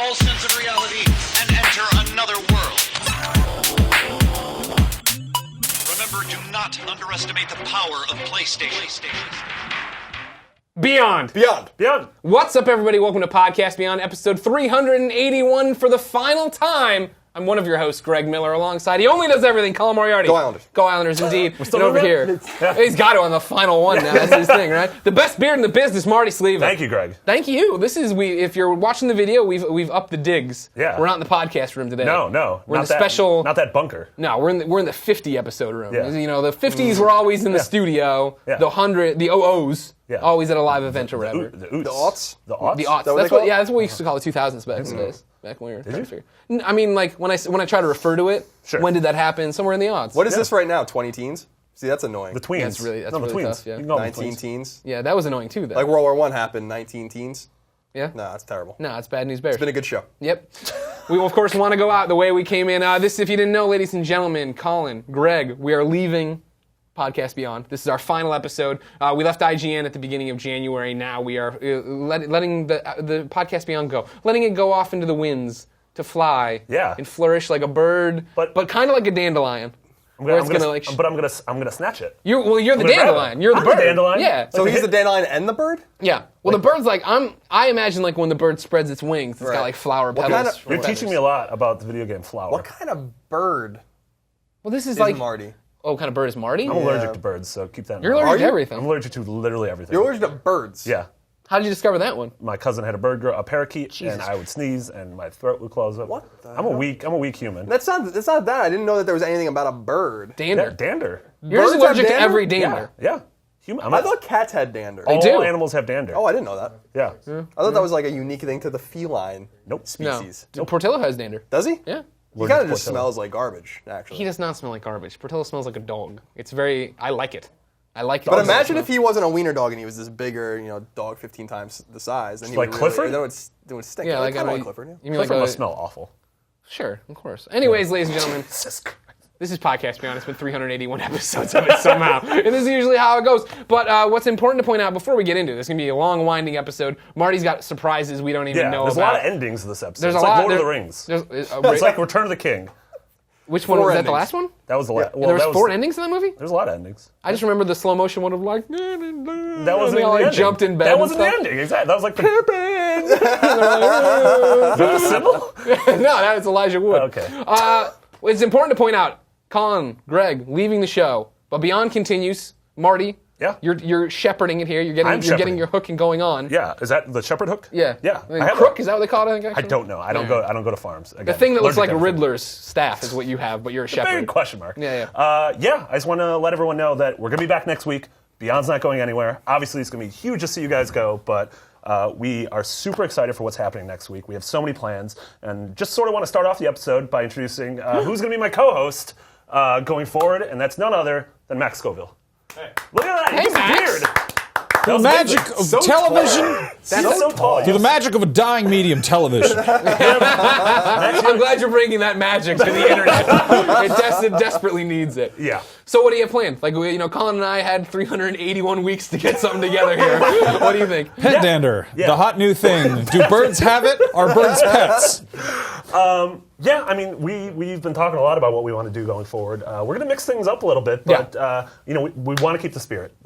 all sense of reality and enter another world. Remember, do not underestimate the power of PlayStation. Beyond. What's up, everybody? Welcome to Podcast Beyond, episode 381 for the final time. I'm one of your hosts, Greg Miller, alongside. He only does everything, Colin Moriarty. Go Islanders. Go Islanders, indeed. We're still and over here. He's got to on the final one now. That's his thing, right? The best beard in the business, Marty Sleeva. Thank you, Greg. Thank you. If you're watching the video, we've upped the digs. Yeah. We're not in the podcast room today. No. We're in the Not that bunker. No, we're in the 50 episode room. Yeah. You know, the 50s were always in the studio. Yeah. The 100, the OOs, Yeah. always at a live event or whatever. The oots. The aughts? The aughts? The aughts. That's what we used to call the 2000s back in the days. Back when we were trying to figure. I mean, like when I try to refer to it, Sure. when did that happen? Somewhere in the odds. What is this right now? 20 teens? See, that's annoying. The tweens. Yeah, that's really the really tweens. tough, yeah. You can call them 19 tweens. teens? Yeah, that was annoying too. Though. Like World War I happened, 19 teens? Yeah. No, that's terrible. No, it's bad news bears. It's been a good show. Yep. We will, of course, want to go out the way we came in. This, if you didn't know, ladies and gentlemen, Colin, Greg, we are leaving Podcast Beyond. This is our final episode. We left IGN at the beginning of January. Now we are letting the Podcast Beyond go. Letting it go off into the winds to fly and flourish like a bird, but kind of like a dandelion. I'm gonna snatch it. You're the gonna dandelion. You're the I'm bird. the dandelion. Yeah. So he's the dandelion and the bird? Yeah. Well, the bird's like I imagine like when the bird spreads its wings, it's got like flower petals. kind of- from You're feathers. teaching me a lot about the video game Flower. What kind of bird Well, this is is like Marty? Oh, what kind of bird is Marty? I'm allergic to birds, so keep that in You're mind. allergic to you? everything. I'm allergic to literally everything. You're allergic to birds? Yeah. How did you discover that one? My cousin had a parakeet, and I would sneeze, and my throat would close up. What the I'm a weak human. That's not that. I didn't know that there was anything about a bird. Dander. Yeah, dander. You're just Birds allergic have to dander? every dander. Yeah. Human. I thought cats had dander. all do. animals have dander. Oh, I didn't know that. Yeah. I thought that was like a unique thing to the feline Nope. species. No. Portillo has dander. Does he? Yeah. He kind of to just Portillo. smells like garbage, actually. He does not smell like garbage. Portillo smells like a dog. It's very. I like it. I like it. But imagine if he wasn't a wiener dog and he was this bigger, dog 15 times the size. And he Like would Clifford? Then it would stink. Yeah, like kind I of mean, Clifford. Yeah. You mean Clifford like must smell awful. Sure, of course. Anyways, ladies and gentlemen, this is Podcast Beyond. It's been 381 episodes of it somehow. And this is usually how it goes. But what's important to point out before we get into this, it's going to be a long, winding episode. Marty's got surprises we don't even know there's about. a lot of endings to this episode. There's it's a like lot. Lord of the Rings. It's like Return of the King. Which one? Four Was that the endings. last one? That was the last. There was 4 endings in that movie? There's a lot of endings. I just remember the slow motion one of like... That wasn't they even all the like ending. jumped in bed That and wasn't the stuff. ending. Exactly. That was like the symbol. No, that was Elijah Wood. Okay. It's important to point out, Colin, Greg, leaving the show, but Beyond continues. Marty, Yeah. you're shepherding it here. You're getting shepherding. your hook and going on. Yeah. Is that the shepherd hook? Yeah. Yeah. And I have crook, that. is that what they call it? I think, I actually? don't know. I don't go to farms. Again, The thing that looks like allergic a to everything. Riddler's staff is what you have, but you're a shepherd. Big question mark. Yeah. I just want to let everyone know that we're going to be back next week. Beyond's not going anywhere. Obviously, it's going to be huge to see you guys go, but we are super excited for what's happening next week. We have so many plans, and just sort of want to start off the episode by introducing who's going to be my co-host going forward, and that's none other than Max Scoville. Hey. Look at that! Hey, He Max. disappeared. The magic of television. That's so tall. Through the magic of a dying medium, television. I'm glad you're bringing that magic to the internet. It desperately needs it. Yeah. So what do you have planned? Like, Colin and I had 381 weeks to get something together here. What do you think? Pet dander, the hot new thing. Do birds have it? Are birds pets? Yeah, I mean, we've been talking a lot about what we want to do going forward. We're going to mix things up a little bit, but we want to keep the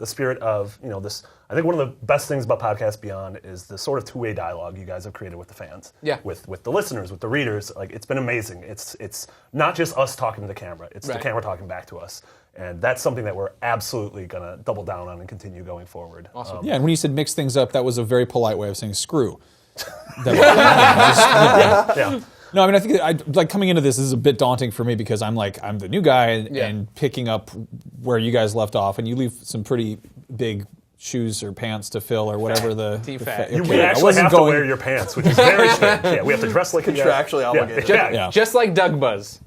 spirit of this. I think one of the best things about Podcast Beyond is the sort of two-way dialogue you guys have created with the fans, with the listeners, with the readers. Like, it's been amazing. It's not just us talking to the camera; it's the camera talking back to us, and that's something that we're absolutely going to double down on and continue going forward. Awesome. Yeah, and when you said mix things up, that was a very polite way of saying screw. Yeah. No, I mean, I think like coming into this is a bit daunting for me because I'm the new guy and picking up where you guys left off, and you leave some pretty big shoes or pants to fill or whatever the Team fat. We actually have to wear your pants, which is very strange. Yeah, we have to dress like Contractually obligated. Yeah. Just like Doug Buzz.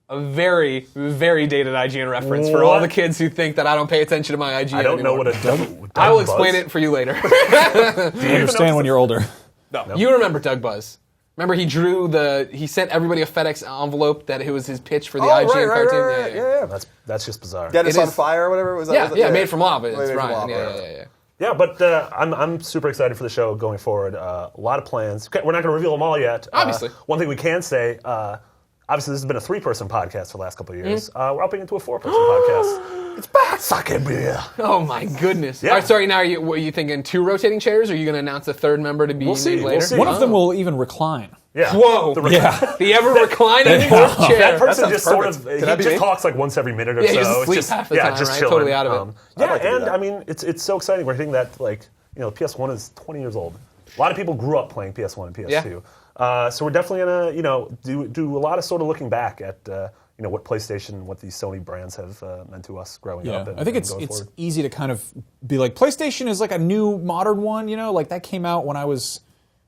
A very, very dated IGN reference for all the kids who think that I don't pay attention to my IGN I don't know anymore. what a Doug I will explain it for you later. I understand when you're older. No. You remember Doug Buzz. Remember he sent everybody a FedEx envelope that it was his pitch for the IGN cartoon? Right. Yeah. That's just bizarre. Dead is It on is. fire or whatever? Was that? Yeah, was it? made from lava. Made It's from Ryan. lava, Yeah, right. yeah. Yeah, but I'm super excited for the show going forward. A lot of plans. We're not going to reveal them all yet. Obviously. One thing we can say, obviously this has been a 3-person podcast for the last couple of years. We're upping into a 4-person podcast. It's back! Sake beer. Oh my goodness! Yeah. All right, sorry. Now, are you thinking 2 rotating chairs? Or are you going to announce a 3rd member to be We'll see, named we'll later? see. One of them will even recline. Yeah. Whoa! The ever reclining fourth chair. That person sounds just sort perfect. of Can that he be just me? talks like once every minute or Yeah, so. he just It's sleeps half the time, just right? chilling. Totally out of it. Yeah, like to do and that. I mean, it's so exciting. We're hitting that, like, you know, PS1 is 20 years old. A lot of people grew up playing PS1 and PS2. So we're definitely gonna, you know, do a lot of sort of looking back at, you know, what PlayStation, what these Sony brands have meant to us growing up. And, I think and it's going forward. easy to kind of be like, PlayStation is like a new modern one, you know, like that came out when I was,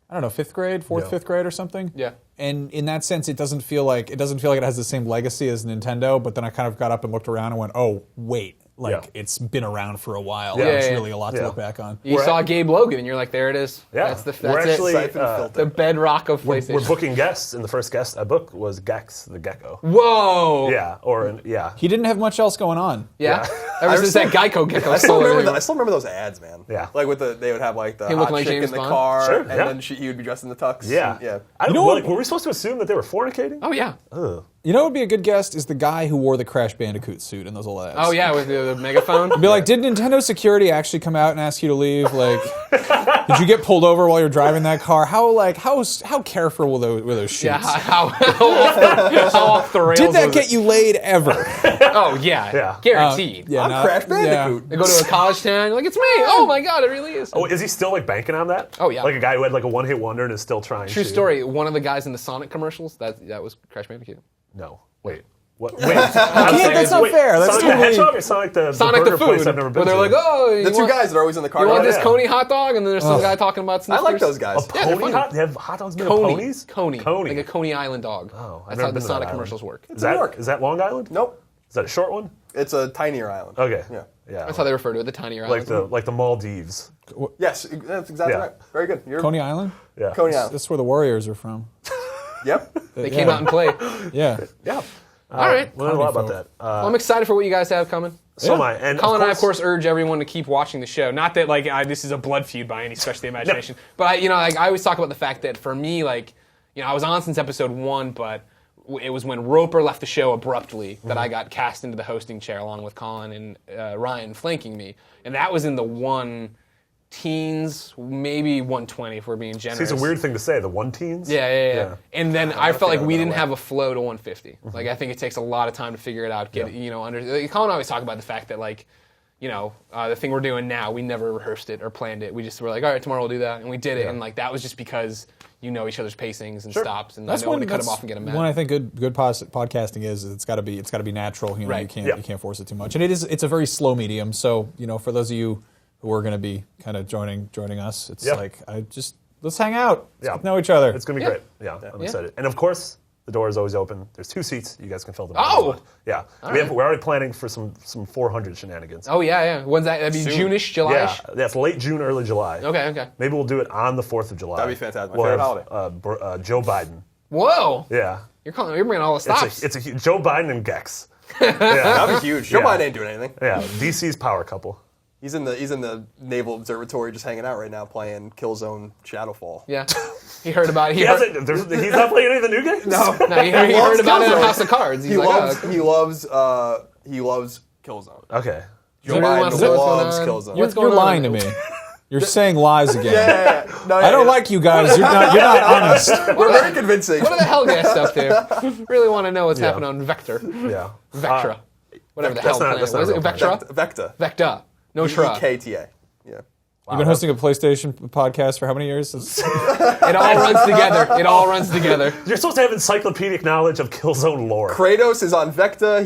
I don't know, 5th grade, 5th grade or something. Yeah. And in that sense, it doesn't feel like it has the same legacy as Nintendo. But then I kind of got up and looked around and went, oh wait, like it's been around for a while. Yeah. There's Yeah, really a lot to yeah. look back on. You saw Gabe Logan, and you're like, there it is. Yeah. That's We're actually, it. The bedrock of PlayStation. we're booking guests, and the first guest I booked was Gex the Gecko. Whoa. Yeah, He didn't have much else going on. Yeah. Ever since that Geico gecko I still stole remember it. I still remember those ads, man. Yeah. Like they would have like the Him hot looking like chick James in the Bond? car, Sure, and yeah. then he would be dressed in the tux. Yeah. And, yeah. I don't know know. what- Like, were we supposed to assume that they were fornicating? Oh yeah. You know what would be a good guest is the guy who wore the Crash Bandicoot suit in those old ads. Oh yeah, with the megaphone. Be like, did Nintendo security actually come out and ask you to leave? Like, did you get pulled over while you're driving that car? How careful were those shoes? Yeah. How off the rails? Did that was get it? you laid ever? Oh yeah. Yeah. Guaranteed. Yeah, I'm no, Crash Bandicoot. They go to a college town. You're like, it's me. Oh my god, it really is. Oh, is he still like banking on that? Oh, yeah. Like a guy who had like a one-hit wonder and is still trying. True to. story. One of the guys in the Sonic commercials that was Crash Bandicoot. No. Wait. What? Wait. That's not fair. That's Sonic the totally- Hedgehog or Sonic the burger The place food. I've never been Where they're to? like, oh, The two guys that are always in the car. You want right? this Coney hot dog? And then there's some guy talking about I Snickers. like those guys. A Yeah, they're pony funny. hot? They have hot dogs made of Coney. ponies? Coney. Coney. Like a Coney Island dog. Oh, I've That's never how been the to that Sonic island. commercials work. It's in New York. Is that Long Island? Nope. Is that a short one? It's a tinier island. Okay. Yeah. Yeah. That's how they refer to it, the tinier like island. the Maldives. Yes, that's exactly Yeah. right. Very good. You're Coney Island? Yeah. Coney Island. That's where the Warriors are from. Yep. They came out and played. Yeah. Yeah. All right. Learned a lot Coney about that. Well, I'm excited for what you guys have coming. So am I. And Colin and I, of course, urge everyone to keep watching the show. Not that this is a blood feud by any stretch of the imagination, but I always talk about the fact that for me, I was on since episode 1, but it was when Roper left the show abruptly that I got cast into the hosting chair along with Colin and Ryan flanking me, and that was in the teens, maybe 120 if we're being generous. See, it's a weird thing to say, the one teens. Yeah. And then I felt like we that didn't way. have a flow to 150. Like I think it takes a lot of time to figure it out. Colin and I always talk about the fact that the thing we're doing now, we never rehearsed it or planned it. We just were like, all right, tomorrow we'll do that, and we did it. And that was just because you know each other's pacings and stops, and I know when to cut them off and get them mad. When I think good podcasting is it's got to be natural. Right. You can't force it too much, and it's a very slow medium. So for those of you who are going to be kind of joining us, it's let's hang out. Let's get to know each other. It's going to be great. Yeah, I'm Yeah. excited. And of course, the door is always open. There's 2 seats. You guys can fill them. Oh! Yeah. We're already planning for some 400 shenanigans. Oh yeah. When's that? That'd be June-ish, July-ish? Yeah, that's late June, early July. Okay. Maybe we'll do it on the 4th of July. That'd be fantastic. My We'll favorite have, Joe Biden. Whoa. Yeah. You're bringing all the stops. It's a Joe Biden and Gex. That'd be huge. Joe Yeah. Biden ain't doing anything. Yeah. DC's power couple. He's in the Naval Observatory just hanging out right now playing Killzone Shadowfall. Yeah. He heard about it. He's not playing any of the new games? No. No, he heard about it in Killzone. House of Cards. He's He like, loves Killzone. Okay. Joe really wanna Biden say what's going loves on? Killzone. What's You're going lying on? to me. You're saying lies again. Yeah. No, I don't like you guys. You're not honest. We're very convincing. What are the hell guys up to? Really want to know what's happening on Vector. Yeah. Vectra. Whatever the hell that's planet not was. a It real Vectra? Vecta. Vecta. No tra. EKTA. Yeah. You've been hosting a PlayStation podcast for how many years? It all runs together. It all runs together. You're supposed to have encyclopedic knowledge of Killzone lore. Kratos is on Vecta.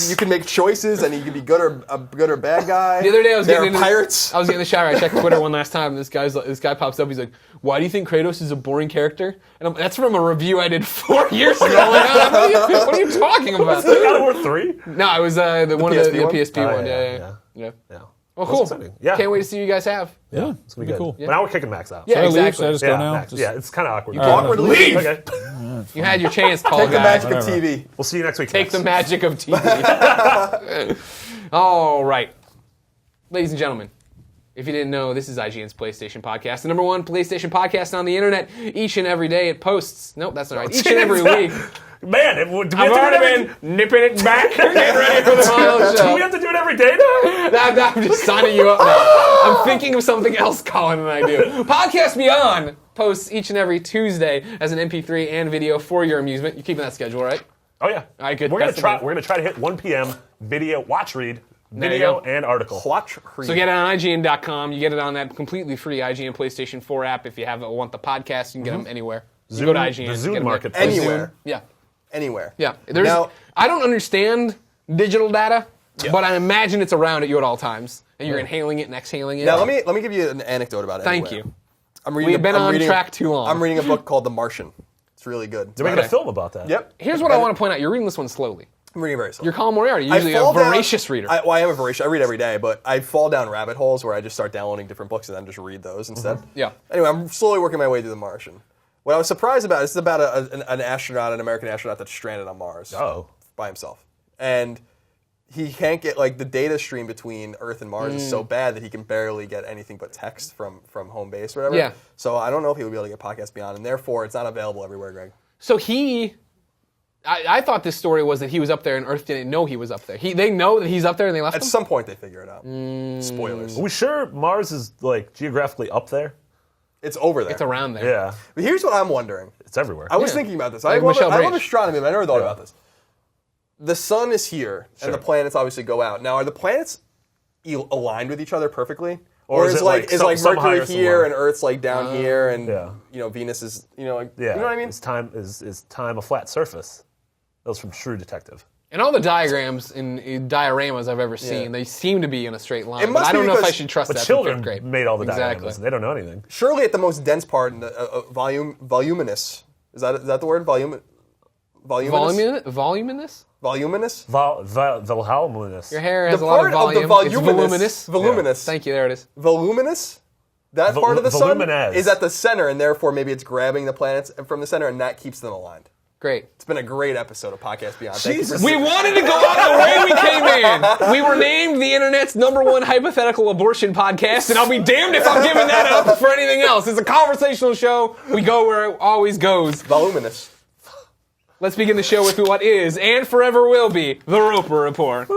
You can make choices, and he can be good or bad guy. The other day I was They're getting into pirates. I was getting in the shower. I checked Twitter one last time. This guy pops up. He's like, "Why do you think Kratos is a boring character?" And that's from a review I did 4 years ago. What are you talking about? God of War 3? No, it was the one of the PSP one? PSP Oh, one. yeah. Yeah. Yeah. Well, That's cool. exciting. Yeah. Can't wait to see what you guys have. Yeah, It's going to be cool. good. But now we're kicking Max out. Yeah, Should I leave? exactly. Should I just Yeah, go now? Max. Just- Yeah, it's kind of awkward. Awkwardly leave. Okay. You had your chance, tall Take the guy. magic of Whatever. TV. We'll see you next week. Take Max. the magic of TV. All right. Ladies and gentlemen, If you didn't know, this is IGN's PlayStation Podcast, the number one PlayStation podcast on the internet. Each and every day it posts. Nope, that's not right. Each and every week. Man, I've already been nipping it back, getting ready for the final show. Do we have to do it every day now? I'm just signing you up now. I'm thinking of something else, Colin, than I do. Podcast Beyond posts each and every Tuesday as an MP3 and video for your amusement. You're keeping that schedule, right? Oh yeah. All right, good. We're gonna try to hit 1 p.m. video, watch, read, video, and article. Watch, read. So get it on ign.com. You get it on that completely free IGN PlayStation 4 app. If you want the podcast, you can get them anywhere. You go to IGN. The Zune get marketplace. Anywhere. Yeah. Anywhere. Yeah. Now, I don't understand digital data, but I imagine it's around at you at all times, and you're inhaling it and exhaling it. now let me give you an anecdote about it. Thank Anywhere. you. I'm reading. We've been on track too long. I'm reading a book called The Martian. It's really good. They're making a film about that. Yep. Here's what I want to point out. You're reading this one slowly. I'm reading very slow. You're Colin Moriarty. You're I usually a fall down- voracious reader. I am a voracious. I read every day, but I fall down rabbit holes where I just start downloading different books and then just read those instead. Yeah. Anyway, I'm slowly working my way through The Martian. What I was surprised about is about an astronaut, an American astronaut that's stranded on Mars by himself, and he can't get the data stream between Earth and Mars is so bad that he can barely get anything but text from home base or whatever. Yeah. So I don't know if he would be able to get Podcast Beyond, and therefore it's not available everywhere, Greg. So I thought this story was that he was up there and Earth didn't know he was up there. They know that he's up there and they left At him? some point they figure it out. Spoilers. Are we sure Mars is geographically up there? It's over there. It's around there. Yeah. But here's what I'm wondering. It's everywhere. I was thinking about this. I Like love Michelle Branch. astronomy, but I never thought about this. The sun is here, Sure. and the planets obviously go out. Now, are the planets aligned with each other perfectly? Or is it some higher, Mercury some here lower? and Earth's down here, and Yeah. Venus is Yeah. you know what I mean? Is time a flat surface? That was from True Detective. And all the diagrams in dioramas I've ever seen, they seem to be in a straight line. It must but I be don't know if I because- should trust But that children from fifth grade. made all the Exactly. diagrams, and they don't know anything. Surely at the most dense part, in the voluminous. Is that the word? Voluminous. Voluminous? Voluminous. Wilhelminous. Your hair has The a lot of part of the volume. It's voluminous. voluminous. Voluminous. Thank you, there it is. Voluminous. That part of the sun voluminous. is at the center, and therefore maybe it's grabbing the planets from the center, and that keeps them aligned. Great. It's been a great episode of Podcast Beyond. Thank you for We wanted to go out the way we came in. We were named the internet's #1 hypothetical abortion podcast, and I'll be damned if I'm giving that up for anything else. It's a conversational show. We go where it always goes. Voluminous. Let's begin the show with what is and forever will be the Roper Report.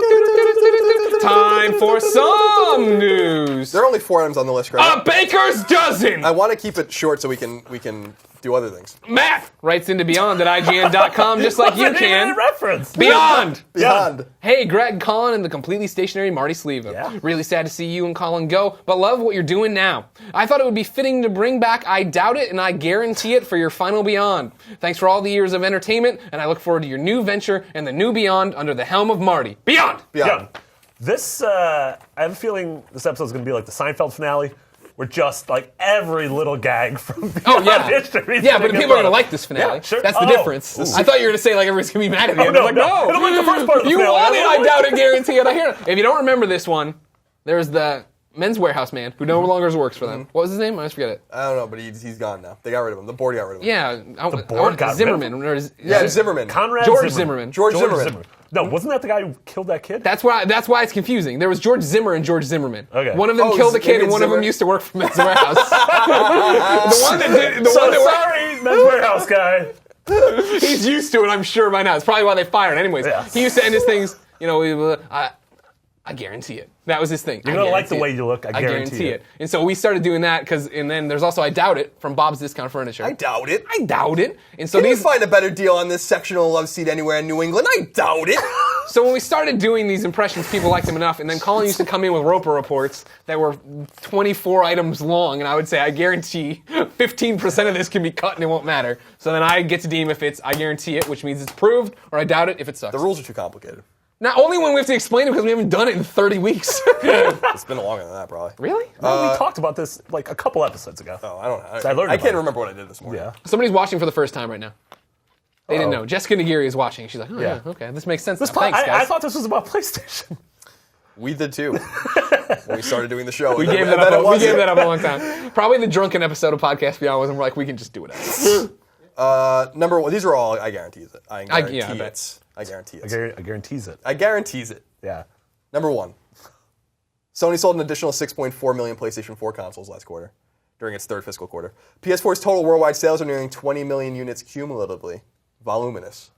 Time for some news. There are only 4 items on the list, Greg. A baker's dozen. I want to keep it short so we can do other things. Matt writes into Beyond at ign.com just like you Wasn't even can. a reference. Beyond. Beyond. Hey, Greg and Colin and the completely stationary Marty Sleva. Yeah. Really sad to see you and Colin go, but love what you're doing now. I thought it would be fitting to bring back I Doubt It and I Guarantee It for your final Beyond. Thanks for all the years of entertainment, and I look forward to your new venture and the new Beyond under the helm of Marty. Beyond! Beyond. This, I have a feeling this episode's going to be like the Seinfeld finale, where just every little gag from Beyond history. Yeah, but people are going to like this finale. Yeah, sure. That's the difference. I thought you were going to say everybody's going to be mad at the end. no, I was no. It'll be the first part of the you finale. wanted I Doubt It, Guarantee It. I hear it. If you don't remember this one, there's the Men's Warehouse man who no longer works for them. What was his name? I always forget it. I don't know, but he's gone now. They got rid of him. The board got rid of him. Yeah. The board got rid of Zimmerman. him? Or Zimmerman. Conrad George Zimmerman. George Zimmerman. No, wasn't that the guy who killed that kid? That's why it's confusing. There was George Zimmer and George Zimmerman. Okay. One of them killed a kid, and one of them Zimmer? used to work for Men's Warehouse. the one that did. The one that sorry, Men's Warehouse guy. he's used to it, I'm sure by now. It's probably why they fired. Anyways, Yeah. he used to end his things. I guarantee it. That was his thing. You're gonna like the way you look. I guarantee it. And so we started doing that and then there's also I Doubt It from Bob's Discount Furniture. I doubt it. I doubt it. And so Can you find a better deal on this sectional love seat anywhere in New England? I doubt it. So when we started doing these impressions, people liked them enough, and then Colin used to come in with Roper reports that were 24 items long, and I would say, I guarantee 15% of this can be cut and it won't matter. So then I get to deem if it's I guarantee it, which means it's proved, or I doubt it if it sucks. The rules are too complicated. Not only when we have to explain it because we haven't done it in 30 weeks. It's been longer than that, probably. Really? No, we talked about this a couple episodes ago. Oh, I don't know. I learned I about can't it. remember what I did this morning. Yeah. Somebody's watching for the first time right now. They didn't Uh-oh. know. Jessica Nagiri is watching. She's like, oh, yeah, Yeah. okay, this makes sense. This now. Thanks, I guys. thought this was about PlayStation. We did too. When we started doing the show. we gave that up. We gave that up a long time. Probably the drunken episode of Podcast Beyond was, and we're like, we can just do it. Number one, these are all I guarantee it. I guarantee yeah, I it. bet. I guarantee it. I guarantees it. I guarantees it. Yeah. Number one, Sony sold an additional 6.4 million PlayStation 4 consoles last quarter, during its third fiscal quarter. PS4's total worldwide sales are nearing 20 million units cumulatively. Voluminous.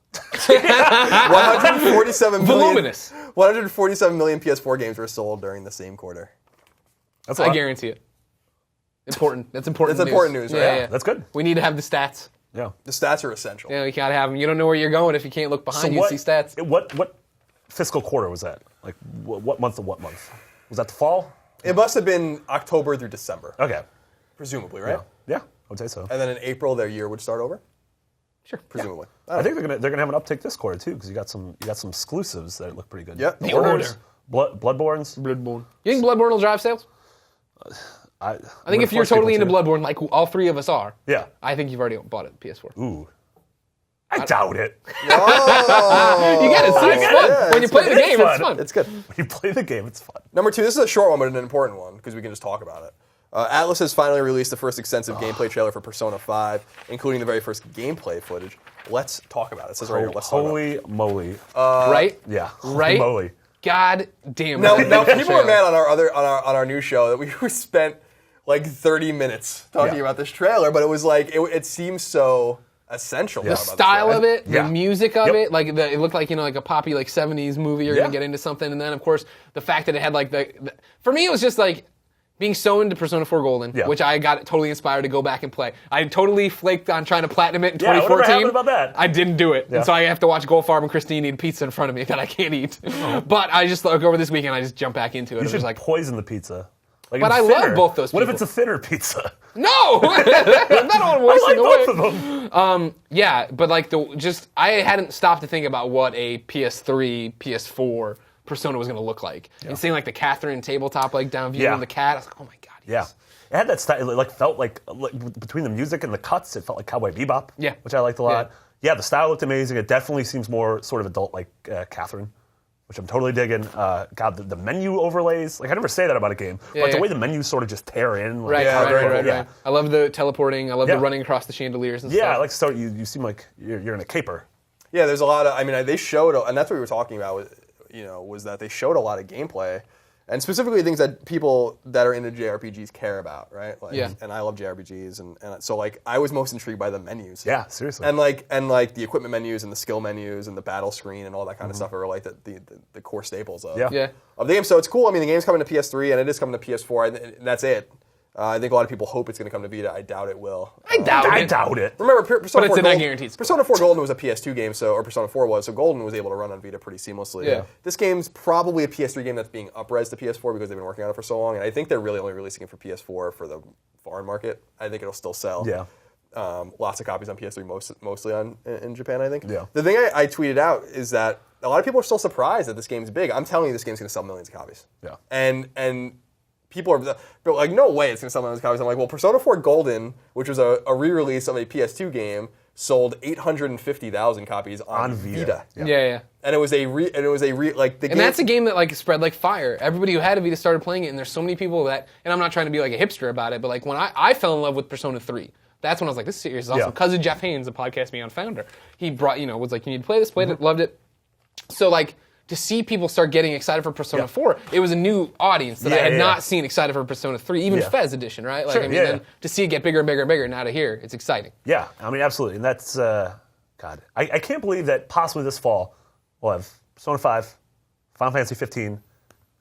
147 million. Voluminous. 147 million PS4 games were sold during the same quarter. That's a lot. I guarantee it. Important. That's important. That's important news, right? Yeah. That's good. We need to have the stats. Yeah. The stats are essential. Yeah, you gotta have them. You don't know where you're going if you can't look behind you and see stats. What fiscal quarter was that? Like, what month to what month? Was that the fall? It must have been October through December. Okay. Presumably, right? Yeah, I would say so. And then in April, their year would start over? Sure. Presumably. I think they're gonna have an uptick this quarter too, because you got some exclusives that look pretty good. Yep. The order. Bloodborne's. Bloodborne. You think Bloodborne will drive sales? I think if you're totally into Bloodborne, like all three of us are, Yeah. I think you've already bought it, PS4. Ooh. I doubt it. Oh, You get it. See, it's fun. yeah, When you it's play good. the game, It's it's fun. fun. it's good. When you play the game, it's fun. Number 2, this is a short one, but an important one, because we can just talk about it. Atlas has finally released the first extensive gameplay trailer for Persona 5, including the very first gameplay footage. Let's talk about it. It says right here, let's talk about it. Holy moly. Right? Yeah. Holy Right? moly. God damn. Now it. people are mad on our new show that we spent like 30 minutes talking Yeah. about this trailer, but it was like it seems so essential. The style of it, Yeah. the music of Yep. it, like it looked like like a poppy like 70s movie. You're Yeah. gonna get into something, and then of course the fact that it had like the for me it was just like being so into Persona 4 Golden, Yeah. which I got totally inspired to go back and play. I totally flaked on trying to platinum it in Yeah, whatever 2014. happened about that? I didn't do it, Yeah. and so I have to watch Goldfarb and Christine eat pizza in front of me that I can't eat. But I just look over this weekend, I just jump back into it. You I should was like, poison the pizza. Like But it's I love thinner. both those What if people. it's a thinner pizza? no, I'm not on I wasting like away. both of them. Yeah, but like I hadn't stopped to think about what a PS3, PS4 Persona was going to look like. And seeing like the Catherine tabletop like down view Yeah. and the cat, I was like, oh my god. Yeah. Yes. It had that style. It like felt like between the music and the cuts, it felt like Cowboy Bebop. Yeah. Which I liked a lot. Yeah, the style looked amazing. It definitely seems more sort of adult like Catherine, which I'm totally digging. God, the menu overlays. Like I never say that about a game, but the yeah. way the menus sort of just tear in. Like, Right, Yeah, right. Yeah. I love the teleporting. I love the Yeah. running across the chandeliers and Yeah, stuff. I like so you seem like you're in a caper. Yeah, there's a lot of. I mean, they showed, and that's what we were talking about. Was that they showed a lot of gameplay, and specifically things that people that are into JRPGs care about, right? Like, Yeah. And I love JRPGs, and so like I was most intrigued by the menus. Yeah, seriously. And like the equipment menus and the skill menus and the battle screen and all that kind of stuff are like the core staples of Yeah. of the game. So it's cool. I mean, the game's coming to PS3 and it is coming to PS4, and that's it. I think a lot of people hope it's going to come to Vita. I doubt it will. I doubt I it. doubt it. Remember, Persona But 4 it's not Golden, guaranteed. Persona 4 Golden was a PS2 game, or Persona 4 was, so Golden was able to run on Vita pretty seamlessly. Yeah. This game's probably a PS3 game that's being up-res to PS4 because they've been working on it for so long, and I think they're really only releasing it for PS4 for the foreign market. I think it'll still sell. Yeah. Lots of copies on PS3, mostly in Japan, I think. Yeah. The thing I tweeted out is that a lot of people are still surprised that this game's big. I'm telling you, this game's going to sell millions of copies. Yeah. And people are like, no way it's going to sell millions of copies. I'm like, well, Persona 4 Golden, which was a re-release of a PS2 game, sold 850,000 copies on Vita. Yeah. And it was a like the game. And that's a game that like spread like fire. Everybody who had a Vita started playing it, and there's so many people that. And I'm not trying to be like a hipster about it, but like when I fell in love with Persona 3, that's when I was like, this series is awesome. Yeah. Because of Jeff Haynes, the Podcast Beyond founder, he brought was like, you need to play this, played it, loved it. So like to see people start getting excited for Persona 4, it was a new audience that I had not seen excited for Persona 3, even Fez edition, right? Like Sure, I mean, yeah, then to see it get bigger and bigger and bigger, now to hear, it's exciting. Yeah, I mean, absolutely. And that's, God, I can't believe that possibly this fall we'll have Persona 5, Final Fantasy 15,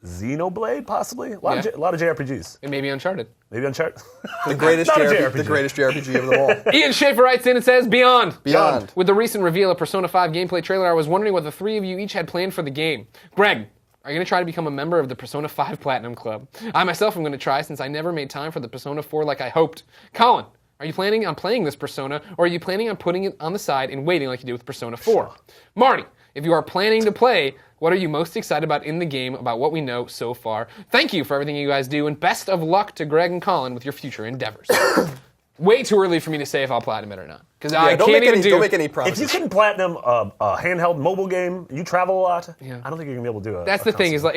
Xenoblade, possibly? A lot of JRPGs. It may be Uncharted. Maybe Uncharted. the greatest Not a JRPG, JRPG. the greatest JRPG of them all. Ian Schaefer writes in and says, Beyond. Beyond. With the recent reveal of Persona 5 gameplay trailer, I was wondering what the three of you each had planned for the game. Greg, are you going to try to become a member of the Persona 5 Platinum Club? I myself am going to try since I never made time for the Persona 4 like I hoped. Colin, are you planning on playing this Persona, or are you planning on putting it on the side and waiting like you did with Persona 4? Marty, if you are planning to play, what are you most excited about in the game about what we know so far? Thank you for everything you guys do, and best of luck to Greg and Colin with your future endeavors. Way too early for me to say if I'll platinum it or not. Because I don't can't make even don't make any If promises. you can platinum a handheld mobile game, you travel a lot, I don't think you're going to be able to do it. That's the thing, is like,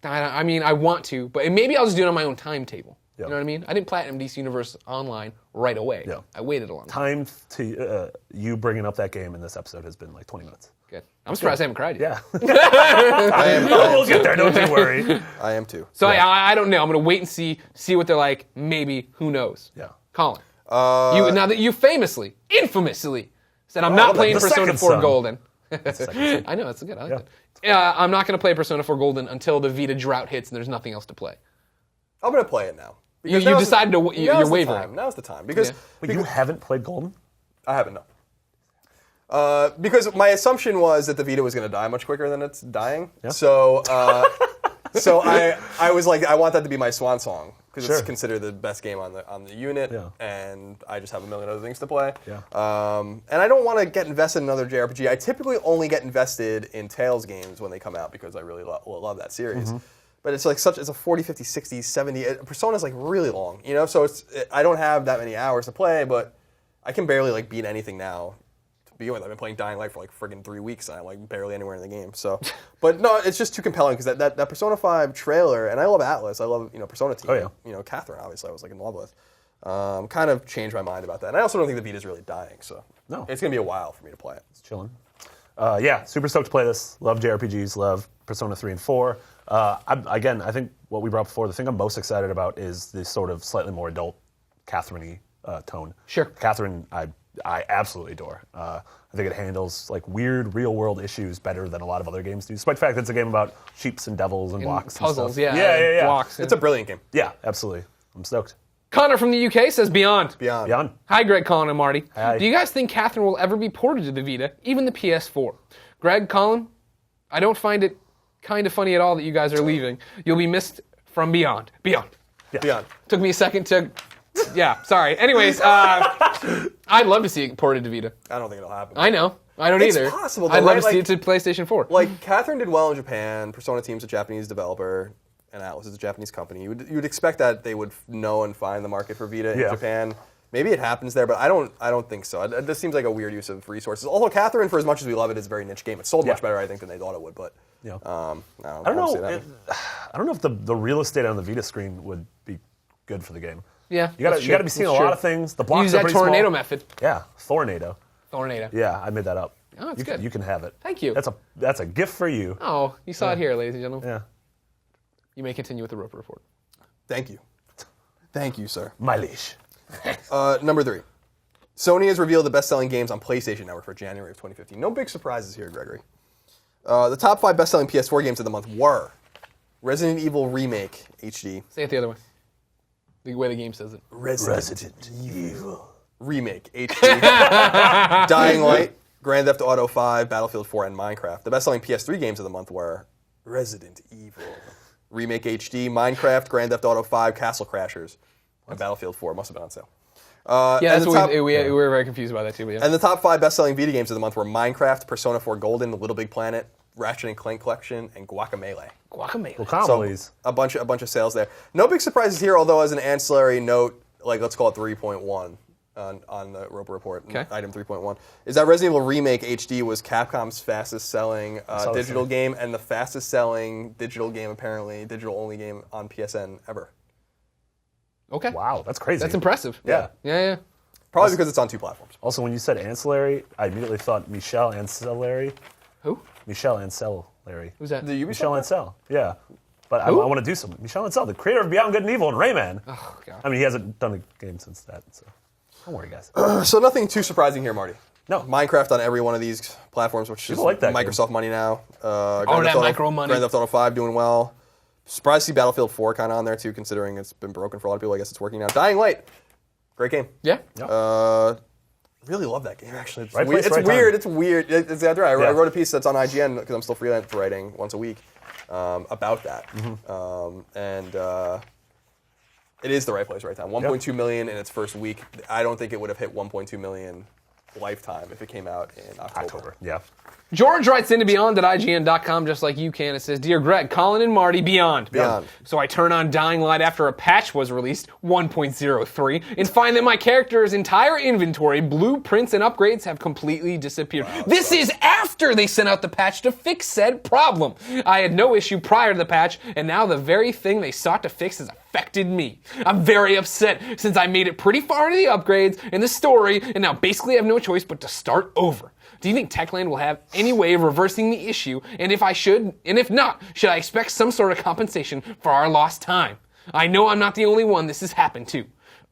I mean, I want to, but maybe I'll just do it on my own timetable. Yeah. You know what I mean? I didn't platinum DC Universe Online right away. Yeah. I waited a long time. Time to you bringing up that game in this episode has been like 20 minutes. Good. I'm surprised I haven't cried yet. Yeah. We'll get there, don't you worry. I am too. So I don't know. I'm going to wait and see what they're like. Maybe. Who knows? Yeah. Colin. Now that you famously, infamously said, I'm not playing Persona 4 Golden. I know, that's good. I like that. I'm not going to play Persona 4 Golden until the Vita drought hits and there's nothing else to play. I'm going to play it now. You decided you're wavering. Now's the time. Because you haven't played Golden? I haven't, no. Because my assumption was that the Vita was going to die much quicker than it's dying. Yeah. So I was like, I want that to be my swan song because it's considered the best game on the unit, and I just have a million other things to play. Yeah. And I don't want to get invested in another JRPG. I typically only get invested in Tales games when they come out because I really love that series. Mm-hmm. But it's like it's a 40, 50, 60, 70. Persona's like really long, So I don't have that many hours to play, but I can barely like beat anything now. To begin with, I've been playing Dying Light for like friggin' 3 weeks, and I'm like barely anywhere in the game. So, but no, it's just too compelling because that Persona 5 trailer, and I love Atlas, I love Persona team. Oh yeah. Catherine, obviously, I was like in love with. Kind of changed my mind about that, and I also don't think the Vita's really dying. So it's gonna be a while for me to play it. It's chilling. Super stoked to play this. Love JRPGs. Love Persona 3 and 4. I think what we brought up before, the thing I'm most excited about is the sort of slightly more adult Catherine-y tone. Sure. Catherine, I absolutely adore. I think it handles like weird real-world issues better than a lot of other games do, despite the fact that it's a game about sheeps and devils and blocks puzzles, and stuff. Yeah. Blocks. It's a brilliant game. Yeah, absolutely. I'm stoked. Connor from the UK says Beyond. Beyond. Hi, Greg, Colin, and Marty. Hi. Do you guys think Catherine will ever be ported to the Vita, even the PS4? Greg, Colin, I don't find it kind of funny at all that you guys are leaving. You'll be missed from Beyond. Beyond. Yeah. Beyond. Took me a second to... Yeah, sorry. Anyways, I'd love to see it ported to Vita. I don't think it'll happen. I know. I don't either. It's possible, though, I'd love right? to see it to PlayStation 4. Like, Catherine did well in Japan. Persona Team's a Japanese developer, and Atlas is a Japanese company. You would expect that they would know and find the market for Vita in Japan. Maybe it happens there, but I don't think so. It just seems like a weird use of resources. Although Catherine, for as much as we love it, is a very niche game. It sold much better, I think, than they thought it would. But I don't know if the real estate on the Vita screen would be good for the game. Yeah, you got to be seeing a lot of things. The blocks use are that pretty tornado small. method. Yeah, Tornado. Tornado. Yeah, I made that up. Oh, that's good. You can have it. Thank you. That's a gift for you. Oh, you saw it here, ladies and gentlemen. Yeah. You may continue with the Roper Report. Thank you. Thank you, sir. My leash. Number 3. Sony has revealed the best-selling games on PlayStation Network for January of 2015. No big surprises here, Gregory. The top 5 best-selling PS4 games of the month were Resident Evil Remake HD. Say it the other way. The way the game says it. Resident Evil Remake HD. Dying Light, Grand Theft Auto 5, Battlefield 4, and Minecraft. The best-selling PS3 games of the month were Resident Evil Remake HD, Minecraft, Grand Theft Auto 5, Castle Crashers, and Battlefield 4. Must have been on sale. That's what we were very confused about that too. But yeah. And the top 5 best-selling Vita games of the month were Minecraft, Persona 4 Golden, Little Big Planet, Ratchet and Clank Collection, and Guacamelee. Guacamelee. So a bunch of sales there. No big surprises here, although as an ancillary note, like let's call it 3.1 on the Roper Report, item 3.1, is that Resident Evil Remake HD was Capcom's fastest-selling digital game and the fastest-selling digital game, apparently, digital-only game on PSN ever. Okay. Wow, that's crazy. That's impressive. Yeah. Probably because it's on 2 platforms. Also, when you said ancillary, I immediately thought Michel Ancillary. Who? Michel Ancillary. Who's that? Michel Ancel. Yeah. But I want to do some. Michel Ancel, the creator of Beyond Good and Evil and Rayman. Oh, God. I mean, he hasn't done a game since that, so don't worry, guys. So nothing too surprising here, Marty. No. Minecraft on every one of these platforms, which is like that Microsoft game. money now. Micro money. Grand Theft Auto 5 doing well. Surprised to see Battlefield 4 kind of on there, too, considering it's been broken for a lot of people. I guess it's working now. Dying Light. Great game. Yeah. Really love that game, actually. Right It's place, right weird. time. It's weird. It's right. I wrote a piece that's on IGN because I'm still freelance writing once a week about that. Mm-hmm. It is the right place, right time. 1.2 million in its first week. I don't think it would have hit 1.2 million lifetime if it came out in October. Yeah. George writes into Beyond at ign.com just like you can. It says, Dear Greg, Colin, and Marty, Beyond. So I turn on Dying Light after a patch was released, 1.03, and find that my character's entire inventory, blueprints, and upgrades have completely disappeared. Wow, this is after they sent out the patch to fix said problem. I had no issue prior to the patch, and now the very thing they sought to fix has affected me. I'm very upset since I made it pretty far into the upgrades and the story, and now basically have no choice but to start over. Do you think Techland will have any way of reversing the issue? And if not, should I expect some sort of compensation for our lost time? I know I'm not the only one this has happened to.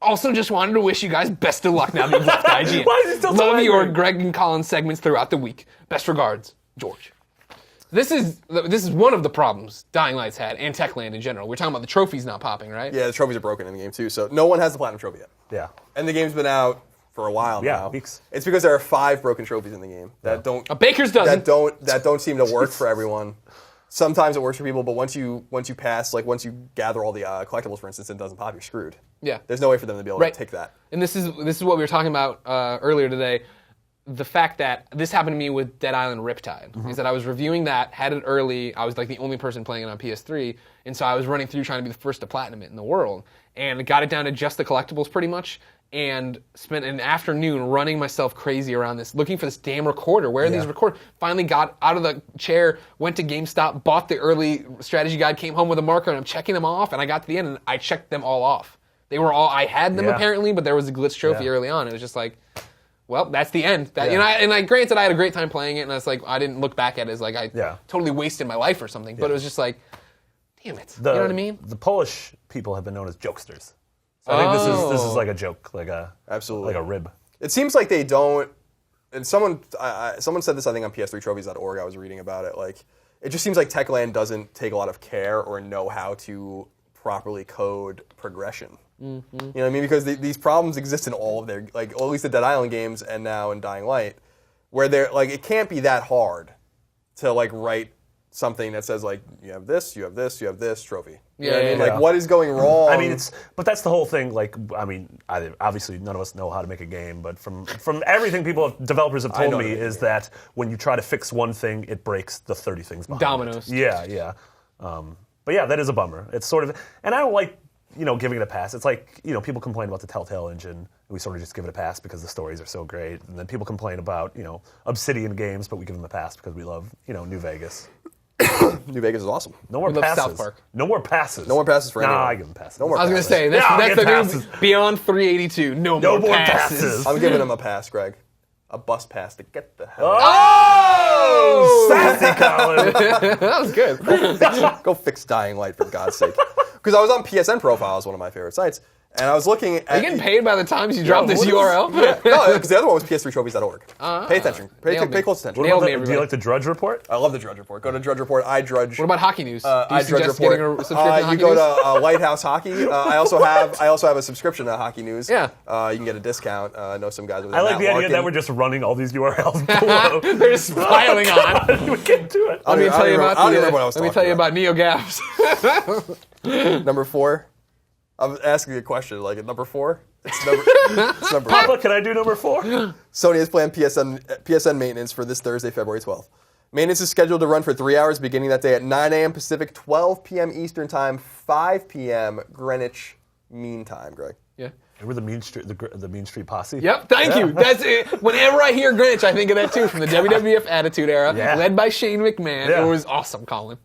Also, just wanted to wish you guys best of luck now that you've left IGN. Why is he still so Love angry? your Greg and Colin segments throughout the week. Best regards, George. This is one of the problems Dying Light's had, and Techland in general. We're talking about the trophies not popping, right? Yeah, the trophies are broken in the game too, so no one has the platinum trophy yet. Yeah. And the game's been out for a while now. Weeks. It's because there are 5 broken trophies in the game that don't A baker's dozen. that don't seem to work for everyone. Sometimes it works for people, but once you pass, like once you gather all the collectibles, for instance, and it doesn't pop, you're screwed. Yeah. There's no way for them to be able Right. to take that. And this is what we were talking about earlier today. The fact that this happened to me with Dead Island Riptide is that I was reviewing that, had it early. I was like the only person playing it on PS3, and so I was running through trying to be the first to platinum it in the world, and got it down to just the collectibles pretty much, and spent an afternoon running myself crazy around this, looking for this damn recorder. Where are these recorders? Finally got out of the chair, went to GameStop, bought the early strategy guide, came home with a marker, and I'm checking them off, and I got to the end, and I checked them all off. They were all, I had them apparently, but there was a glitch trophy early on. It was just like, well, that's the end. And I granted I had a great time playing it, and it's like I didn't look back at it as like I totally wasted my life or something. But it was just like, damn it. You know what I mean? The Polish people have been known as jokesters. So I think this is like a joke, like a Absolutely. like a rib. It seems like they don't. And someone said this, I think, on PS3trophies.org. I was reading about it. Like, it just seems like Techland doesn't take a lot of care or know how to properly code progression. You know what I mean? Because these problems exist in all of their, like, or at least the Dead Island games and now in Dying Light, where they're like, it can't be that hard to like write something that says like, you have this, you have this, you have this trophy. You know what I mean? Like, what is going wrong? I mean, but that's the whole thing. Like, I mean, obviously none of us know how to make a game, but from everything developers have told me is that when you try to fix one thing, it breaks the 30 things behind Dominoes. it. Yeah. But yeah, that is a bummer. It's sort of, and I don't like, giving it a pass. It's like, people complain about the Telltale engine, and we sort of just give it a pass because the stories are so great. And then people complain about, Obsidian games, but we give them a pass because we love, New Vegas. New Vegas is awesome. No more love passes. South Park. No more passes. No more passes for anyone. Nah, I give them passes. No more I was going to passes. say, that's the passes. new Beyond 382. No more passes. I'm giving him a pass, Greg. A bus pass to get the hell out. Oh! Sassy Colin. That was good. Go fix Dying Light, for God's sake. Because I was on PSN Profiles, one of my favorite sites, and I was looking at... Are you getting paid by the times you drop this URL? No, because the other one was ps3trophies.org. Pay attention. nailed Pay me. close attention. Nailed me, Do everybody. you like the Drudge Report? I love the Drudge Report. Go to Drudge Report. I Drudge. What about hockey news? Do you I Drudge suggest Report. getting a subscription to You Hockey go News? to Lighthouse Hockey. I also have a subscription to Hockey News. Yeah. You can get a discount. I know some guys with I like Matt the idea Larkin. that we're just running all these URLs below. They're just piling on. We can do it. Let me tell you about I don't remember what I was let me talking tell you about. about NeoGAFs. Number 4. I'm asking you a question. Like at number 4? It's number Papa, can I do number 4? Sony has planned PSN maintenance for this Thursday, February 12th. Maintenance is scheduled to run for 3 hours beginning that day at 9 a.m. Pacific, 12 p.m. Eastern Time, 5 p.m. Greenwich Mean Time, Greg. Yeah. Remember the Mean Street Posse? Yep, thank you. That's it. Whenever I hear Greenwich, I think of that too, from the WWF Attitude Era, led by Shane McMahon. Yeah. It was awesome, Colin.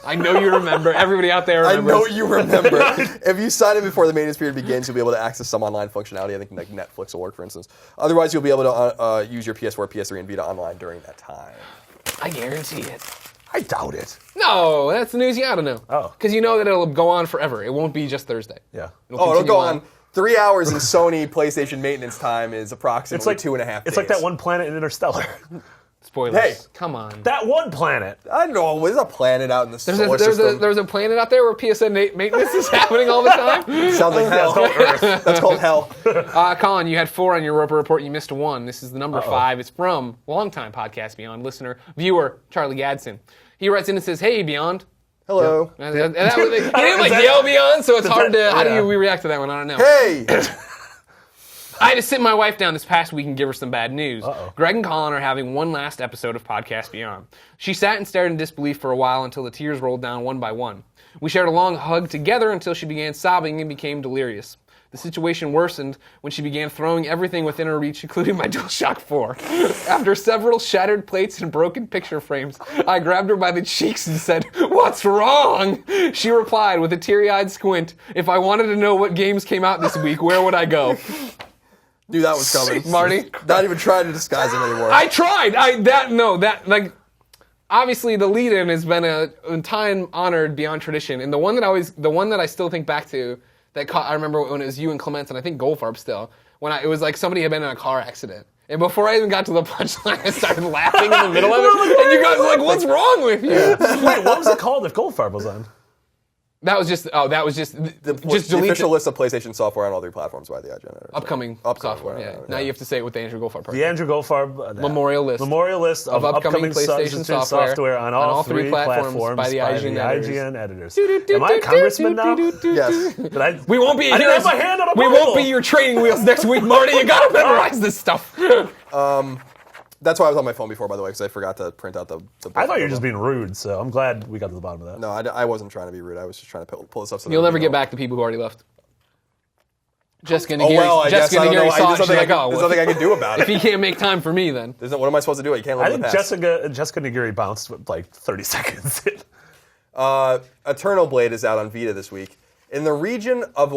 I know you remember. Everybody out there I remembers. know you remember. If you sign in before the maintenance period begins, you'll be able to access some online functionality. I think like Netflix will work, for instance. Otherwise, you'll be able to use your PS4, PS3, and Vita online during that time. I guarantee it. I doubt it. No, that's the news you gotta know. Oh. Because you know that it'll go on forever. It won't be just Thursday. Yeah. It'll continue go on. 3 hours in Sony PlayStation maintenance time is approximately It's like 2.5 days. It's like that one planet in Interstellar. Spoilers. Hey. Come on. That one planet. I don't know. There's a planet out in the solar system. There's a planet out there where PSN maintenance is happening all the time. Sounds like hell. That's called hell. Colin, you had 4 on your Roper Report. You missed 1. This is the number 5. It's from longtime Podcast Beyond listener, viewer, Charlie Gadsden. He writes in and says, "Hey, Beyond." Hello. And he didn't yell Beyond, so it's hard to. How do we react to that one? I don't know. Hey. I had to sit my wife down this past week and give her some bad news. Greg and Colin are having one last episode of Podcast Beyond. She sat and stared in disbelief for a while until the tears rolled down one by one. We shared a long hug together until she began sobbing and became delirious. The situation worsened when she began throwing everything within her reach, including my DualShock 4. After several shattered plates and broken picture frames, I grabbed her by the cheeks and said, "What's wrong?" She replied with a teary-eyed squint, "If I wanted to know what games came out this week, where would I go?" Knew that was coming. Marty? Not even trying to disguise him anymore. I tried. Obviously the lead-in has been a time-honored beyond tradition, and the one that I still think back to I remember when it was you and Clements, and I think Goldfarb still, it was like somebody had been in a car accident. And before I even got to the punchline, I started laughing in the middle of it, and you guys were like, "What's wrong with you?" Wait, what was it called if Goldfarb was on? That was just the official list of PlayStation software on all 3 platforms by the ign editor. Upcoming software. Yeah. Now you have to say it with the Andrew Goldfarb part. The Andrew Goldfarb Memorial list of upcoming PlayStation software on all 3 platforms by the ign editors. Am I a congressman now? Yes. We won't be. I didn't have my hand on a We Bible. won't be your training wheels next week, Marty. You gotta memorize this stuff. That's why I was on my phone before, by the way, because I forgot to print out the I thought you were just being rude, so I'm glad we got to the bottom of that. No, I wasn't trying to be rude. I was just trying to pull this up. You'll never get back to people who already left. Jessica Nagiri, I guess I don't know. saw it. She's like, there's nothing I can do about if it. he can't make time for me, then. What am I supposed to do? You can't live in the past. Jessica Nagiri bounced with like 30 seconds. Eternal Blade is out on Vita this week. In the region of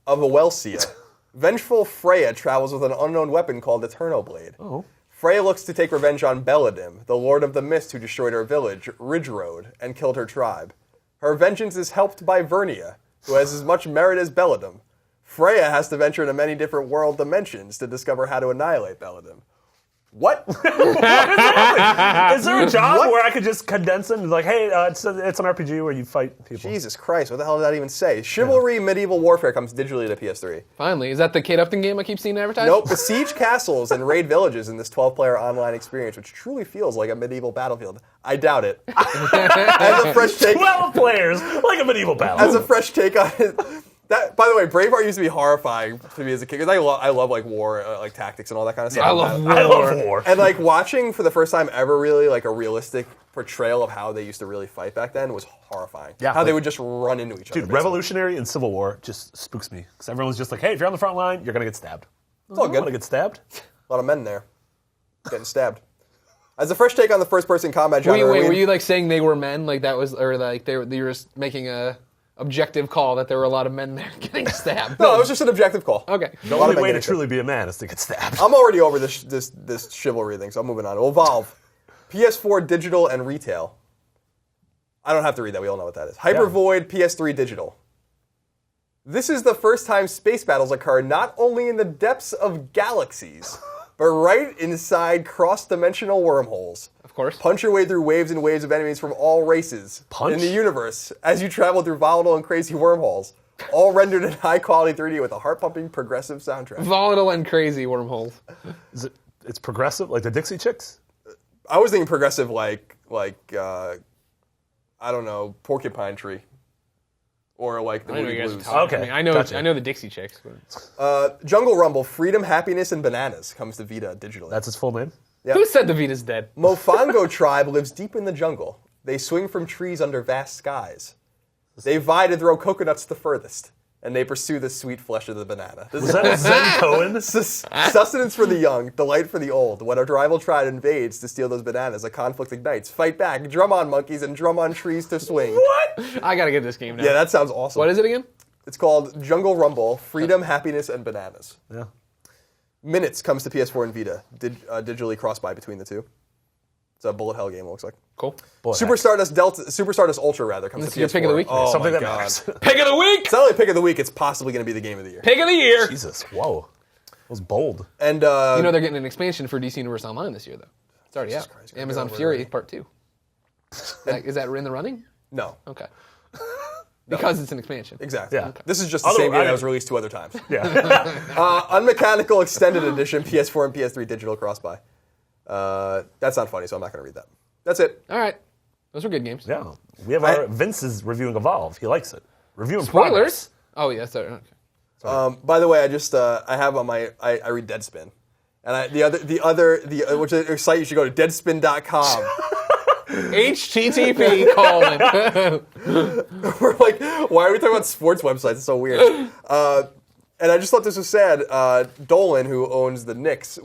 Awelsia, vengeful Freya travels with an unknown weapon called Eternal Blade. Oh. Freya looks to take revenge on Beladim, the Lord of the Mist who destroyed her village, Ridge Road, and killed her tribe. Her vengeance is helped by Vernia, who has as much merit as Beladim. Freya has to venture into many different world dimensions to discover how to annihilate Beladim. What? Is there a job where I could just condense it and be like, hey, it's an RPG where you fight people? Jesus Christ, what the hell did that even say? Chivalry Medieval Warfare comes digitally to PS3. Finally. Is that the Kate Upton game I keep seeing advertised? Nope. Besiege castles and raid villages in this 12-player online experience, which truly feels like a medieval battlefield. I doubt it. As a fresh take, 12 players, like a medieval battle. As a fresh take on it. That, by the way, Braveheart used to be horrifying to me as a kid because I love like war, like tactics and all that kind of stuff. I love war. And like watching for the first time ever, really like a realistic portrayal of how they used to really fight back then was horrifying. Yeah, how they would just run into each other. Dude, Revolutionary and Civil War just spooks me because everyone's just like, hey, if you're on the front line, you're gonna get stabbed. It's all I good. want to get stabbed. A lot of men there getting stabbed. As a fresh take on the first-person combat genre. Wait, were you like saying they were men? Like that was, or like you were just making a objective call that there were a lot of men there getting stabbed? No, it was just an objective call. Okay. The only way to truly be a man is to get stabbed. I'm already over this chivalry thing, so I'm moving on. It'll evolve. PS4 digital and retail. I don't have to read that. We all know what that is. Hyper Void PS3 digital. This is the first time space battles occur not only in the depths of galaxies, but right inside cross-dimensional wormholes. Of course. Punch your way through waves and waves of enemies from all races in the universe as you travel through volatile and crazy wormholes, all rendered in high-quality 3D with a heart-pumping progressive soundtrack. Volatile and crazy wormholes. It's progressive, like the Dixie Chicks? I was thinking progressive like I don't know, Porcupine Tree. Or like the movie Blues. Okay, I know the Dixie Chicks. But. Jungle Rumble, Freedom, Happiness, and Bananas comes to Vita digitally. That's its full name? Yep. Who said the Vita's dead? Mofongo tribe lives deep in the jungle. They swing from trees under vast skies. They vie to throw coconuts the furthest, and they pursue the sweet flesh of the banana. Was that a Zen Cohen? Sustenance for the young, delight for the old. When a rival tribe invades to steal those bananas, a conflict ignites. Fight back, drum on monkeys, and drum on trees to swing. What? I gotta get this game now. Yeah, that sounds awesome. What is it again? It's called Jungle Rumble, Freedom, Happiness, and Bananas. Yeah. Minutes comes to PS4 and Vita, digitally cross-buy between the two. It's a bullet hell game, it looks like. Cool. Super Stardust Ultra, rather, comes This to is PS4. your pick of the week? Oh, Something my that God. matters. Pick of the week! It's not only pick of the week, it's possibly going to be the game of the year. Pick of the year! Jesus, whoa. That was bold. And you know they're getting an expansion for DC Universe Online this year, though. It's already out. Christ, Amazon Fury Part 2. Is that in the running? No. Okay. Because it's an expansion. Exactly. Yeah. This is just the same game that was released 2 other times. Yeah. Unmechanical Extended Edition, PS4 and PS3 digital cross-buy. That's not funny, so I'm not going to read that. That's it. All right. Those were good games. Yeah. We have our Vince is reviewing Evolve. He likes it. Reviewing Spoilers? Oh, yeah. Sorry. Okay. By the way, I just I have on my I read Deadspin, and the which is a site you should go to deadspin.com. HTTP colon. We're like, why are we talking about sports websites? It's so weird. And I just thought this was sad. Dolan, who owns the Knicks,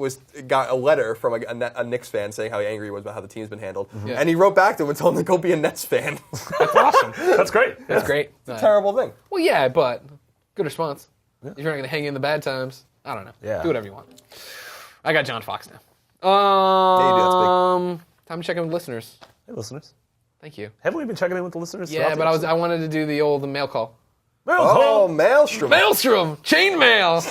got a letter from a Knicks fan saying how angry he was about how the team's been handled. Yeah. And he wrote back to him and told him to go be a Nets fan. That's awesome. That's great. That's great. Terrible thing. Well, yeah, but good response. Yeah. If you're not going to hang in the bad times. I don't know. Yeah. Do whatever you want. I got John Fox now. Yeah, you do, that's Time to check in with listeners. Hey, listeners. Thank you. Haven't we been checking in with the listeners? Yeah, but I wanted to do the mail call. Oh, Maelstrom. Maelstrom! Chain mail!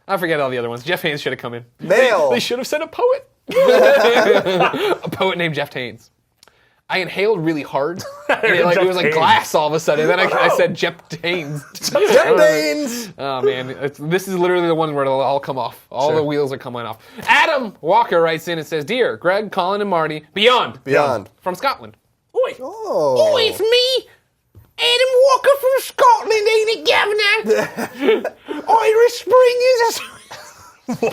I forget all the other ones. Jeff Haynes should have come in. Mail. They should have sent a poet. A poet named Jeff Haynes. I inhaled really hard. And it was like Haynes. glass all of a sudden. Then I said Jeff Haynes. Jeff Haynes. Oh, man. This is literally the one where it'll all come off. All the wheels are coming off. Adam Walker writes in and says, Dear Greg, Colin, and Marty, Beyond. From Scotland. Oi. Oh. Oi, it's me. Adam Walker from Scotland, ain't it, Governor? Irish Spring is a...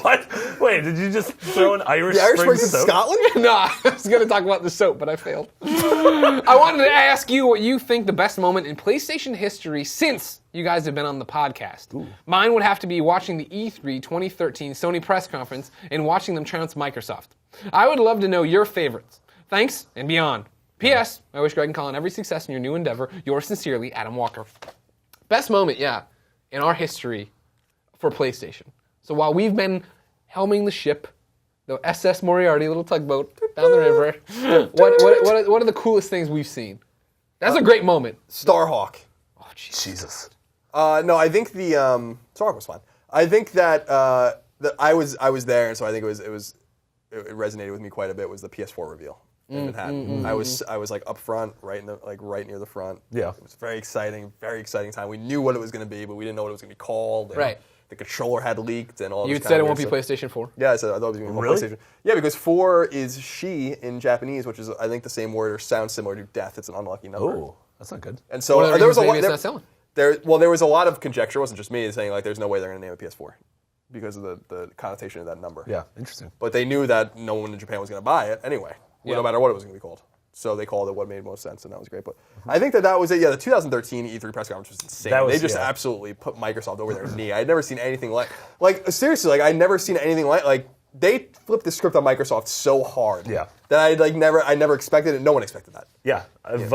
What? Wait, did you just throw an Irish The Irish Spring Springs in soap? Scotland? No, I was going to talk about the soap, but I failed. I wanted to ask you what you think the best moment in PlayStation history since you guys have been on the podcast. Ooh. Mine would have to be watching the E3 2013 Sony press conference and watching them trounce Microsoft. I would love to know your favorites. Thanks, and beyond. P.S. I wish Greg and Colin every success in your new endeavor. Yours sincerely, Adam Walker. Best moment, in our history for PlayStation. So while we've been helming the ship, the SS Moriarty, little tugboat down the river, what are the coolest things we've seen? That's a great moment. Starhawk. Oh, Jesus. No, I think the Starhawk was fun. I think that I was there, and so I think it resonated with me quite a bit. Was the PS4 reveal in Manhattan? I was like up front, right near the front. Yeah, it was very exciting time. We knew what it was going to be, but we didn't know what it was going to be called. Right. The controller had leaked and all. You said it won't be PlayStation 4. Yeah, I said I thought it was going to be really? PlayStation. Yeah, because 4 is she in Japanese, which is I think the same word or sounds similar to death. It's an unlucky number. Oh, that's not good. And so What there was a lot. it's not selling? There was a lot of conjecture. It wasn't just me saying like, "There's no way they're going to name it PS4," because of the connotation of that number. Yeah, interesting. But they knew that no one in Japan was going to buy it anyway, no matter what it was going to be called. So they called it what made most sense, and that was great. But I think that was it. Yeah, the 2013 E3 press conference was insane. They just absolutely put Microsoft over their knee. I had never seen anything like seriously, I'd never seen anything like they flipped the script on Microsoft so hard. Yeah. That I never expected it. No one expected that. Yeah, I've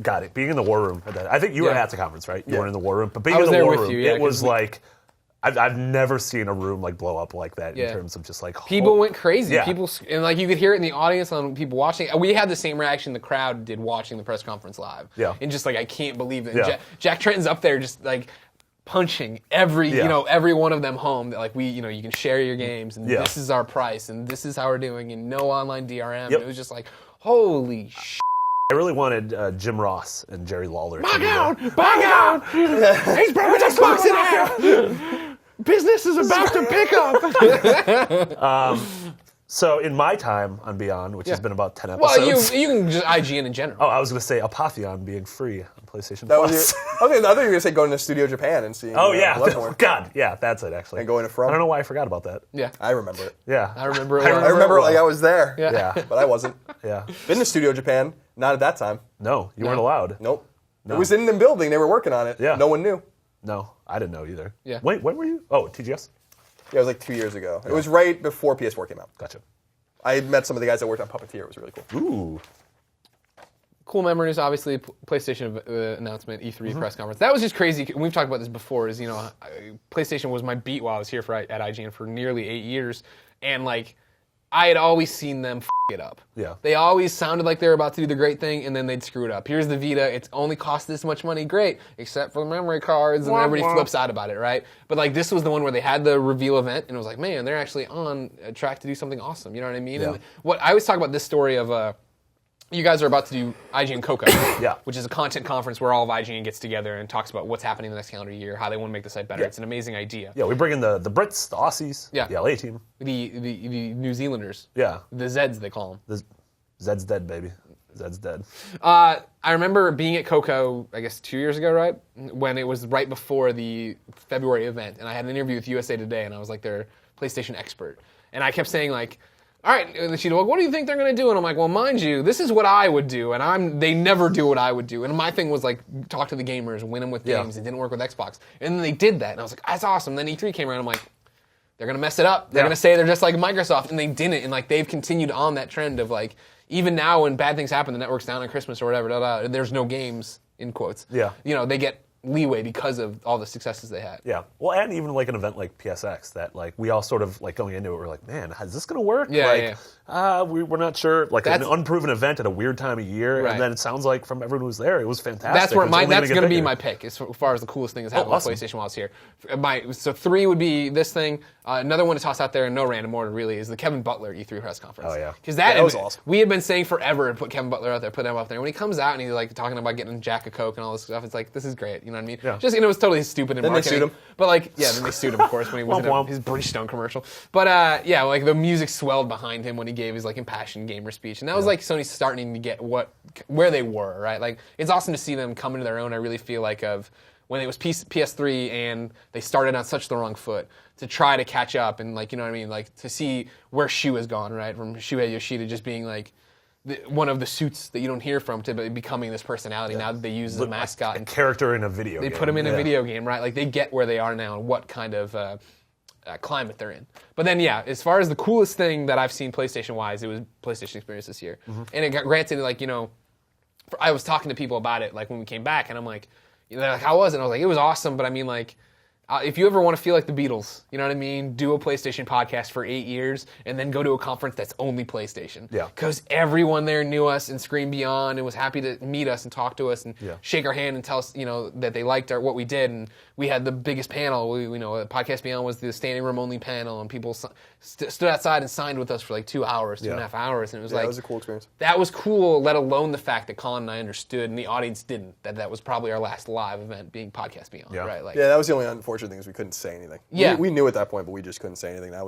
got it. Being in the war room, I think you were at the conference, right? You were in the war room, but being I was in the there war with room, you, yeah, it was like I've never seen a room like blow up like that in terms of just like people went crazy. Yeah. People and like you could hear it in the audience on people watching. We had the same reaction the crowd did watching the press conference live. Yeah, and just like I can't believe it. Yeah. Jack Trenton's up there just like punching every every one of them home. That like you can share your games and this is our price and this is how we're doing and no online DRM. Yep. And it was just like holy shit. I really wanted Jim Ross and Jerry Lawler. Back out! He's breaking this box in half. Business is about to pick up. So in my time on Beyond, which has been about 10 episodes. Well, you can just IGN in general. Oh, I was going to say Apotheon being free on PlayStation That Plus. was I thought you were going to say going to Studio Japan and seeing. Oh yeah, Bloodborne. God, yeah, that's it actually. And going to From. I don't know why I forgot about that. Yeah, I remember it. Yeah, I remember. I remember like I was there. Yeah. But I wasn't. Yeah. Been to Studio Japan. Not at that time. No, you weren't allowed. Nope. It was in the building. They were working on it. Yeah. No one knew. No, I didn't know either. Yeah. Wait, when were you? Oh, TGS? Yeah, it was like 2 years ago. It was right before PS4 came out. Gotcha. I met some of the guys that worked on Puppeteer. It was really cool. Ooh. Cool memories, obviously. PlayStation announcement, E3 press conference. That was just crazy. And we've talked about this before. Is PlayStation was my beat while I was here at IGN for nearly 8 years, and like I had always seen them it up. Yeah. They always sounded like they were about to do the great thing, and then they'd screw it up. Here's the Vita. It's only cost this much money. Great, except for the memory cards, and everybody flips out about it, right? But like this was the one where they had the reveal event, and it was like, man, they're actually on a track to do something awesome. You know what I mean? Yeah. And what I always talk about this story of. You guys are about to do IGN Coco, which is a content conference where all of IGN gets together and talks about what's happening the next calendar year, how they want to make the site better. It's an amazing idea. Yeah, we bring in the Brits, the Aussies, the LA team. The New Zealanders. Yeah. The Zeds, they call them. Zed's dead, baby. Zed's dead. I remember being at Coco, I guess 2 years ago, right? When it was right before the February event, and I had an interview with USA Today, and I was like their PlayStation expert. And I kept saying like, all right, and she'd like, what do you think they're going to do? And I'm like, well, mind you, this is what I would do, and they never do what I would do. And my thing was like, talk to the gamers, win them with games. It didn't work with Xbox. And then they did that, and I was like, that's awesome. Then E3 came around, I'm like, they're going to mess it up. They're going to say they're just like Microsoft, and they didn't. And like they've continued on that trend of like, even now when bad things happen, the network's down on Christmas or whatever, there's no games, in quotes. Yeah. They get leeway because of all the successes they had. Yeah. Well, and even like an event like PSX that like we all sort of like going into it, we're like, man, is this going to work? Yeah, like, we're not sure. Like an unproven event at a weird time of year, right. and then it sounds like from everyone who was there, it was fantastic. That's where that's going to be bigger. my pick as far as the coolest thing that's happened awesome. with PlayStation while I was here. So 3 would be this thing. Another one to toss out there in no random order really is the Kevin Butler E3 press conference. Oh yeah, because that was awesome. We had been saying forever to put Kevin Butler out there, put him up there. When he comes out and he's like talking about getting Jack a Coke and all this stuff, it's like this is great. You know what I mean? Yeah. Just it was totally stupid in Then marketing. they sued him. But like then they sued him of course when he was in his British Stone commercial. But like the music swelled behind him when he gave his like impassioned gamer speech, and that was like Sony starting to get where they were, right? Like it's awesome to see them come into their own. I really feel like of when it was PS3 and they started on such the wrong foot to try to catch up and like, you know what I mean? Like to see where Shu has gone, right? From Shuhei Yoshida just being like one of the suits that you don't hear from to becoming this personality now that they use as a mascot. A character in a video game. They put him in a video game, right? Like they get where they are now and what kind of climate they're in. But then, as far as the coolest thing that I've seen PlayStation-wise, it was PlayStation Experience this year. Mm-hmm. And it got granted, like, I was talking to people about it, like, when we came back, and I'm like, they're like, how was it? And I was like, it was awesome, but I mean, like, if you ever want to feel like the Beatles, you know what I mean? Do a PlayStation podcast for 8 years and then go to a conference that's only PlayStation. Yeah. Because everyone there knew us and screamed beyond and was happy to meet us and talk to us and shake our hand and tell us, that they liked what we did. And we had the biggest panel. Podcast Beyond was the standing room only panel, and people stood outside and signed with us for like 2 hours, 2.5 hours. And it was like, that was a cool experience. That was cool, let alone the fact that Colin and I understood and the audience didn't, that was probably our last live event being Podcast Beyond, right? Like, that was the only unfortunate thing is we couldn't say anything. Yeah. We knew at that point, but we just couldn't say anything. I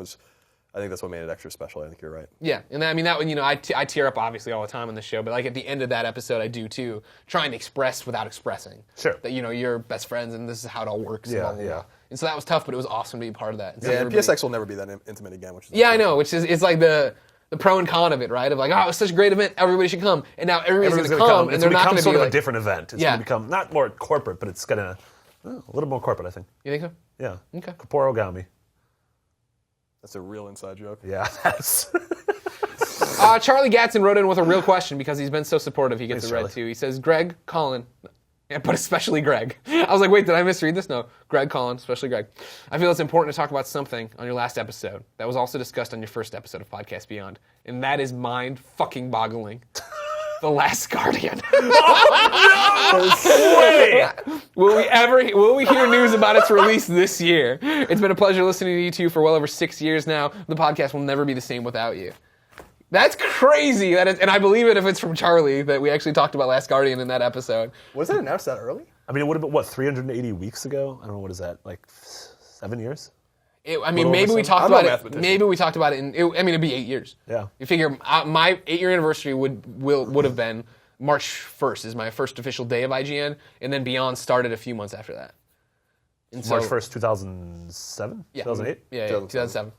think that's what made it extra special. I think you're right. Yeah, and I mean that one, I tear up obviously all the time on the show, but like at the end of that episode, I do too, trying to express without expressing. Sure. That you're best friends and this is how it all works. Yeah, and blah, blah, blah. And so that was tough, but it was awesome to be a part of that. And PSX will never be that intimate again. Which is I know, which is it's like the pro and con of it, right? Of like, oh, it's such a great event, everybody should come, and now everybody's going to come, and they're not going to be sort of like, a different event. It's going to become not more corporate, but it's going to a little more corporate, I think. You think so? Yeah. Okay. Kapoor Ogami. That's a real inside joke. Yeah. Charlie Gatson wrote in with a real question because he's been so supportive. He gets it read too. He says, Greg, Colin, but especially Greg. I was like, wait, did I misread this? No. Greg, Colin, especially Greg. I feel it's important to talk about something on your last episode that was also discussed on your first episode of Podcast Beyond, and that is mind-fucking-boggling. The Last Guardian. Will we hear news about its release this year? It's been a pleasure listening to you two for well over 6 years now. The podcast will never be the same without you. That's crazy. And I believe it if it's from Charlie that we actually talked about Last Guardian in that episode. Was it announced that early? I mean, it would have been, 380 weeks ago? I don't know, what is that, like 7 years? Maybe we talked about it. Maybe we talked about it it'd be 8 years. Yeah. You figure my 8-year anniversary would have been March 1st is my first official day of IGN, and then Beyond started a few months after that. And March 1st, 2007? Yeah. 2008? Yeah, 2007.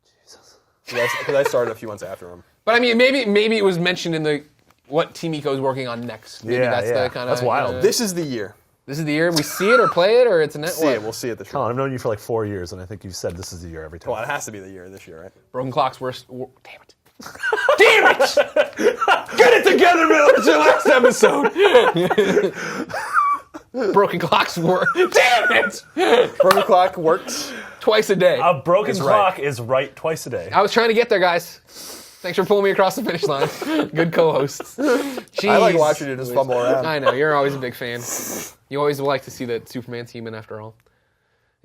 Jesus. Because I started a few months after him. But I mean, maybe it was mentioned in what Team Eco is working on next. Maybe that's the kind of. That's wild. This is the year. This is the year we see it or play it, or it's a net. We'll see it this year. Colin, I've known you for like 4 years, and I think you've said this is the year every time. Well, it has to be the year this year, right? Broken Clock's worst. Damn it! Damn it! Get it together, Miller. It's your last episode. Broken Clock's worst. Damn it! Broken Clock works twice a day. A broken clock is right twice a day. I was trying to get there, guys. Thanks for pulling me across the finish line. Good co-hosts. Jeez. I like watching you just fumble around. I know, you're always a big fan. You always like to see that Superman team in after all.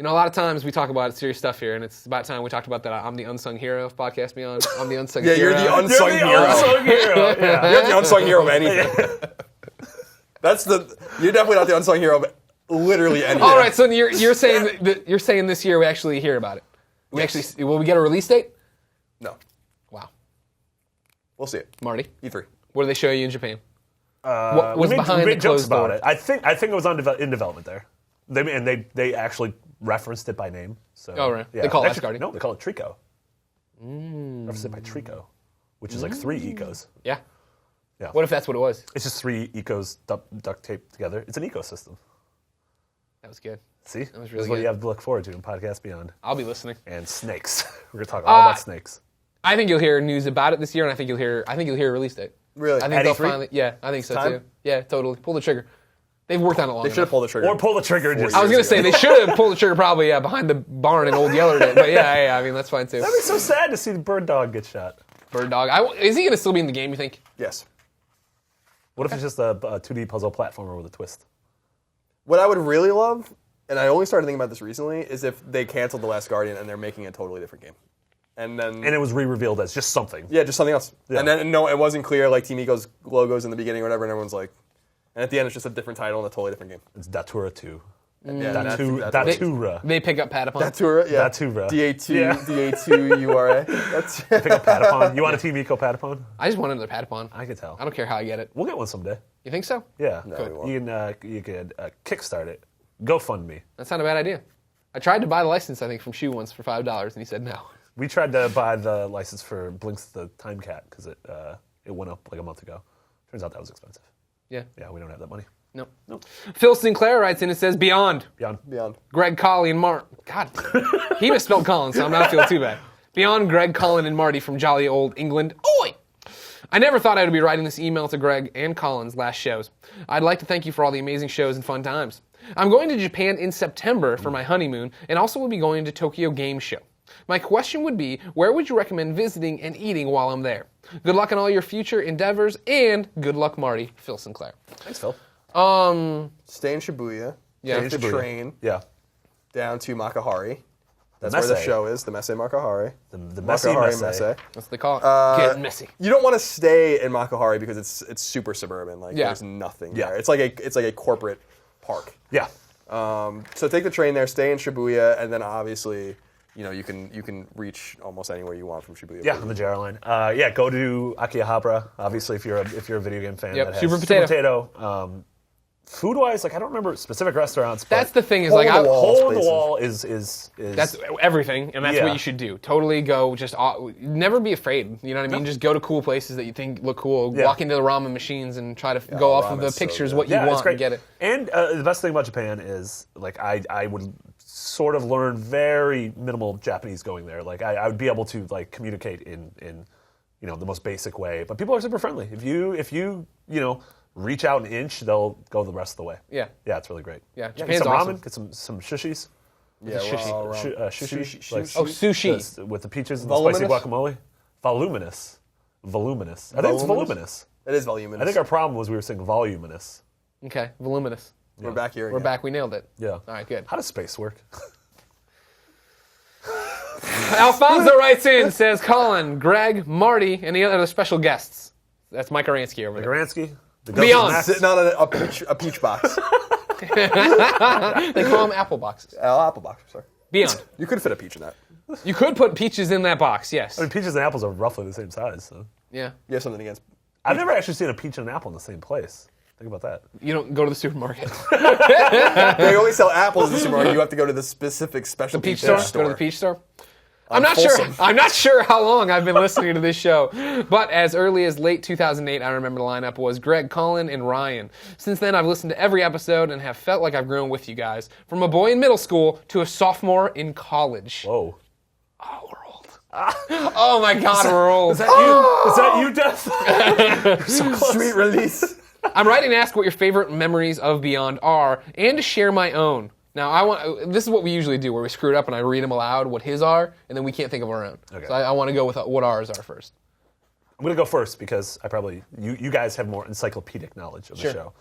A lot of times we talk about serious stuff here, and it's about time we talked about that. I'm the unsung hero of Podcast Beyond. I'm the unsung hero. You're the unsung hero. Unsung hero. Yeah. You're the unsung hero of anything. You're definitely not the unsung hero of literally anything. All right, so you're saying this year we actually hear about it. Will we get a release date? No. Wow. We'll see it. Marty, E3. what do they show you in Japan? What was behind the closed door? It. I think it was in development there. They actually referenced it by name. So, oh, right. Yeah. They call it Last Guardian? No, they call it Trico. Referenced it by Trico, which is like 3 ecos. Yeah. Yeah. What if that's what it was? It's just 3 ecos duct taped together. It's an ecosystem. That was good. See? That was really This is what good. you have to look forward to in Podcast Beyond. I'll be listening. And snakes. We're going to talk all about snakes. I think you'll hear news about it this year, and I think you'll hear a release date. Really? I think At they'll E3? finally. Yeah, I think so Time? too. Yeah, totally. Pull the trigger. They've worked on it long They should have enough. pulled the trigger. Or pull the trigger. Just I was going to say, they should have pulled the trigger probably behind the barn in Old Yeller Day. But yeah, I mean, that's fine too. That'd be so sad to see the bird dog get shot. Bird Dog. Is he going to still be in the game, you think? Yes. What if it's just a 2D puzzle platformer with a twist? What I would really love, and I only started thinking about this recently, is if they canceled The Last Guardian and they're making a totally different game. And it was re-revealed as just something. Yeah, just something else. Yeah. And then, no, it wasn't clear, like Team Eco's logos in the beginning or whatever, and everyone's like, and at the end it's just a different title and a totally different game. It's Datura 2. Yeah, Datura. They pick up Patapon. Datura, yeah. Datura. D-A-2, Yeah. D-A-2-U-R-A. That's Pick up Patapon. You want a Team Eco Patapon? I just want another Patapon. I could tell. I don't care how I get it. We'll get one someday. You think so? Yeah. No, we won't. You can kickstart it. GoFundMe. That's not a bad idea. I tried to buy the license, I think, from Shu once for $5, and he said no. We tried to buy the license for Blinks the Time Cat because it went up like a month ago. Turns out that was expensive. Yeah. Yeah, we don't have that money. Nope. Phil Sinclair writes in and says, Beyond. Beyond. Greg, Colin, and Marty. God, he misspelled Colin, so I'm not feeling too bad. Beyond Greg, Colin, and Marty from jolly old England. Oi! I never thought I would be writing this email to Greg and Colin's last shows. I'd like to thank you for all the amazing shows and fun times. I'm going to Japan in September for my honeymoon, and also will be going to Tokyo Game Show. My question would be, where would you recommend visiting and eating while I'm there? Good luck on all your future endeavors, and good luck, Marty. Phil Sinclair. Thanks, Phil. Stay in Shibuya. Yeah. Take the train Yeah. down to Makahari. That's Messe. where the show is, the Messe Makahari. The messy Makahari messe. That's what they call it. Getting messy. You don't want to stay in Makahari because it's super suburban. Like Yeah. there's nothing Yeah. there. It's like a corporate park. Yeah. So take the train there, stay in Shibuya, and then obviously, you can reach almost anywhere you want from Shibuya. Yeah, on the JR line. Yeah, go to Akihabara. Obviously, if you're a video game fan, Yep, that has Super Potato. Food-wise, I don't remember specific restaurants. But That's the thing is, Hole like, in the wall. hole in the places. wall is that's everything, and that's Yeah. what you should do. Totally go, just never be afraid. You know what I mean? Just go to cool places that you think look cool. Yeah. Walk into the ramen machines and try to go off of the ramen's so pictures good. what you yeah, it's want great. and get it. And the best thing about Japan is like I would sort of learn very minimal Japanese going there. Like I would be able to like communicate in the most basic way. But people are super friendly. If you reach out an inch, they'll go the rest of the way. Yeah. Yeah, it's really great. Yeah, get Japan's some awesome. ramen, get some sushis. Yeah, Sushi. we're all around. Sushi. Sushi. Oh, sushi. With the peaches and the spicy Voluminous? guacamole. Voluminous. I think it's voluminous. It is voluminous. I think our problem was we were saying voluminous. Okay, voluminous. We're back here. We're again. back. We nailed it. Yeah. All right, good. How does space work? Alfonso writes in, says, Colin, Greg, Marty, and the other special guests. That's Mike Aransky over there. Garansky? Beyond. Sitting on a peach box. They call them apple boxes. Apple box. Sorry. Beyond. You could fit a peach in that. You could put peaches in that box, yes. I mean, peaches and apples are roughly the same size. So. Yeah. You have something against. I've never actually seen a peach and an apple in the same place. Think about that. You don't go to the supermarket. They only sell apples in the supermarket. You have to go to the specific special Peach store? store. Go to the peach store? I'm not sure how long I've been listening to this show, but as early as late 2008, I remember the lineup was Greg, Colin, and Ryan. Since then, I've listened to every episode and have felt like I've grown with you guys, from a boy in middle school to a sophomore in college. Whoa. Oh, we're old. Oh my God, we're old. Is that you, Death? So close. Sweet release. I'm writing to ask what your favorite memories of Beyond are, and to share my own. Now, this is what we usually do, where we screw it up and I read them aloud what his are, and then we can't think of our own. Okay. So I want to go with what ours are first. I'm going to go first because you guys have more encyclopedic knowledge of the show.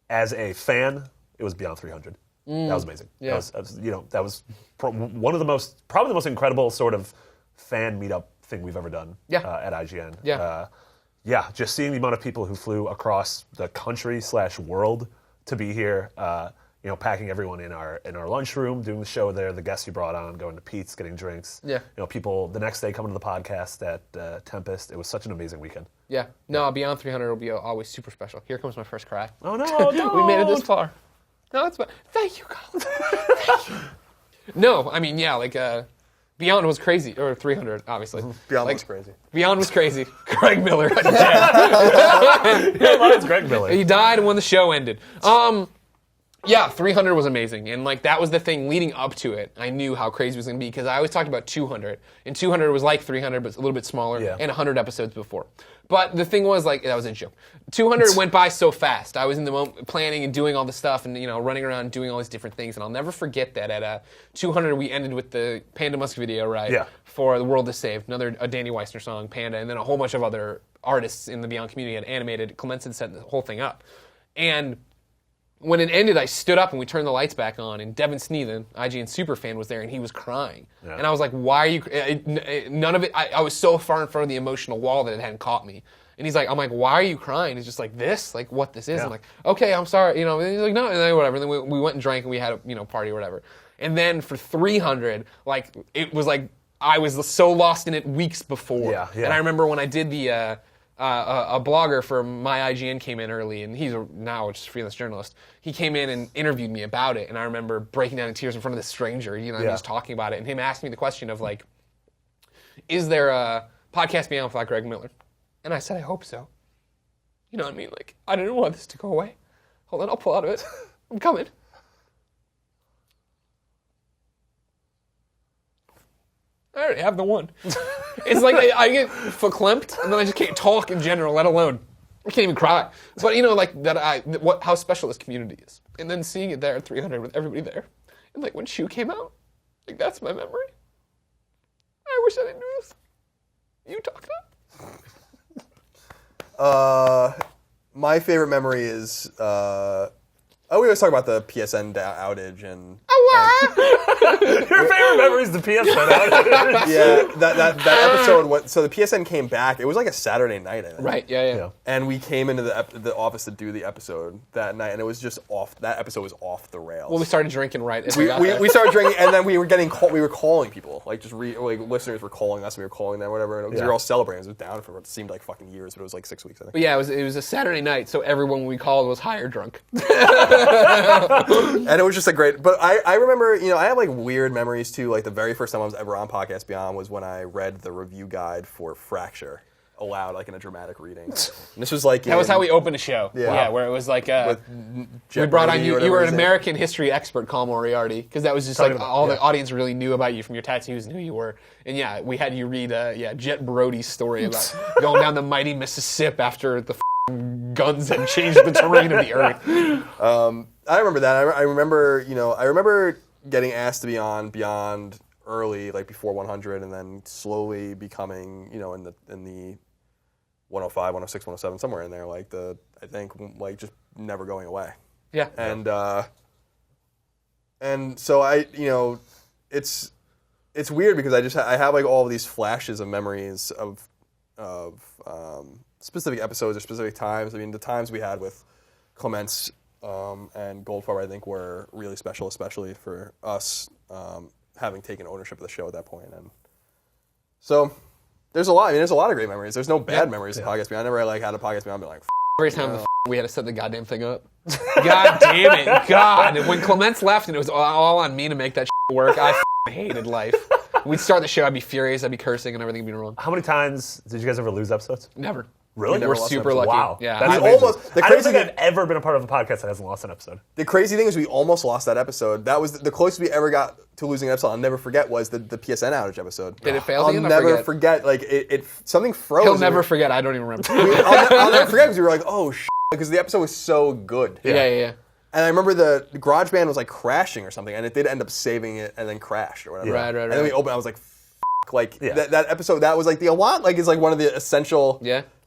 As a fan, it was Beyond 300. That was amazing. Yeah. That was one of the probably the most incredible sort of fan meetup thing we've ever done at IGN. Yeah. Just seeing the amount of people who flew across the country / world to be here. Packing everyone in our lunchroom, doing the show there, the guests you brought on, going to Pete's, getting drinks. Yeah. People the next day coming to the podcast at Tempest. It was such an amazing weekend. Yeah. No, Beyond 300 will be always super special. Here comes my first cry. Oh no! We made it this far. No, it's fine. Thank you, Colin. Thank you. No, I mean, yeah, like Beyond was crazy, or 300, obviously. Beyond was crazy. Beyond was crazy. Greg Miller. Mine's Greg Miller. He died when the show ended. Yeah, 300 was amazing. And like that was the thing leading up to it. I knew how crazy it was going to be because I always talked about 200. And 200 was like 300, but a little bit smaller, and 100 episodes before. But the thing was, like, that was a joke. 200 went by so fast. I was in the moment planning and doing all the stuff and, running around doing all these different things. And I'll never forget that at 200, we ended with the Panda Musk video, right? Yeah. For The World is Saved, a Danny Weissner song, Panda, and then a whole bunch of other artists in the Beyond community had animated. Clements had set the whole thing up. And when it ended, I stood up and we turned the lights back on, and Devin Sneathen, IGN superfan, was there, and he was crying. Yeah. And I was like, why are you... none of it... I was so far in front of the emotional wall that it hadn't caught me. And he's like, I'm like, why are you crying? It's just like, this? Like, what this is? Yeah. I'm like, okay, I'm sorry. And he's like, no, and then whatever. And then we went and drank, and we had a party or whatever. And then for 300, like, it was like, I was so lost in it weeks before. Yeah. And I remember when I did the... a blogger from my IGN came in early, and he's now just a freelance journalist. He came in and interviewed me about it, and I remember breaking down in tears in front of this stranger, and he was talking about it, and him asking me the question of, like, is there a podcast beyond without Greg Miller? And I said, I hope so. You know what I mean? Like, I didn't want this to go away. Hold on, I'll pull out of it. I'm coming. I already have the one. It's like I get verklempt, and then I just can't talk in general, let alone I can't even cry. But like that, how special this community is, and then seeing it there at 300 with everybody there, and like when Shu came out, like that's my memory. I wish I didn't do this. You talk now. My favorite memory is. We always talk about the PSN outage and your favorite memory is the PSN outage. Yeah, that episode. So the PSN came back. It was like a Saturday night, I think. Right. Yeah. And we came into the office to do the episode that night, and it was just off. That episode was off the rails. Well, we started drinking right. As we started drinking, and then we were calling people, like just listeners were calling us, and we were calling them, whatever. And we were all celebrating. It was down for what seemed like fucking years, but it was like 6 weeks, I think. But yeah, it was a Saturday night, so everyone we called was higher drunk. And it was just a great, but I remember, I have like weird memories too. Like the very first time I was ever on Podcast Beyond was when I read the review guide for Fracture aloud, like in a dramatic reading. And this was like that was how we opened a show. Yeah, where it was like we brought on you. You were an American history expert, Colin Moriarty, because that was just like all the audience really knew about you from your tattoos and who you were. And yeah, we had you read Jet Brody's story about going down the mighty Mississippi after the guns had changed the terrain of the earth. I remember that. I remember getting asked to be on Beyond early, like before 100, and then slowly becoming, in the 105, 106, 107, somewhere in there, I think just never going away. Yeah. And so it's weird because I have like all of these flashes of memories of specific episodes or specific times. I mean, the times we had with Clements and Goldfarb, I think, were really special, especially for us having taken ownership of the show at that point. And so there's a lot. I mean, there's a lot of great memories. There's no bad memories of Podcast Beyond. I never had a Podcast Beyond, but like, every time we had to set the goddamn thing up. God damn it. God. When Clements left and it was all on me to make that work, I hated life. We'd start the show, I'd be furious, I'd be cursing, and everything would be wrong. How many times did you guys ever lose episodes? Never. Really? We're super lucky. Wow. Yeah. That's amazing. I don't think I've ever been a part of a podcast that hasn't lost an episode. The crazy thing is we almost lost that episode. That was the closest we ever got to losing an episode. I'll never forget was the PSN outage episode. Did it fail? I'll never forget. Like, it something froze. He'll never forget. I don't even remember. I'll never forget because we were like, oh, because the episode was so good. Yeah. And I remember the GarageBand was like crashing or something, and it did end up saving it and then crashed or whatever. Right. And then we opened, I was like, that episode, that was like the Awant, like, is like one of the essential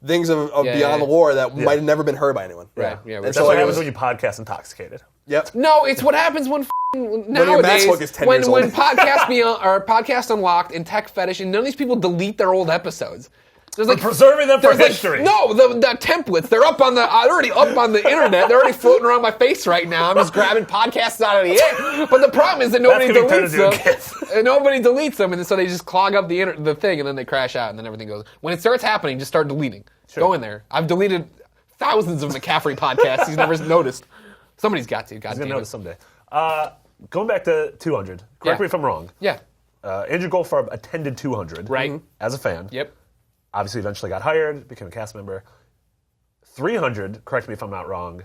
things of Beyond the Lore that might have never been heard by anyone. Right. That's what happens when you podcast intoxicated. Yep. No, it's what happens when nowadays when Podcast Beyond or Podcast Unlocked and Tech Fetish and none of these people delete their old episodes. There's like preserving them for history. No, the templates, they're already up on the internet. They're already floating around my face right now. I'm just grabbing podcasts out of the air. But the problem is that nobody deletes them. And nobody deletes them, and so they just clog up the thing, and then they crash out, and then everything goes. When it starts happening, just start deleting. Sure. Go in there. I've deleted thousands of McCaffrey podcasts. He's never noticed. Somebody's got to. He's going to notice someday. Going back to 200. Correct me if I'm wrong. Yeah. Andrew Goldfarb attended 200. Right. As a fan. Yep. Obviously, eventually got hired, became a cast member. 300, correct me if I'm not wrong,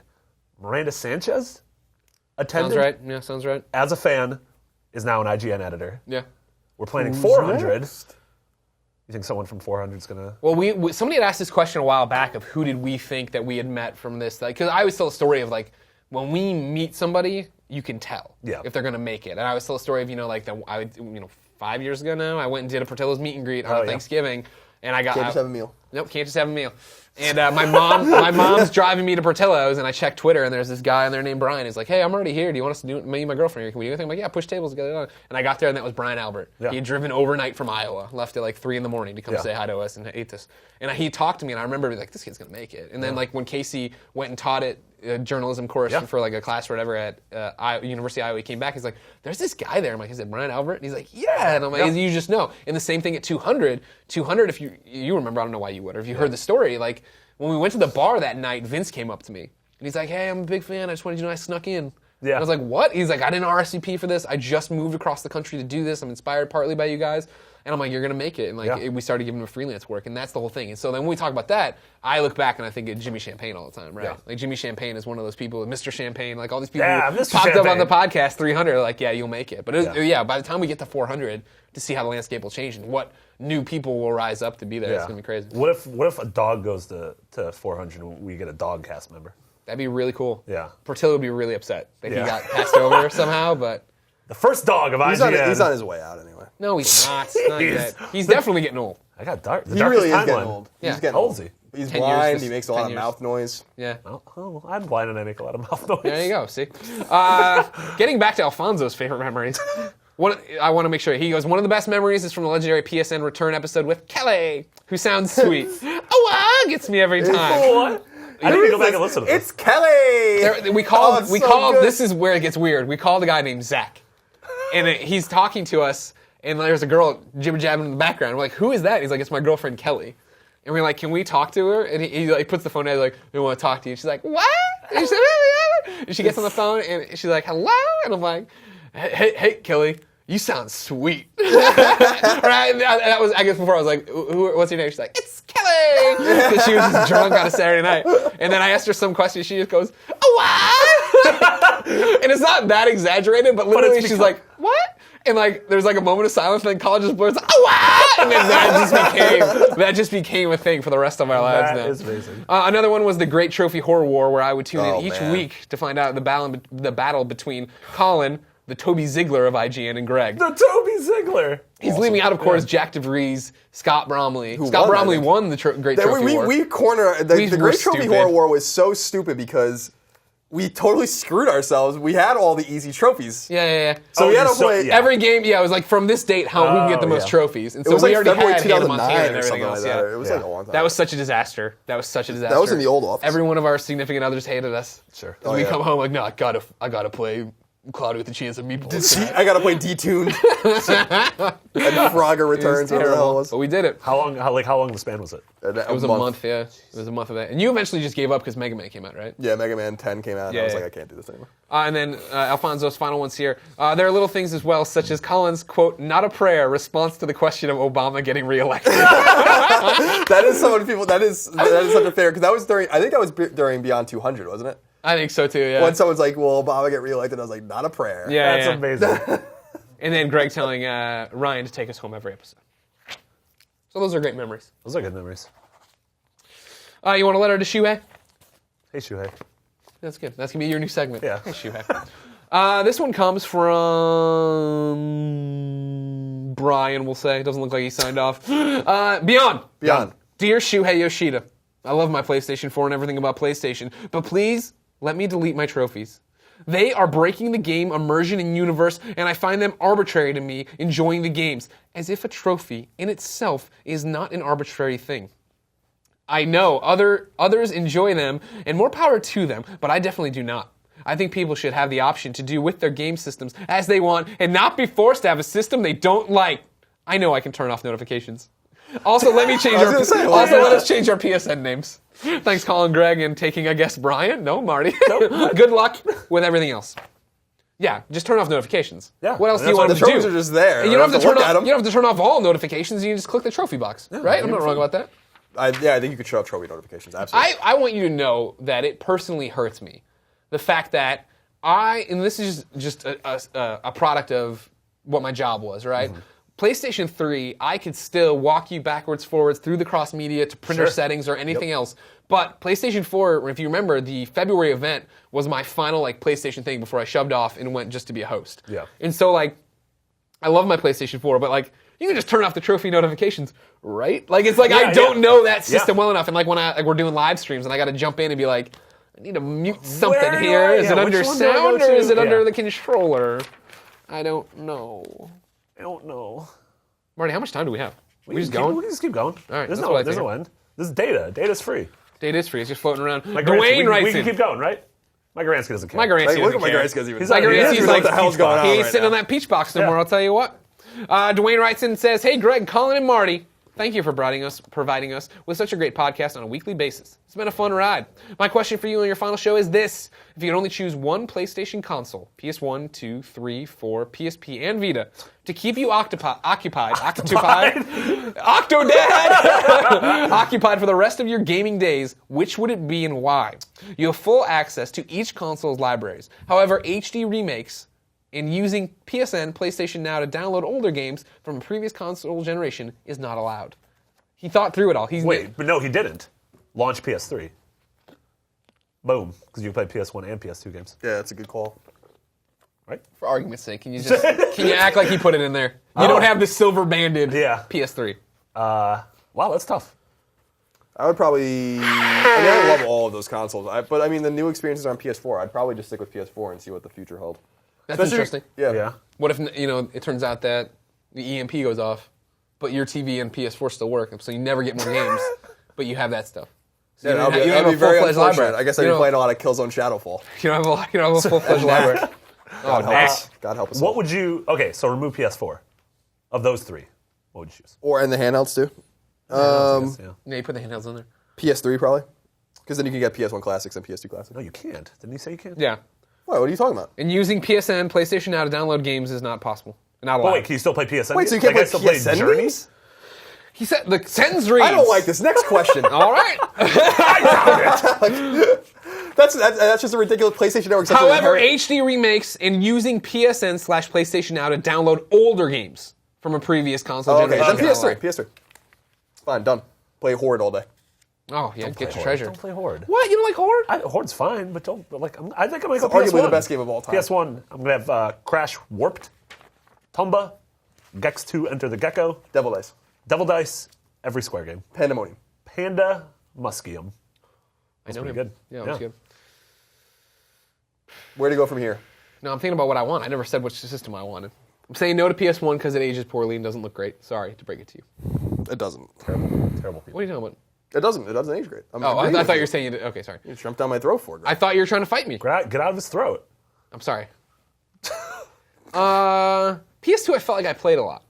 Miranda Sanchez attended. Sounds right. Yeah, sounds right. As a fan, is now an IGN editor. Yeah. We're planning 400. You think someone from 400 is gonna? Well, we somebody had asked this question a while back of who did we think that we had met from this? Because I always tell a story of like when we meet somebody, you can tell if they're gonna make it. And I always tell a story of 5 years ago now, I went and did a Portillo's meet and greet on Thanksgiving, and I got Can't just have a meal. Nope, can't just have a meal. And my mom's driving me to Portillo's, and I check Twitter, and there's this guy on there named Brian. He's like, "Hey, I'm already here. Do you want us to do me and my girlfriend here? Can we do anything?" I'm like, "Yeah, push tables together." And I got there, and that was Brian Albert. Yeah. He had driven overnight from Iowa, left at like 3 a.m. to come say hi to us and ate this. And he talked to me, and I remember being like, "This kid's gonna make it." And then like when Casey went and taught it. Journalism course for like a class or whatever at University of Iowa. He came back. He's like, "There's this guy there." I'm like, "Is it Brian Albert?" And he's like, "Yeah." And I'm like, "You just know." And the same thing at 200. 200, if you remember, I don't know why you would, or if you heard the story, like when we went to the bar that night, Vince came up to me and he's like, "Hey, I'm a big fan. I just wanted you to know I snuck in." Yeah. And I was like, "What?" He's like, "I didn't RSVP for this. I just moved across the country to do this. I'm inspired partly by you guys." And I'm like, "You're going to make it." And like we started giving him freelance work, and that's the whole thing. And so then when we talk about that, I look back and I think of Jimmy Champagne all the time, right? Yeah. Like Jimmy Champagne is one of those people, Mr. Champagne, like all these people who popped up on the podcast, 300, like, yeah, you'll make it. But by the time we get to 400, to see how the landscape will change and what new people will rise up to be there, it's going to be crazy. What if a dog goes to 400 and we get a dog cast member? That'd be really cool. Yeah. Portillo would be really upset that he got passed over somehow, but... The first dog of IGN. He's on his way out anyway. No, he's not. Not yet. He's definitely getting old. I got dark. He really is getting old. Yeah. He's getting How old is he? He's blind. He makes a lot of mouth noise. Yeah. Oh, I'm blind and I make a lot of mouth noise. There you go. See? Getting back to Alfonso's favorite memories. I want to make sure. He goes, one of the best memories is from the legendary PSN return episode with Kelly, who sounds sweet. Oh, gets me every time. What? I need to go back and listen to this. It's Kelly! We called, this is where it gets weird. We called a guy named Zach. And he's talking to us, and there's a girl jibber-jabbing in the background. We're like, "Who is that?" He's like, "It's my girlfriend, Kelly." And we're like, "Can we talk to her?" And he like puts the phone down, like, "We want to talk to you." And she's like, "What?" And, and she gets on the phone, and she's like, "Hello?" And I'm like, hey, Kelly, you sound sweet. Right? That was, I guess before I was like, "What's your name?" She's like, "It's Kelly." Because she was just drunk on a Saturday night. And then I asked her some question. She just goes, "Oh, what?" And it's not that exaggerated, but literally she's like, "What?" And like, there's like a moment of silence, and then Colin just blurts, "Oh, what?" And then that just became a thing for the rest of our lives. That is amazing. Another one was the Great Trophy Horror War, where I would tune in each week to find out the battle between Colin, the Toby Ziegler of IGN, and Greg. The Toby Ziegler. He's leaving out, of course, Jack DeVries, Scott Bromley. Scott Bromley won the Great Trophy War. We corner the Great Trophy Horror War was so stupid because we totally screwed ourselves. We had all the easy trophies. Yeah. So we had to play every game. Yeah, it was like from this date, who can get the most trophies. And so we already had Hannah Montana and everything else. Like it was like a long time. That was such a disaster. That was in the old office. Every one of our significant others hated us. Sure. We come home like, no, I gotta play Cloudy with a Chance of Meatballs. I gotta play Detuned. And Frogger Returns. Whatever the hell it was. But we did it. How long the span was it? It was a month. Yeah, it was a month of that. And you eventually just gave up because Mega Man came out, right? Yeah, Mega Man 10 came out, and I was like, I can't do this anymore. And then Alfonso's final ones here. There are little things as well, such as Colin's, quote, "not a prayer," response to the question of Obama getting reelected. That is so many people. That is such a fair, because that was during Beyond 200, wasn't it? I think so too, yeah. When someone's like, "Will Obama get reelected?" I was like, "Not a prayer." Yeah, That's amazing. And then Greg telling Ryan to take us home every episode. So those are great memories. Those are good memories. You want a letter to Shuhei? Hey, Shuhei. That's good. That's going to be your new segment. Yeah. Hey, Shuhei. This one comes from Brian, we'll say. It doesn't look like he signed off. Beyond. Dear Shuhei Yoshida, I love my PlayStation 4 and everything about PlayStation, but please let me delete my trophies. They are breaking the game immersion and universe, and I find them arbitrary to me enjoying the games, as if a trophy in itself is not an arbitrary thing. I know others enjoy them, and more power to them, but I definitely do not. I think people should have the option to do with their game systems as they want, and not be forced to have a system they don't like. I know I can turn off notifications. Also, let us change our PSN names. Thanks, Colin, Greg, and taking, I guess, Brian? No, Marty. Good luck with everything else. Yeah, just turn off notifications. Yeah. What else do you want to do? The trophies are just there. And you don't have to turn off all notifications. You can just click the trophy box, right? I'm not wrong about that. I think you could shut off trophy notifications. Absolutely. I want you to know that it personally hurts me. The fact that and this is just a product of what my job was, right? PlayStation 3, I could still walk you backwards, forwards through the cross media to printer settings or anything else. But PlayStation 4, if you remember, the February event was my final like PlayStation thing before I shoved off and went just to be a host. Yeah. And so like, I love my PlayStation 4, but like, you can just turn off the trophy notifications, right? Like it's like I don't know that system well enough, and like when we're doing live streams and I got to jump in and be like, I need to mute something here. Is it under sound or is it under the controller? I don't know. Marty, how much time do we have? We just going? We just keep going. All right, There's no end. This is data. Data's free. Data is free. It's just floating around. Dwayne writes we can keep going, right? Mike Garansky doesn't care. Mike Garansky Look doesn't at my care. guys because he was. Mike Garansky's like, what the hell's going on he ain't right sitting now. on that peach box no more, I'll tell you what. Dwayne writes in and says, hey, Greg, Colin, and Marty. Thank you for providing us with such a great podcast on a weekly basis. It's been a fun ride. My question for you on your final show is this. If you could only choose one PlayStation console, PS1, 2, 3, 4, PSP, and Vita, to keep you occupied for the rest of your gaming days, which would it be and why? You have full access to each console's libraries. However, HD remakes and using PSN, PlayStation Now, to download older games from a previous console generation is not allowed. He thought through it all. But no, he didn't. Launch PS3. Boom, because you play PS1 and PS2 games. Yeah, that's a good call. Right? For argument's sake, can you act like he put it in there? You don't have the silver banded PS3. Wow, that's tough. I would probably. I love all of those consoles, but I mean the new experiences on PS4. I'd probably just stick with PS4 and see what the future held. That's interesting. Yeah. What if it turns out that the EMP goes off, but your TV and PS4 still work, so you never get more games, but you have that stuff. So Yeah, that'd be very unfortunate. I guess I'd be playing a lot of Killzone Shadowfall. You don't have a full-fledged library. God help us. God help us. What would you? Okay, so remove PS4. Of those three, what would you choose? Or in the handhelds too. Yeah, you put the handhelds in there. PS3 probably, because then you can get PS1 classics and PS2 classics. No, you can't. Didn't he say you can't? Yeah. What are you talking about? And using PSN, PlayStation Now to download games is not possible. Not allowed. Oh wait, can you still play PSN? Wait, so you can't play PSN Journeys? He said the sentence reads. I don't like this next question. All right. That's just a ridiculous PlayStation Network. However, HD remakes and using PSN/PlayStation Now to download older games from a previous console generation. Then PS3. Fine, done. Play Horde all day. Oh yeah, get your treasure. Don't play Horde. What? You don't like Horde? Horde's fine, but don't. But like, I think I'm gonna go It's arguably PS1. the best game of all time. PS1. I'm gonna have Crash Warped, Tomba, Gex 2 Enter the Gecko, Devil Dice. Devil Dice, every Square game. Pandemonium. Panda Muskium. I know pretty him. good. Yeah, that's good. Where to go from here? No, I'm thinking about what I want. I never said which system I wanted. I'm saying no to PS1 because it ages poorly and doesn't look great. Sorry to break it to you. It doesn't. Terrible people. What are you talking about? It doesn't. It doesn't age great. I thought you were saying you did. Okay, sorry. You jumped down my throat for it. I thought you were trying to fight me. Get out of his throat. I'm sorry. PS2, I felt like I played a lot.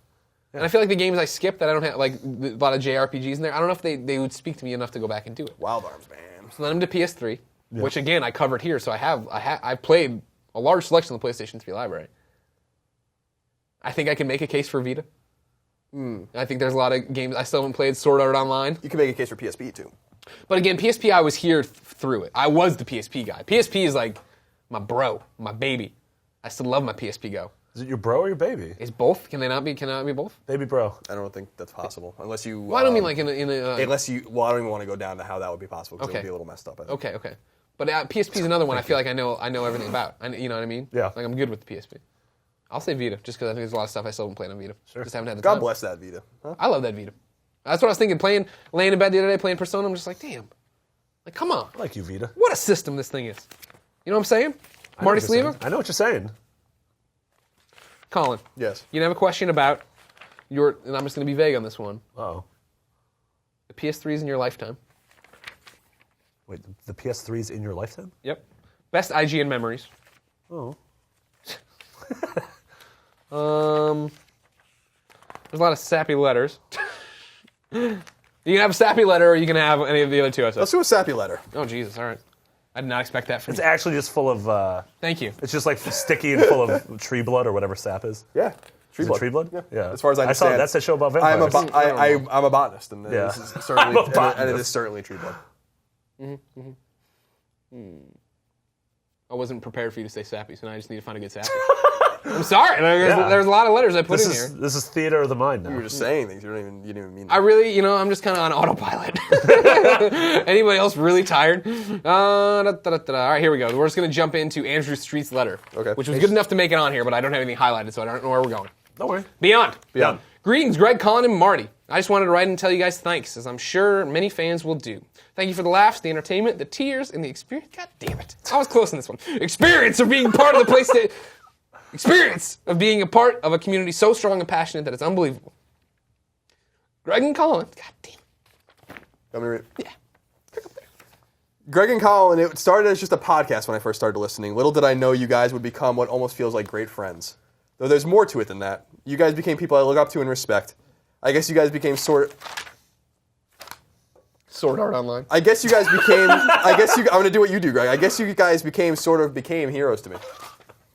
And I feel like the games I skipped that I don't have, like a lot of JRPGs in there, I don't know if they would speak to me enough to go back and do it. Wild Arms, man. So then I'm to PS3, which again I covered here, so I've played a large selection of the PlayStation 3 library. I think I can make a case for Vita. I think there's a lot of games I still haven't played. Sword Art Online. You can make a case for PSP too. But again, PSP, I was here through it. I was the PSP guy. PSP is like my bro, my baby. I still love my PSP Go. Is it your bro or your baby? Is both? Can it be both? Baby bro. I don't think that's possible unless you. Well, I don't mean like in a unless you. Well, I don't even want to go down to how that would be possible because it Okay. would be a little messed up. I think. Okay. But PSP is another one I feel like I know everything about. You know what I mean? Yeah. Like I'm good with the PSP. I'll say Vita just because I think there's a lot of stuff I still haven't played on Vita. Sure. Just haven't had the God time. bless that Vita. Huh? I love that Vita. That's what I was thinking. Laying in bed the other day, playing Persona. I'm just like, damn. Like, come on. I like you, Vita. What a system this thing is. You know what I'm saying? I know Marty what you're Sleva? saying. I know what you're saying. Colin. Yes. You have a question about and I'm just going to be vague on this one. Oh. The PS3s in your lifetime. Wait, the PS3's in your lifetime? Yep. Best IGN memories. Oh. There's a lot of sappy letters. You can have a sappy letter, or you can have any of the other two I said. Let's do a sappy letter. Oh, Jesus, all right. I did not expect that from It's you. actually just full of. Thank you. It's just like sticky and full of tree blood or whatever sap is. Yeah. Is it tree blood? Yeah. As far as I I saw understand. that's a show about vampires. I'm a botanist, and Yeah. this is certainly, I'm a botanist. and it is certainly tree blood. I wasn't prepared for you to say sappy, so now I just need to find a good sappy. I'm sorry. There's a lot of letters I put in here. This is theater of the mind now. You were just saying things. You didn't even mean that. I really, I'm just kind of on autopilot. Anybody else really tired? All right, here we go. We're just going to jump into Andrew Street's letter, which was good enough to make it on here, but I don't have anything highlighted, so I don't know where we're going. Don't worry. Beyond. Beyond. Greetings, Greg, Colin, and Marty. I just wanted to write and tell you guys thanks, as I'm sure many fans will do. Thank you for the laughs, the entertainment, the tears, and the experience. God damn it. I was close in this one. Experience of being part of the PlayStation. Experience of being a part of a community so strong and passionate that it's unbelievable. Greg and Colin. God damn it. Want me to read it? Yeah. Greg and Colin, it started as just a podcast when I first started listening. Little did I know you guys would become what almost feels like great friends. Though there's more to it than that. You guys became people I look up to and respect. I guess you guys became Sword Art Online. I guess you guys became... I'm going to do what you do, Greg. I guess you guys became heroes to me.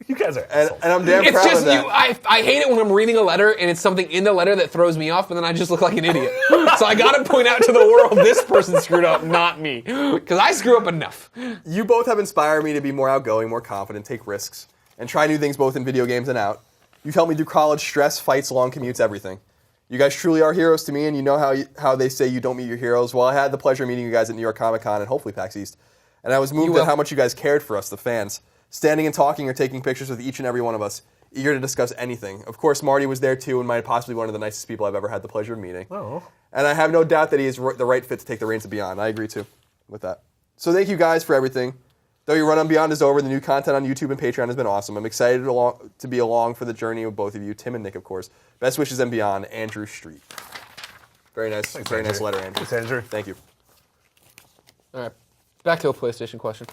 You guys are and I'm damn it's proud just of that. I hate it when I'm reading a letter and it's something in the letter that throws me off, but then I just look like an idiot. So I got to point out to the world this person screwed up, not me, because I screw up enough. You both have inspired me to be more outgoing, more confident, take risks, and try new things both in video games and out. You've helped me through college, stress, fights, long commutes, everything. You guys truly are heroes to me, and you know how they say you don't meet your heroes. Well, I had the pleasure of meeting you guys at New York Comic Con and hopefully PAX East, and I was moved at how much you guys cared for us, the fans. Standing and talking or taking pictures with each and every one of us, eager to discuss anything. Of course, Marty was there too and might possibly be one of the nicest people I've ever had the pleasure of meeting. Oh. And I have no doubt that he is the right fit to take the reins of Beyond. I agree too with that. So thank you guys for everything. Though your run on Beyond is over, the new content on YouTube and Patreon has been awesome. I'm excited to be along for the journey of both of you, Tim and Nick, of course. Best wishes and Beyond, Andrew Street. Very nice. Thanks, very Andrew. nice letter, Andrew. Thanks, Andrew. Thank you. All right, back to a PlayStation question.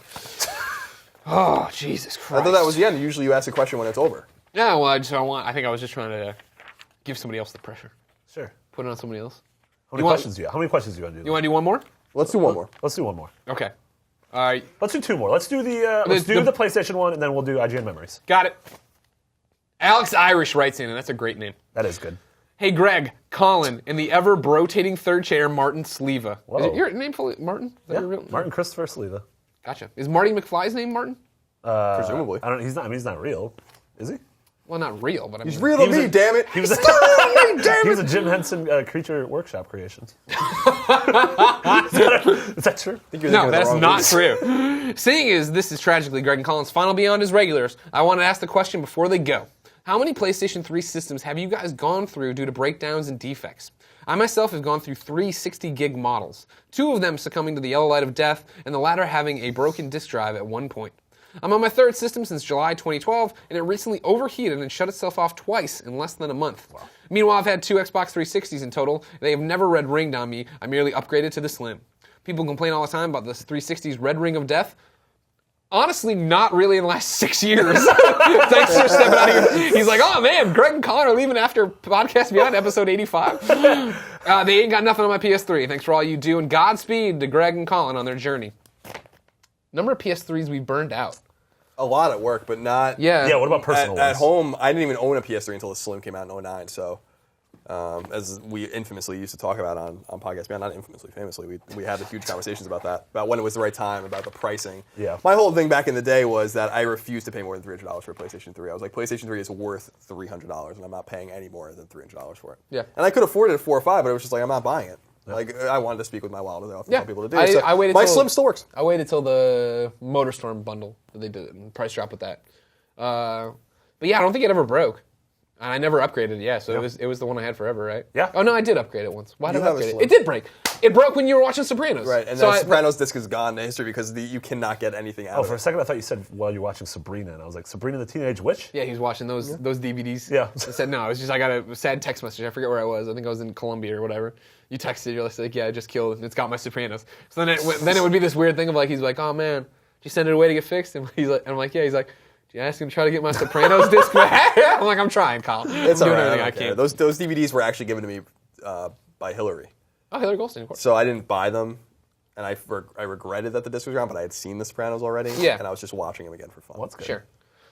Oh, Jesus Christ. I thought that was the end. Usually you ask a question when it's over. Yeah, well, I think I was just trying to give somebody else the pressure. Sure. Put it on somebody else. How many questions do you want to do? You want to do one more? Let's do one more. Let's do one more. Okay. All right. Let's do two more. Let's do the PlayStation one, and then we'll do IGN Memories. Got it. Alex Irish writes in, and that's a great name. That is good. Hey, Greg, Colin, and the ever-rotating third chair, Martin Sleva. Whoa. Is it your name fully Martin? Is that Yeah, your real Martin Christopher Sleva. Gotcha. Is Marty McFly's name Martin? Presumably. I don't. He's not. I mean, he's not real, is he? Well, not real, but I mean... He's real to me, damn it. He was a Jim Henson Creature Workshop Creations. Is that true? No, that's not true. Seeing as this is tragically Greg and Colin's final Beyond as regulars, I want to ask the question before they go. How many PlayStation 3 systems have you guys gone through due to breakdowns and defects? I myself have gone through 3 60-gig models, 2 of them succumbing to the yellow light of death, and the latter having a broken disk drive at one point. I'm on my 3rd system since July 2012, and it recently overheated and shut itself off twice in less than a month. Wow. Meanwhile, I've had 2 Xbox 360s in total, and they have never red ringed on me. I merely upgraded to the Slim. People complain all the time about this 360's red ring of death. Honestly, not really in the last 6 years. Thanks for stepping out of here. He's like, oh man, Greg and Colin are leaving after Podcast Beyond episode 85. They ain't got nothing on my PS3. Thanks for all you do, and Godspeed to Greg and Colin on their journey. Number of PS3s we burned out. A lot at work, but not... Yeah, what about personal At ones? home, I didn't even own a PS3 until the Slim came out in 2009, so... as we infamously used to talk about on Podcast Beyond, not infamously, famously, we had huge conversations about that, about when it was the right time, about the pricing. Yeah. My whole thing back in the day was that I refused to pay more than $300 for a PlayStation 3. I was like, PlayStation 3 is worth $300, and I'm not paying any more than $300 for it. Yeah. And I could afford it at 4 or 5, but it was just like, I'm not buying it. Yeah. Like, I wanted to speak with my wallet, as I often tell people to do. I waited my till, Slim still works. I waited till the MotorStorm bundle that they did, and price drop with that. But yeah, I don't think it ever broke. I never upgraded it, so it was the one I had forever, right? Yeah. Oh, no, I did upgrade it once. Why did I have a upgrade it? Slim. It did break. It broke when you were watching Sopranos. Right, and so the Sopranos disc is gone to history because you cannot get anything out of it. For a second I thought you said while you're watching Sabrina, and I was like, Sabrina the Teenage Witch? Yeah, he was watching those DVDs. Yeah. I said, no, it was just I got a sad text message. I forget where I was. I think I was in Colombia or whatever. You texted, you're like, yeah, I just killed it. It's got my Sopranos. So then it would be this weird thing of like, he's like, oh man, did you send it away to get fixed? And he's like, I'm like, yeah. He's like, did you ask him to try to get my Sopranos disc back? I'm like, I'm trying, Kyle. It's I'm all doing right, everything I can. Those DVDs were actually given to me by Hillary. Oh, Hillary Goldstein, of course. So I didn't buy them, and I regretted that the disc was gone, but I had seen The Sopranos already, and I was just watching them again for fun. That's good. Sure.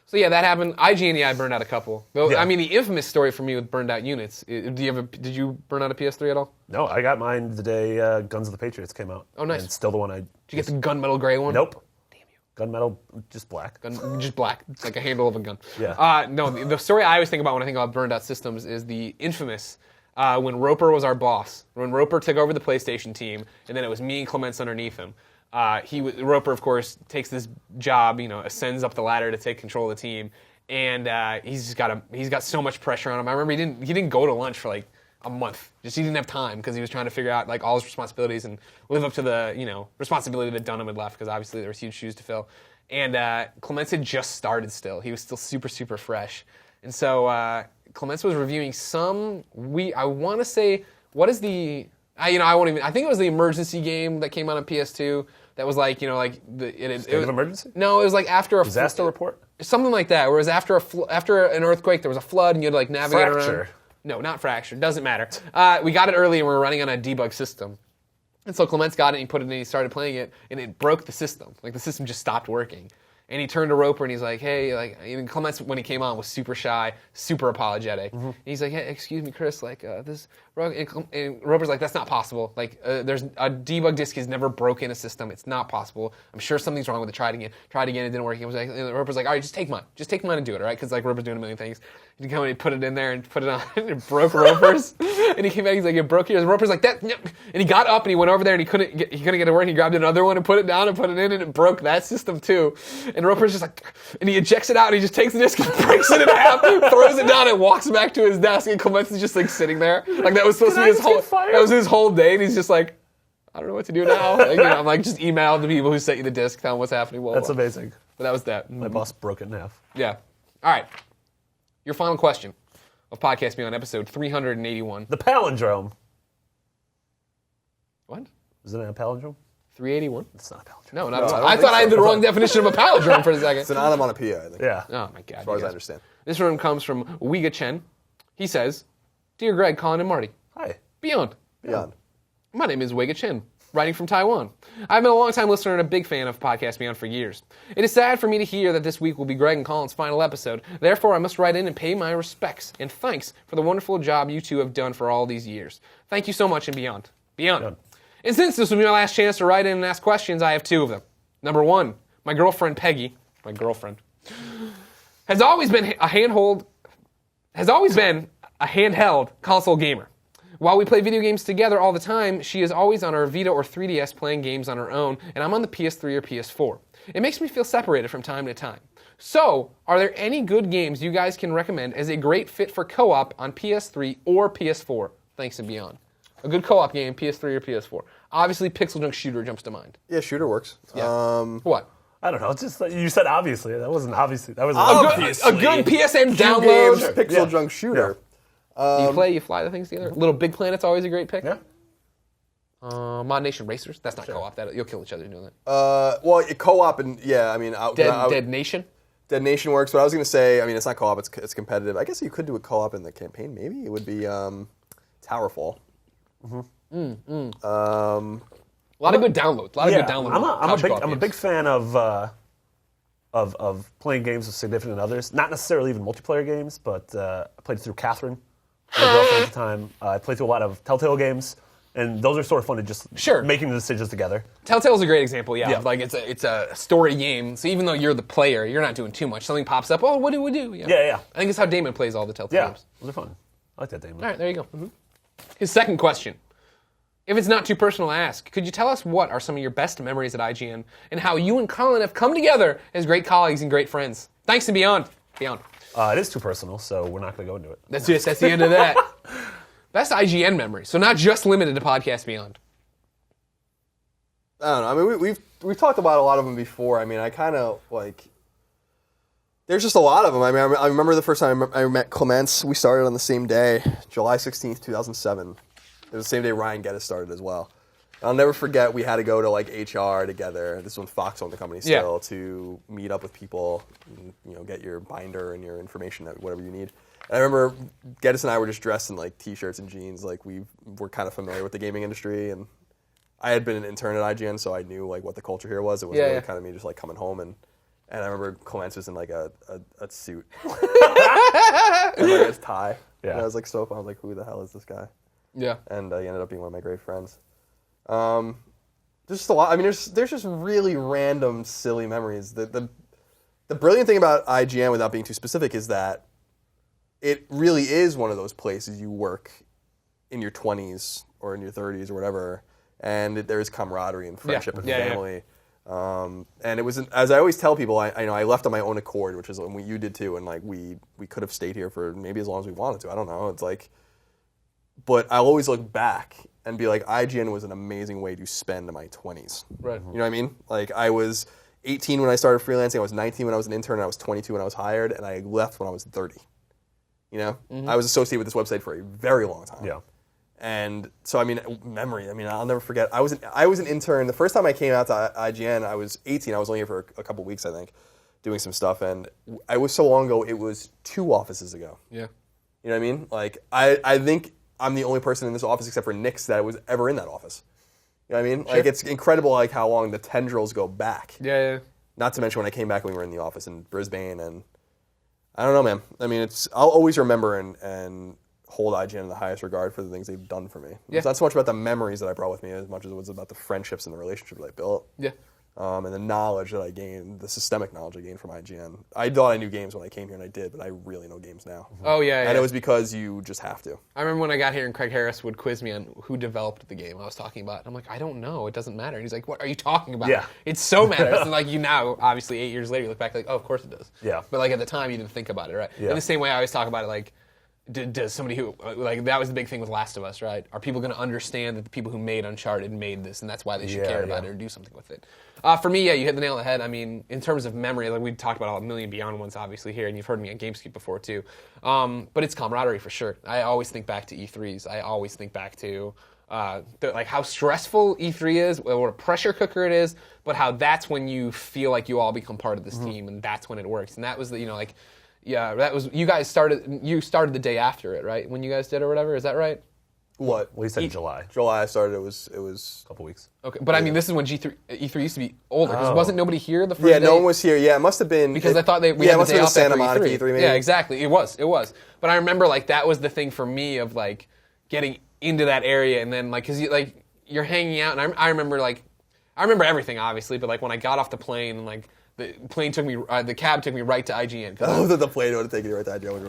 So yeah, that happened. IGN, I burned out a couple. Though, Yeah. I mean, the infamous story for me with burned out units. Did you burn out a PS3 at all? No, I got mine the day Guns of the Patriots came out. Oh, nice. And still the one I... Did you get the gunmetal gray one? Nope. Damn you. Gunmetal, just black. Just black, like a handle of a gun. Yeah. No, the story I always think about when I think about burned out systems is the infamous when Roper was our boss. When Roper took over the PlayStation team, and then it was me and Clements underneath him. Roper, of course, takes this job, ascends up the ladder to take control of the team, and he's got so much pressure on him. I remember he didn't go to lunch for like a month. He didn't have time because he was trying to figure out like all his responsibilities and live up to the responsibility that Dunham had left, because obviously there was huge shoes to fill. And Clements had just started still. He was still super, super fresh. And so Clements was reviewing I want to say, what is the, I think it was the emergency game that came out on PS2 that was like, State of emergency? No, it was like after a disaster report? Something like that, where it was after an earthquake, there was a flood, and you had to like navigate around. Fracture. No, not fracture. Doesn't matter. We got it early, and we were running on a debug system. And so Clements got it, and he put it in, and he started playing it, and it broke the system. Like, the system just stopped working. And he turned to Roper, and he's like, hey, even Clements, when he came on, was super shy, super apologetic. Mm-hmm. And he's like, hey, excuse me, Chris, this... And Roper's like, that's not possible. There's a debug disk has never broken a system. It's not possible. I'm sure something's wrong with it. Try it again. It didn't work. And Roper's like, all right, just take mine. Just take mine and do it, all right? Because, Roper's doing a million things. He come and he put it in there and put it on, and it broke Roper's. And he came back, he's like, it broke yours. And Roper's like, that... No. And he got up, and he went over there, and he couldn't get it to work. He grabbed another one and put it down and put it in, and it broke that system, too. And Roper's just like... And he ejects it out, and he just takes the disc and breaks it in half, throws it down, and walks back to his desk, and Clements is just, sitting there. That was supposed to be his whole... That was his whole day, and he's just like, I don't know what to do now. I'm just email the people who sent you the disc, tell them what's happening. That's amazing. But that was that. My boss broke it in half. Yeah. All right. Your final question of Podcast Beyond, episode 381. The palindrome. What? Isn't it a palindrome? 381? It's not a palindrome. No, not at all. I thought I had the wrong definition of a palindrome for a second. It's an onomatopoeia, I think. Yeah. Oh, my God. As far as I understand. This one comes from Wiga Chen. He says, Dear Greg, Colin, and Marty. Hi. Beyond. Beyond. My name is Wiga Chen, writing from Taiwan. I've been a long-time listener and a big fan of Podcast Beyond for years. It is sad for me to hear that this week will be Greg and Colin's final episode. Therefore, I must write in and pay my respects and thanks for the wonderful job you two have done for all these years. Thank you so much, and beyond. Beyond. And since this will be my last chance to write in and ask questions, I have two of them. Number one, my girlfriend Peggy, has always been a handheld console gamer. While we play video games together all the time, she is always on her Vita or 3DS playing games on her own, and I'm on the PS3 or PS4. It makes me feel separated from time to time. So, are there any good games you guys can recommend as a great fit for co-op on PS3 or PS4? Thanks and beyond. A good co-op game, PS3 or PS4. Obviously, Pixel Junk Shooter jumps to mind. Yeah, Shooter works. Yeah. What? I don't know. It's just you said obviously. That wasn't obviously. That was a good PSN download. Pixel Junk Shooter. Yeah. You fly the things together. Little Big Planet's always a great pick. Yeah. Mod Nation Racers. That's not co-op. You'll kill each other doing that. Co-op and yeah, I mean, Dead Nation. Dead Nation works, but I was going to say, I mean, it's not co-op. It's competitive. I guess you could do a co-op in the campaign. Maybe it would be Towerfall. Mm-hmm. A lot of good downloads. I'm a big fan of playing games with significant others. Not necessarily even multiplayer games, but I played through Catherine, my girlfriend at the time. I played through a lot of Telltale games, and those are sort of fun to just making the decisions together. Telltale's a great example. Yeah. It's a story game. So even though you're the player, you're not doing too much. Something pops up. Oh, what do we do? Yeah. I think it's how Damon plays all the Telltale games. Those are fun. I like that Damon. All right, there you go. Mm-hmm. His second question. If it's not too personal to ask, could you tell us what are some of your best memories at IGN and how you and Colin have come together as great colleagues and great friends? Thanks and beyond. Beyond. It is too personal, so we're not going to go into it. That's the end of that. Best IGN memories, so not just limited to Podcast Beyond. I don't know. I mean, we've talked about a lot of them before. I mean, I kind of like. There's just a lot of them. I mean, I remember the first time I met Clements. We started on the same day, July 16th, 2007. It was the same day Ryan Geddes started as well. I'll never forget we had to go to HR together. This is when Fox owned the company still to meet up with people, and, get your binder and your information, whatever you need. And I remember Geddes and I were just dressed in t-shirts and jeans. We were kind of familiar with the gaming industry, and I had been an intern at IGN, so I knew what the culture here was. It was really kind of me just coming home, and I remember Clements was in a suit and his tie. Yeah. And I was so fun. I was who the hell is this guy? Yeah. And he ended up being one of my great friends. There's just a lot. I mean, there's just really random, silly memories. The brilliant thing about IGN, without being too specific, is that it really is one of those places you work in your 20s or in your 30s or whatever, and there is camaraderie and friendship and family. And it was, as I always tell people, I left on my own accord, which is what you did too, and like we could have stayed here for maybe as long as we wanted to. I don't know. It's like, but I always look back and be like, IGN was an amazing way to spend my 20s. Right. You know what I mean? Like, I was 18 when I started freelancing, I was 19 when I was an intern, and I was 22 when I was hired, and I left when I was 30. You know? I was associated with this website for a very long time. Yeah. And so, I mean, memory, I'll never forget. I was an intern. The first time I came out to IGN, I was 18. I was only here for a couple weeks, I think, doing some stuff. And I was so long ago, it was 2 offices ago. Yeah. You know what I mean? Like, I think I'm the only person in this office except for Nick's that was ever in that office. You know what I mean? Sure. Like, it's incredible like how long the tendrils go back. Yeah. Not to mention when I came back when we were in the office in Brisbane, and I don't know, man. I mean, I'll always remember and hold IGN in the highest regard for the things they've done for me. Yeah. It's not so much about the memories that I brought with me as much as it was about the friendships and the relationships that I built. Yeah. And the knowledge that I gained, the systemic knowledge I gained from IGN. I thought I knew games when I came here, and I did, but I really know games now. Oh, yeah. And it was because you just have to. I remember when I got here and Craig Harris would quiz me on who developed the game I was talking about. I'm like, I don't know. It doesn't matter. And he's like, what are you talking about? Yeah. It so matters. And like, you now, obviously 8 years later, you look back like, oh, of course it does. Yeah. But like at the time, you didn't think about it, right? Yeah. In the same way I always talk about it, like, does somebody who, like, that was the big thing with Last of Us, right? Are people going to understand that the people who made Uncharted made this, and that's why they should care about it or do something with it? For me, you hit the nail on the head. I mean, in terms of memory, like we talked about all a million Beyond ones, obviously, here, and you've heard me on GameScoop before, too. But it's camaraderie, for sure. I always think back to E3s. I always think back to like how stressful E3 is, what a pressure cooker it is, but how that's when you feel like you all become part of this team, and that's when it works. And that was the, like, yeah, that was, you started the day after it, right? When you guys did or whatever, is that right? What? Well, he said July. July I started, it was A couple weeks. Okay, but I mean, this is when E3 used to be older, because wasn't nobody here the first day? Yeah, no one was here. Yeah, it must have been. Because I thought we had the day off after Santa Monica E3 maybe. Yeah, exactly. It was. But I remember, like, that was the thing for me of, like, getting into that area, and then, like, because you're hanging out, and I remember everything, obviously, but, like, when I got off the plane, and, like, the plane took me, the cab took me right to IGN. Oh, the plane would have taken you right to IGN.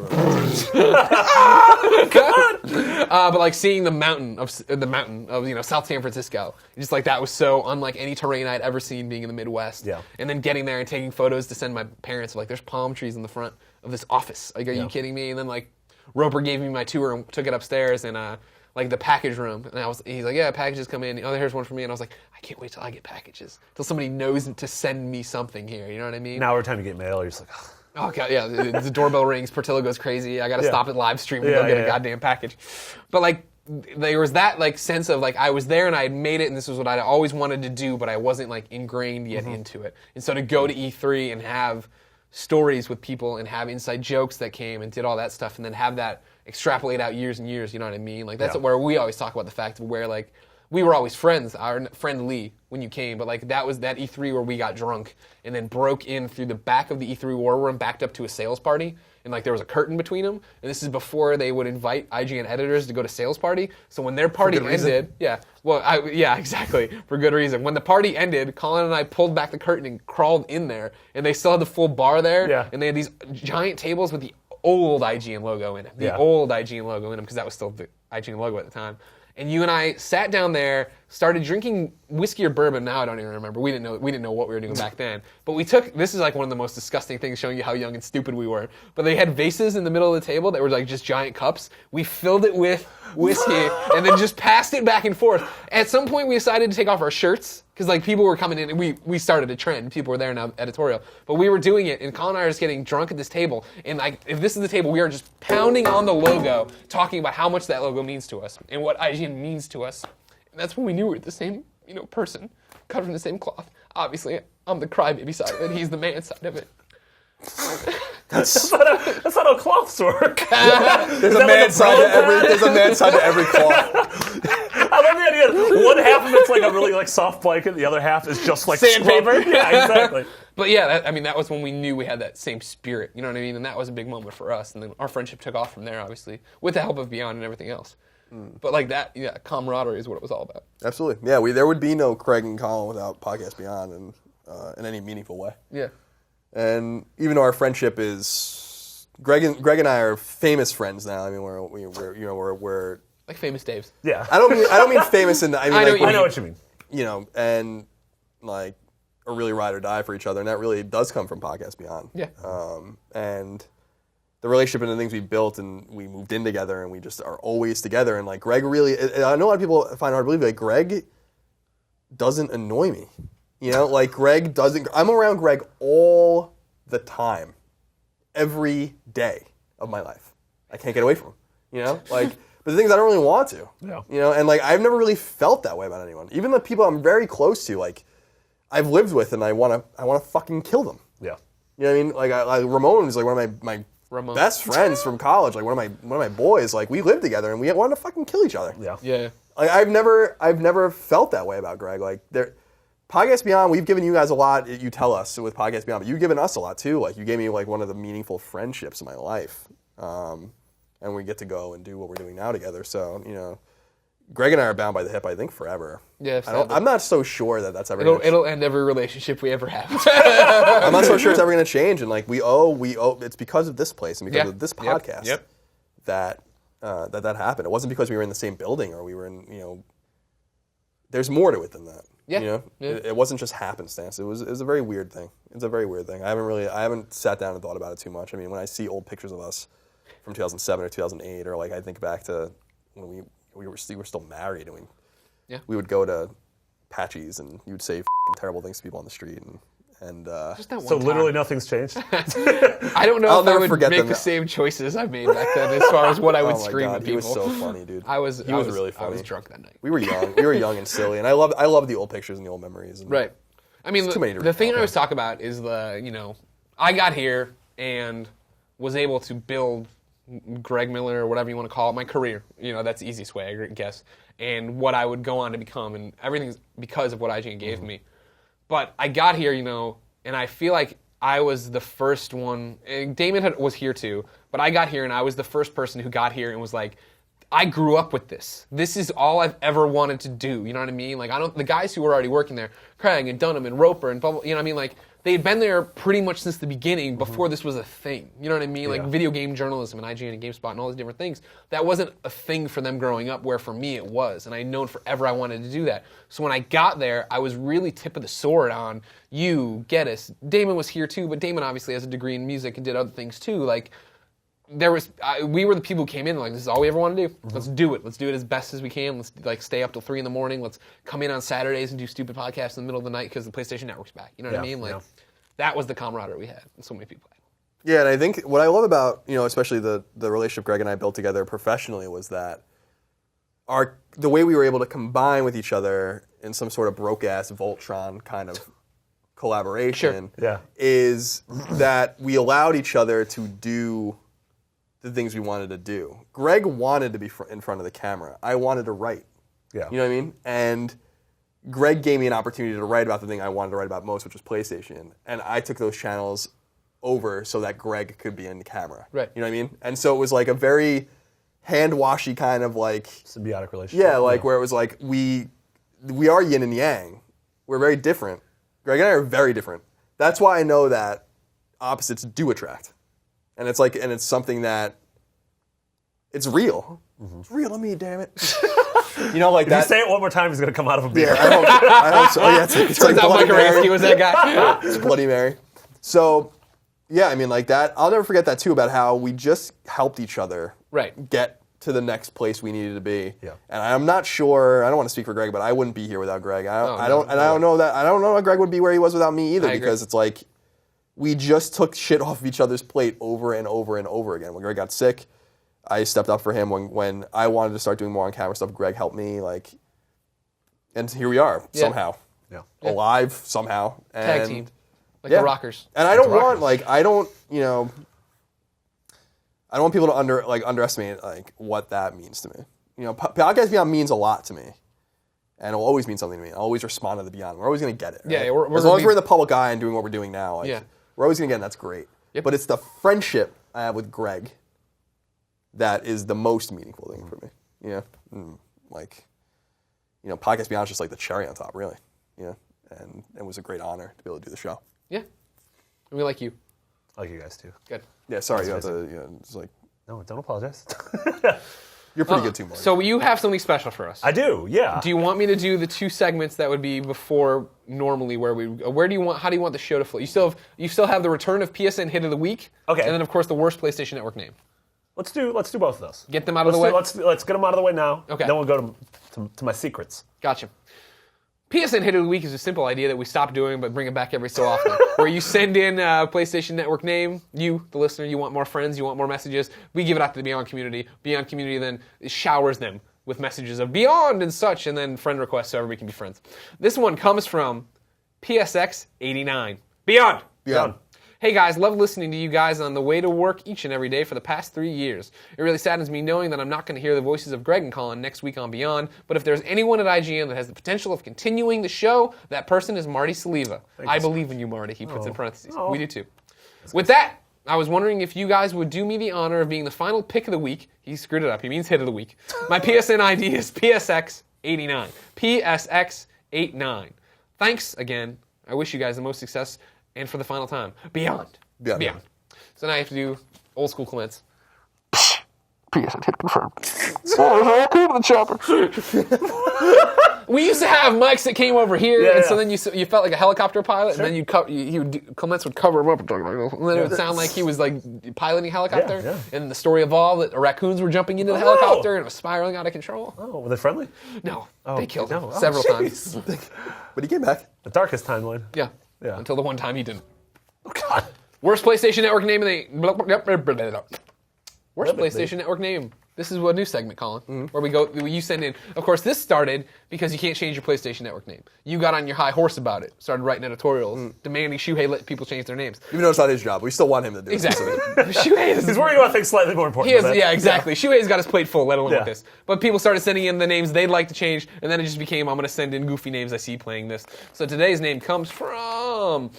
But like seeing the mountain of South San Francisco, just like that was so unlike any terrain I'd ever seen being in the Midwest. Yeah. And then getting there and taking photos to send my parents. Like, there's palm trees in the front of this office. Like, are you kidding me? And then like Roper gave me my tour and took it upstairs and like the package room, and he's like, yeah, packages come in. Oh, here's one for me, and I was like, I can't wait till I get packages, till somebody knows to send me something here. You know what I mean? Now every time you get mail, you're just like, oh. Oh god, yeah. The doorbell rings, Portillo goes crazy. I got to stop at live stream and go get a goddamn package. But like, there was that like sense of like I was there and I had made it, and this was what I'd always wanted to do, but I wasn't like ingrained yet into it. And so to go to E3 and have stories with people and have inside jokes that came and did all that stuff, and then have that extrapolate out years and years, you know what I mean? Like, that's where we always talk about the fact of where, like, we were always friends, our friend Lee, when you came, but, like, that was that E3 where we got drunk and then broke in through the back of the E3 war room, backed up to a sales party, and, like, there was a curtain between them, and this is before they would invite IGN editors to go to sales party, so when their party ended, exactly, for good reason. When the party ended, Colin and I pulled back the curtain and crawled in there, and they still had the full bar there, and they had these giant tables with the old IGN logo in it. Old IGN logo in them, because that was still the IGN logo at the time. And you and I sat down there, started drinking whiskey or bourbon. Now I don't even remember. We didn't know what we were doing back then. But we took, this is like one of the most disgusting things, showing you how young and stupid we were. But they had vases in the middle of the table that were like just giant cups. We filled it with whiskey and then just passed it back and forth. At some point we decided to take off our shirts, because like people were coming in, and we started a trend. People were there now, editorial. But we were doing it, and Colin and I are just getting drunk at this table. And like, if this is the table, we are just pounding on the logo, talking about how much that logo means to us and what IGN means to us. And that's when we knew we were the same, person, cut from the same cloth. Obviously, I'm the crybaby side of it. He's the man side of it. That's not how cloths work. There's a man side to every cloth. I love the idea. One half of it's like a really like soft blanket, the other half is just like sandpaper. Yeah, exactly. But yeah, that was when we knew we had that same spirit. You know what I mean? And that was a big moment for us. And then our friendship took off from there, obviously, with the help of Beyond and everything else. But like that, camaraderie is what it was all about. Absolutely. Yeah, there would be no Greg and Colin without Podcast Beyond in any meaningful way. Yeah. And even though our friendship is Greg and I are famous friends now. I mean, we're like famous Daves. Yeah. I don't mean famous in the. I mean, I know what you mean. You know, and like are really ride or die for each other, and that really does come from Podcast Beyond. Yeah. And the relationship and the things we built, and we moved in together, and we just are always together. And like Greg really, I know a lot of people find it hard to believe, like Greg doesn't annoy me. You know, like Greg doesn't. I'm around Greg all the time, every day of my life. I can't get away from him. You know, like. But the things I don't really want to. Yeah. You know, and like I've never really felt that way about anyone. Even the people I'm very close to, like I've lived with, and I want to fucking kill them. Yeah. You know what I mean? Like Ramon is like one of my best friends from college. Like one of my boys. Like we lived together, and we wanted to fucking kill each other. Yeah. Yeah. Like I've never felt that way about Greg. Like Podcast Beyond, we've given you guys a lot. You tell us with Podcast Beyond, but you've given us a lot too. Like you gave me like one of the meaningful friendships in my life. And we get to go and do what we're doing now together. So, you know, Greg and I are bound by the hip, I think, forever. Yeah, I'm not so sure that that's ever it'll end every relationship we ever have. I'm not so sure it's ever going to change. And, like, we owe, it's because of this place and because of this podcast that happened. It wasn't because we were in the same building or we were in, you know, there's more to it than that. Yeah. You know? Yeah. It wasn't just happenstance. It was a very weird thing. It's a very weird thing. I haven't sat down and thought about it too much. I mean, when I see old pictures of us from 2007 or 2008, or like I think back to when we were still married, and we would go to Patchy's, and you would say terrible things to people on the street, and Just that one So time. literally nothing's changed? I don't know I'll if I never would forget make them. the same choices I made back then as far as what I would oh my scream God, at he people. was so funny, dude. He was really funny. I was drunk that night. We were young and silly, and I love the old pictures and the old memories. And Right. I mean, too many to the thing I recall. always talk about is I got here and was able to build Greg Miller or whatever you want to call it, my career. You know, that's the easiest way, I guess. And what I would go on to become, and everything's because of what IGN gave me. But I got here, and I feel like I was the first one. Damon was here too, but I got here and I was the first person who got here and was like, I grew up with this. This is all I've ever wanted to do. You know what I mean? Like the guys who were already working there, Craig and Dunham and Roper and blah, blah, you know what I mean? Like they'd been there pretty much since the beginning before this was a thing. You know what I mean? Like video game journalism and IGN and GameSpot and all these different things. That wasn't a thing for them growing up, where for me it was. And I'd known forever I wanted to do that. So when I got there, I was really tip of the sword on you, Geddes. Damon was here too, but Damon obviously has a degree in music and did other things too. Like we were the people who came in like, this is all we ever want to do. Let's do it. Let's do it as best as we can. Let's like stay up till 3 a.m. Let's come in on Saturdays and do stupid podcasts in the middle of the night because the PlayStation Network's back. You know what I mean? Like that was the camaraderie we had, and so many people had. Yeah, and I think what I love about, especially the relationship Greg and I built together professionally was that the way we were able to combine with each other in some sort of broke-ass Voltron kind of collaboration is that we allowed each other to do the things we wanted to do. Greg wanted to be in front of the camera. I wanted to write. Yeah. You know what I mean? And Greg gave me an opportunity to write about the thing I wanted to write about most, which was PlayStation. And I took those channels over so that Greg could be in the camera. Right. You know what I mean? And so it was like a very hand-washy kind of like... symbiotic relationship. Yeah, like where it was like we are yin and yang. We're very different. Greg and I are very different. That's why I know that opposites do attract. And it's like, and it's something that it's real. It's real to me, damn it. Like if that. you say it one more time, he's going to come out of a beer. Yeah, I hope so. Oh, yeah, it's Turns like out Mike Bloody Mary. Aransky was that guy. It's Bloody Mary. So, yeah, I mean, like that. I'll never forget that too, about how we just helped each other get to the next place we needed to be. Yeah. And I'm not sure. I don't want to speak for Greg, but I wouldn't be here without Greg. I don't know that Greg would be where he was without me either, because it's like we just took shit off of each other's plate over and over and over again. When Greg got sick, I stepped up for him. When I wanted to start doing more on camera stuff, Greg helped me. And here we are somehow, alive somehow. And Tag team, like the Rockers. And I don't want I don't want people to underestimate what that means to me. Podcast Beyond means a lot to me, and it will always mean something to me. I'll always respond to the Beyond. We're always going to get it. Right? Yeah, we're as long as we're in the public eye and doing what we're doing now, we're always going to get it, and that's great. Yep. But it's the friendship I have with Greg that is the most meaningful thing for me. Like, Podcast Beyond is just like the cherry on top, really. And it was a great honor to be able to do the show. Yeah. And we like you. I like you guys too. Good. Yeah, sorry. It's like, No, don't apologize. you're pretty good too, Marty. So you have something special for us. I do, yeah. Do you want me to do the 2 segments that would be before normally how do you want the show to flow? You still have the return of PSN Hit of the Week. Okay. And then of course the worst PlayStation Network name. Let's do both of those. Get them out of the way? Let's get them out of the way now. Okay. Then we'll go to my secrets. Gotcha. PSN Hit of the Week is a simple idea that we stopped doing but bring it back every so often. Where you send in a PlayStation Network name, you, the listener, you want more friends, you want more messages, we give it out to the Beyond community. Beyond community then showers them with messages of Beyond and such, and then friend requests so everybody can be friends. This one comes from PSX89. Beyond! Beyond. Hey guys, love listening to you guys on the way to work each and every day for the past 3 years. It really saddens me knowing that I'm not going to hear the voices of Greg and Colin next week on Beyond, but if there's anyone at IGN that has the potential of continuing the show, that person is Marty Saliva. I believe in you, Marty, he puts in parentheses. We do too. With that, I was wondering if you guys would do me the honor of being the final pick of the week. He screwed it up. He means hit of the week. My PSN ID is PSX89. PSX89. Thanks again. I wish you guys the most success. And for the final time, Beyond. Beyond. So now I have to do old school comments. PSN hit confirmed. Oh, cool to the chopper. We used to have mics that came over here, Yeah, and so yeah. then you felt like a helicopter pilot, and then Clements would cover him up and talk like this, and then it would sound like he was like piloting a helicopter. Yeah, yeah. And the story evolved that raccoons were jumping into the helicopter and it was spiraling out of control. Oh, were they friendly? No, they killed him no. several times. But he came back. The darkest timeline. Yeah. Yeah. Until the one time he didn't. Oh, God. Worst PlayStation Network name in the... Worst PlayStation Network name. This is a new segment, Colin, where you send in. Of course, this started because you can't change your PlayStation Network name. You got on your high horse about it, started writing editorials, demanding Shuhei let people change their names. Even though it's not his job, we still want him to do Exactly. it. Shuhei is... He's worrying about things slightly more important. He is, than that. yeah, exactly. Shuhei's got his plate full, let alone Yeah. with this. But people started sending in the names they'd like to change, and then it just became, I'm going to send in goofy names I see playing this. So today's name comes from...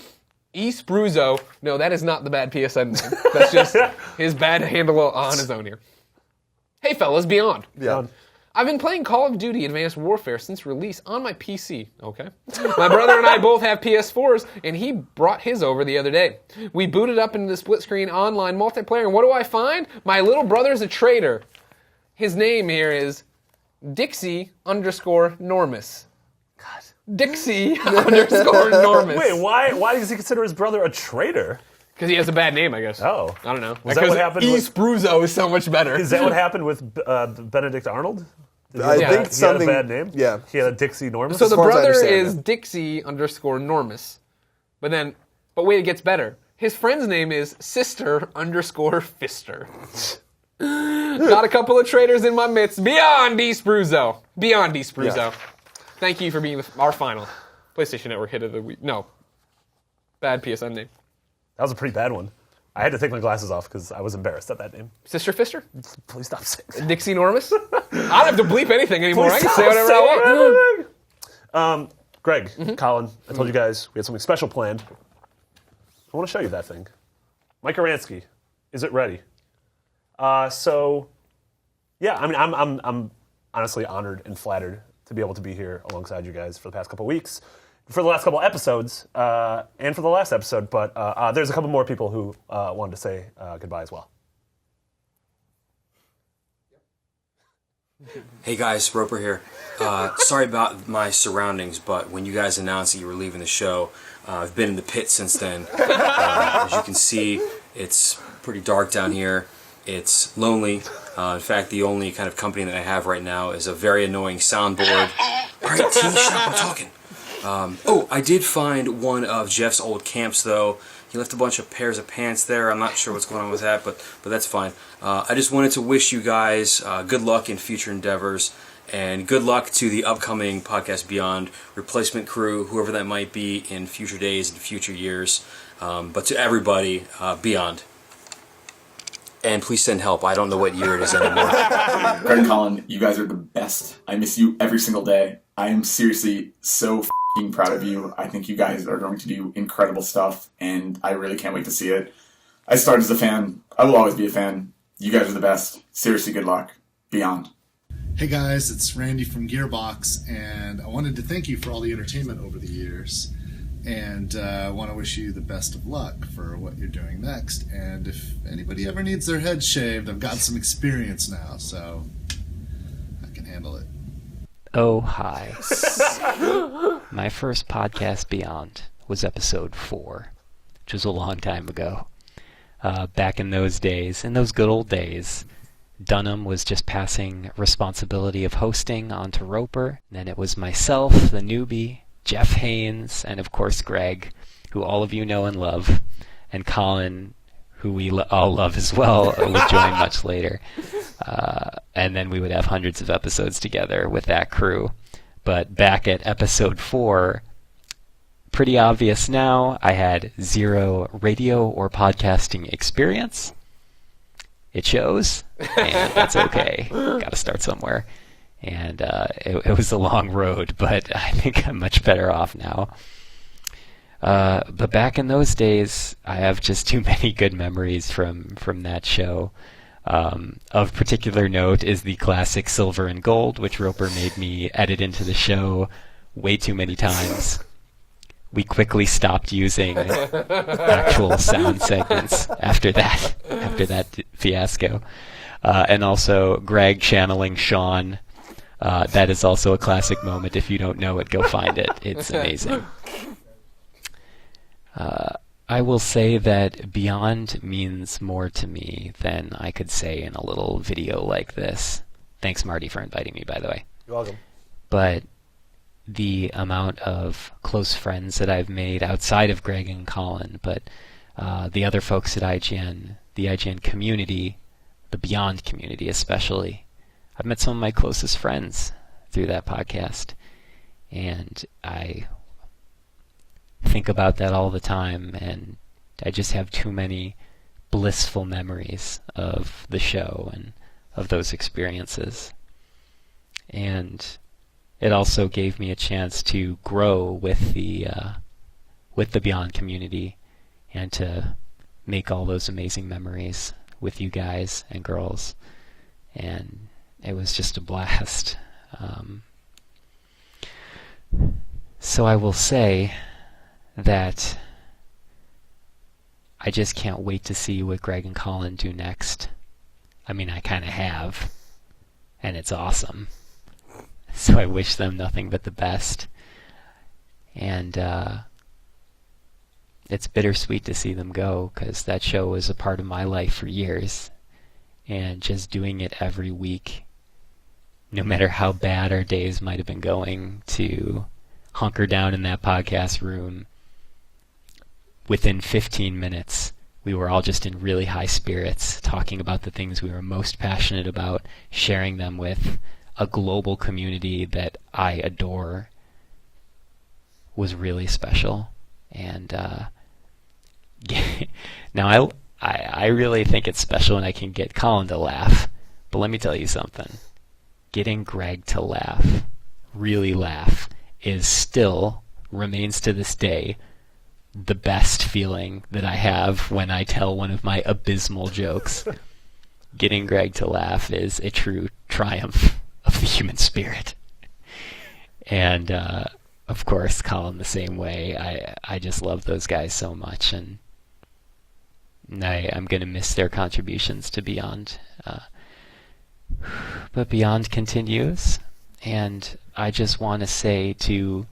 East Bruzo. No, that is not the bad PSN name. That's just his bad handle on his own here. Hey fellas, Beyond. Yeah. I've been playing Call of Duty Advanced Warfare since release on my PC. Okay. My brother and I both have PS4s, and he brought his over the other day. We booted up into the split-screen online multiplayer, and what do I find? My little brother's a traitor. His name here is Dixie_Normus. God. Dixie_Normus. Wait, why does he consider his brother a traitor? Because he has a bad name, I guess. Oh. I don't know. Was that what happened with- East Bruzo is so much better. Is that what happened with Benedict Arnold? I Yeah. think He something. had a bad name? Yeah. He had a Dixie Normus? So the far as I brother understand, is yeah. Dixie_Normus. But wait, it gets better. His friend's name is Sister_Fister. Got a couple of traitors in my midst. Beyond East Bruzo. Beyond East Bruzo. Yeah. Thank you for being our final PlayStation Network hit of the week. No. Bad PSN name. That was a pretty bad one. I had to take my glasses off because I was embarrassed at that name. Sister Fister? Please stop saying that. Dixie_Normus? I don't have to bleep anything anymore. I can Please say stop whatever I saying want. everything. Greg, Colin, I told you guys we had something special planned. I want to show you that thing. Mike Aransky, is it ready? Yeah, I mean, I'm honestly honored and flattered to be able to be here alongside you guys for the past couple weeks, for the last couple episodes, and for the last episode. But there's a couple more people who wanted to say goodbye as well. Hey guys, Roper here. Sorry about my surroundings, but when you guys announced that you were leaving the show, I've been in the pit since then. As you can see, it's pretty dark down here. It's lonely. In fact, the only kind of company that I have right now is a very annoying soundboard. All right, T, shut up, I'm talking. I did find one of Jeff's old camps, though. He left a bunch of pairs of pants there. I'm not sure what's going on with that, but that's fine. I just wanted to wish you guys good luck in future endeavors, and good luck to the upcoming Podcast Beyond replacement crew, whoever that might be in future days and future years. But to everybody, Beyond. And please send help. I don't know what year it is anymore. Greg and Colin, you guys are the best. I miss you every single day. I am seriously so f***ing proud of you. I think you guys are going to do incredible stuff, and I really can't wait to see it. I started as a fan. I will always be a fan. You guys are the best. Seriously, good luck. Beyond. Hey guys, it's Randy from Gearbox, and I wanted to thank you for all the entertainment over the years, and I want to wish you the best of luck for what you're doing next. And if anybody ever needs their head shaved, I've got some experience now, so I can handle it. Oh, hi. My first podcast Beyond was episode 4, which was a long time ago. Back in those days, in those good old days, Dunham was just passing responsibility of hosting onto Roper. Then it was myself, the newbie, Jeff Haynes, and of course Greg, who all of you know and love, and Colin, who we all love as well, would join much later. And then we would have hundreds of episodes together with that crew. But back at episode 4, pretty obvious now, I had 0 radio or podcasting experience. It shows, and that's okay. Got to start somewhere. And it was a long road, but I think I'm much better off now. But back in those days, I have just too many good memories from that show. Of particular note is the classic Silver and Gold, which Roper made me edit into the show way too many times. We quickly stopped using actual sound segments after that fiasco. And also Greg channeling Sean. That is also a classic moment. If you don't know it, go find it. It's amazing. I will say that Beyond means more to me than I could say in a little video like this. Thanks, Marty, for inviting me, by the way. You're welcome. But the amount of close friends that I've made outside of Greg and Colin, but the other folks at IGN, the IGN community, the Beyond community especially. I've met some of my closest friends through that podcast, and I think about that all the time, and I just have too many blissful memories of the show and of those experiences. And it also gave me a chance to grow with the Beyond community and to make all those amazing memories with you guys and girls. And it was just a blast. So I will say that I just can't wait to see what Greg and Colin do next. I mean, I kind of have, and it's awesome. So I wish them nothing but the best. And it's bittersweet to see them go, because that show was a part of my life for years. And just doing it every week, no matter how bad our days might have been going, to hunker down in that podcast room, within 15 minutes, we were all just in really high spirits, talking about the things we were most passionate about, sharing them with a global community that I adore, was really special. And now I really think it's special when I can get Colin to laugh. But let me tell you something. Getting Greg to laugh, really laugh, remains to this day the best feeling that I have when I tell one of my abysmal jokes. Getting Greg to laugh is a true triumph of the human spirit. And of course, Colin the same way. I just love those guys so much, and I'm going to miss their contributions to Beyond. But Beyond continues, and I just want to say to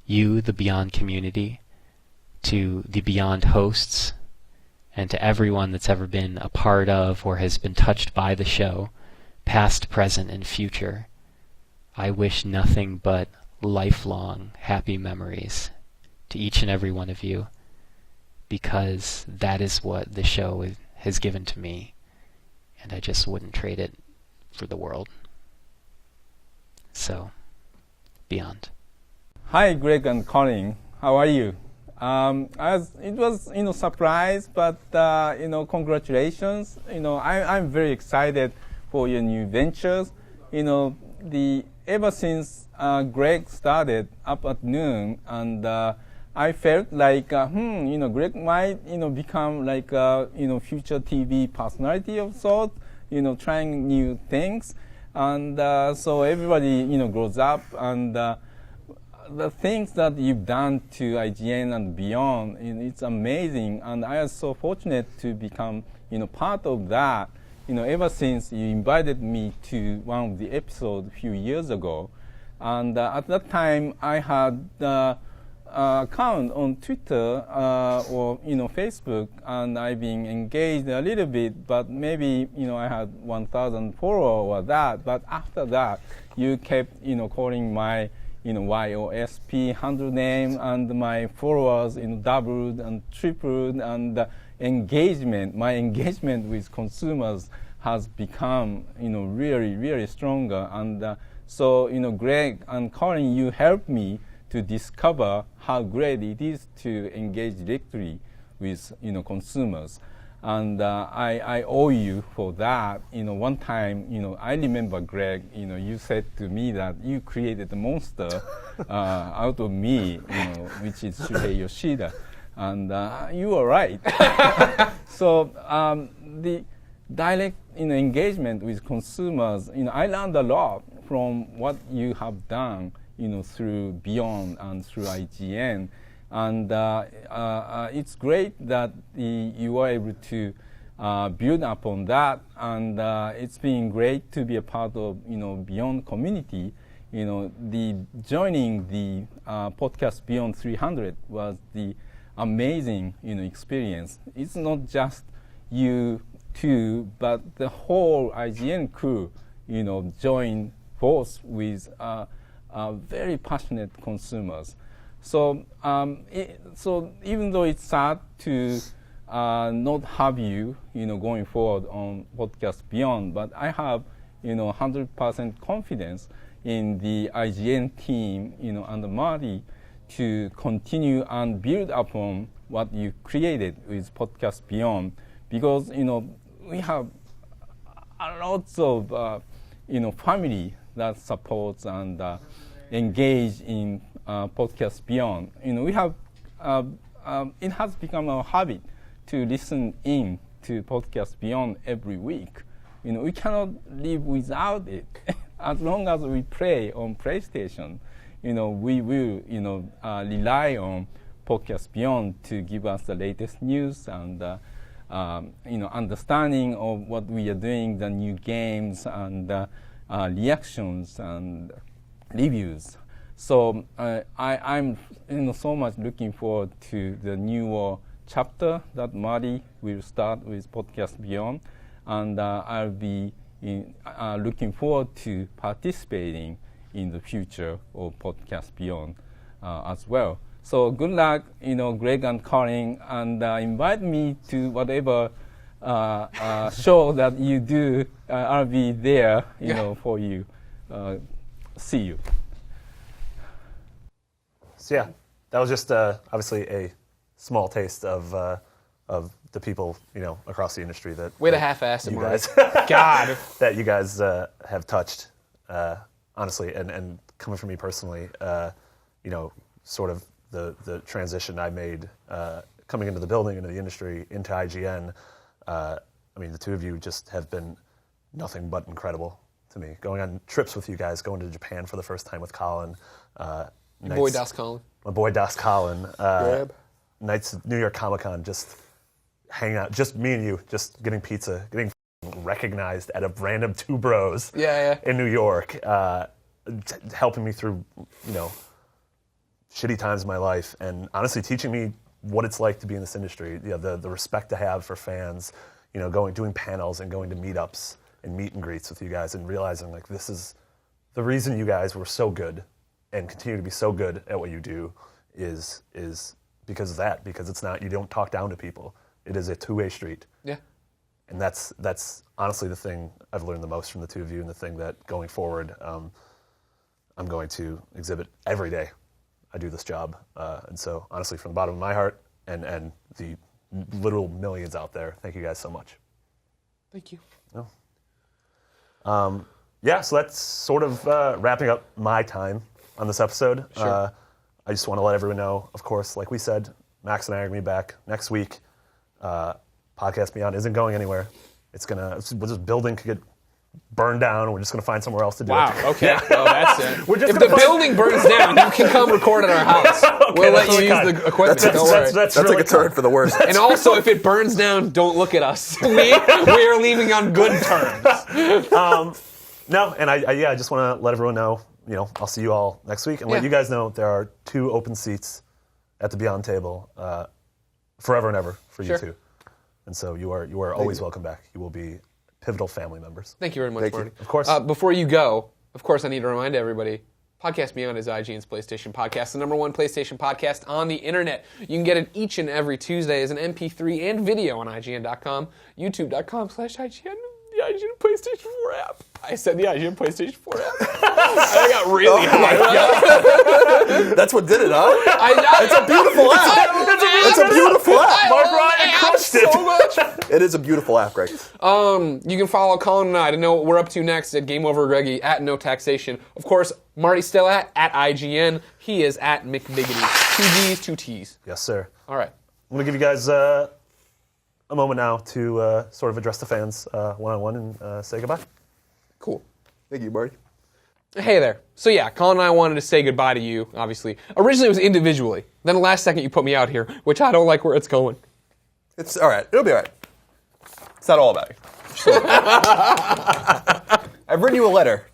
you, the Beyond community, to the Beyond hosts, and to everyone that's ever been a part of or has been touched by the show, past, present, and future, I wish nothing but lifelong happy memories to each and every one of you, because that is what the show has given to me, and I just wouldn't trade it for the world. So, Beyond. Hi, Greg and Colin. How are you? It was, surprise, but, congratulations. I'm very excited for your new ventures. Ever since Greg started up at noon, and I felt like, Greg might, become like a, future TV personality of sort, trying new things. and so everybody grows up, and the things that you've done to IGN and beyond, it's amazing, and I was so fortunate to become part of that. Ever since you invited me to one of the episodes a few years ago, and at that time I had account on Twitter or Facebook, and I've been engaged a little bit, but maybe I had 1,000 followers or that. But after that, you kept calling my YOSP handle name, and my followers doubled and tripled, and my engagement with consumers has become really, really stronger. And so Greg and Colin, you helped me to discover how great it is to engage directly with consumers, and I owe you for that. One time, I remember, Greg, you said to me that you created a monster out of me, which is Shuhei Yoshida, and you were right. So the direct engagement with consumers, I learned a lot from what you have done, through Beyond and through IGN, and it's great that you were able to build upon that, and it's been great to be a part of Beyond community. The joining the podcast Beyond 300 was the amazing experience. It's not just you two, but the whole IGN crew joined force with very passionate consumers. So so even though it's sad to not have you going forward on Podcast Beyond, but I have 100% confidence in the IGN team and Marty to continue and build upon what you created with Podcast Beyond, because we have lots of family that supports and engage in Podcast Beyond. We have it has become a habit to listen in to Podcast Beyond every week. We cannot live without it. As long as we play on PlayStation, we will rely on Podcast Beyond to give us the latest news and understanding of what we are doing, the new games and reactions and reviews. So I'm so much looking forward to the newer chapter that Marty will start with Podcast Beyond, and I'll be looking forward to participating in the future of Podcast Beyond as well. So good luck, Greg and Colin, and invite me to whatever show that you do. I'll be there, for you. See you. So yeah, that was just obviously a small taste of the people across the industry that way to half-ass it, you guys God that you guys have touched, honestly, and coming from me personally, sort of the transition I made coming into the building, into the industry, into IGN. The two of you just have been nothing but incredible to me. Going on trips with you guys, going to Japan for the first time with Colin. My boy Das Colin. Nights at New York Comic-Con, just hanging out, just me and you, just getting pizza, getting recognized at a random Two Bros in New York, helping me through, shitty times in my life, and honestly teaching me what it's like to be in this industry, the respect to have for fans, doing panels and going to meetups and meet and greets with you guys, and realizing like this is the reason you guys were so good and continue to be so good at what you do is because of that, because it's not, you don't talk down to people. It is a two-way street. Yeah. And that's honestly the thing I've learned the most from the two of you, and the thing that going forward, I'm going to exhibit every day I do this job. And so honestly, from the bottom of my heart and the literal millions out there, thank you guys so much. Thank you. So that's sort of wrapping up my time on this episode. Sure. I just want to let everyone know, of course, like we said, Max and I are going to be back next week. Podcast Beyond isn't going anywhere. We're just building to get burn down. We're just going to find somewhere else to do it. Wow. Okay. Oh, that's it. We're just if gonna the building burns down, you can come record at our house. We'll let you use the equipment. Don't worry. That's really like a turn for the worst. And also, if it burns down, don't look at us. We are leaving on good terms. No, and I just want to let everyone know, I'll see you all next week, and let you guys know there are 2 open seats at the Beyond table, forever and ever for you two. And so you are always welcome back. You will be pivotal family members. Thank you very much, Marty. Of course. Before you go, of course, I need to remind everybody, Podcast Beyond is IGN's PlayStation podcast, the #1 PlayStation podcast on the internet. You can get it each and every Tuesday as an MP3 and video on ign.com, youtube.com/IGN, the IGN PlayStation 4 app. I said the IGN PlayStation 4 app. I got really high. That's what did it, huh? It's a beautiful app. It's a beautiful app. Mark Ryan crushed it. So much. It is a beautiful app, Greg. You can follow Colin and I to know what we're up to next at Game Over Greggy at No Taxation. Of course, Marty's still at IGN. He is at McBiggity. 2 G's, 2 T's. Yes, sir. All right. I'm going to give you guys a moment now to sort of address the fans one-on-one and say goodbye. Cool. Thank you, Marty. Hey there. So yeah, Colin and I wanted to say goodbye to you, obviously. Originally it was individually. Then the last second you put me out here, which I don't like where it's going. It's all right. It'll be all right. It's not all about you. I've written you a letter.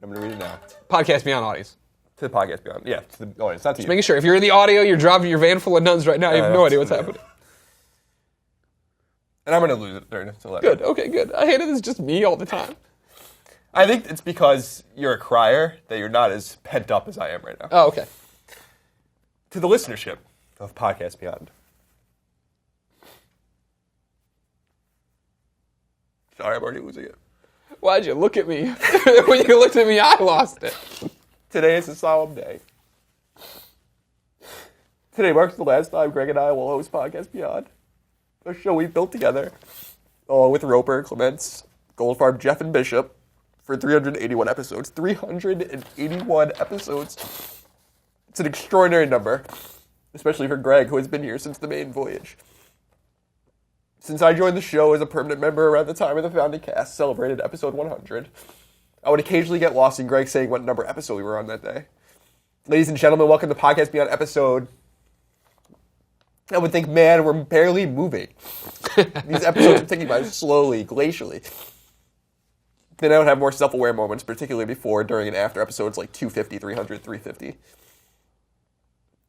I'm going to read it now. Podcast Beyond audience. To the Podcast Beyond. Yeah, to the audience, not to you. Just making sure. If you're in the audio, you're driving your van full of nuns right now, you have no idea what's happening. And I'm going to lose it during the letter. Good. Okay, good. I hate it. It's just me all the time. I think it's because you're a crier that you're not as pent up as I am right now. Oh, okay. To the listenership of Podcast Beyond. Sorry, I'm already losing it. Why'd you look at me? When you looked at me, I lost it. Today is a solemn day. Today marks the last time Greg and I will host Podcast Beyond, a show we've built together, along with Roper, Clements, Goldfarb, Jeff, and Bishop, for 381 episodes. 381 episodes. It's an extraordinary number, especially for Greg, who has been here since the main voyage. Since I joined the show as a permanent member around the time of the founding cast celebrated episode 100, I would occasionally get lost in Greg saying what number episode we were on that day. Ladies and gentlemen, welcome to Podcast Beyond episode... I would think, man, we're barely moving. These episodes are ticking by slowly, glacially. Then I would have more self-aware moments, particularly before, during, and after episodes like 250, 300, 350.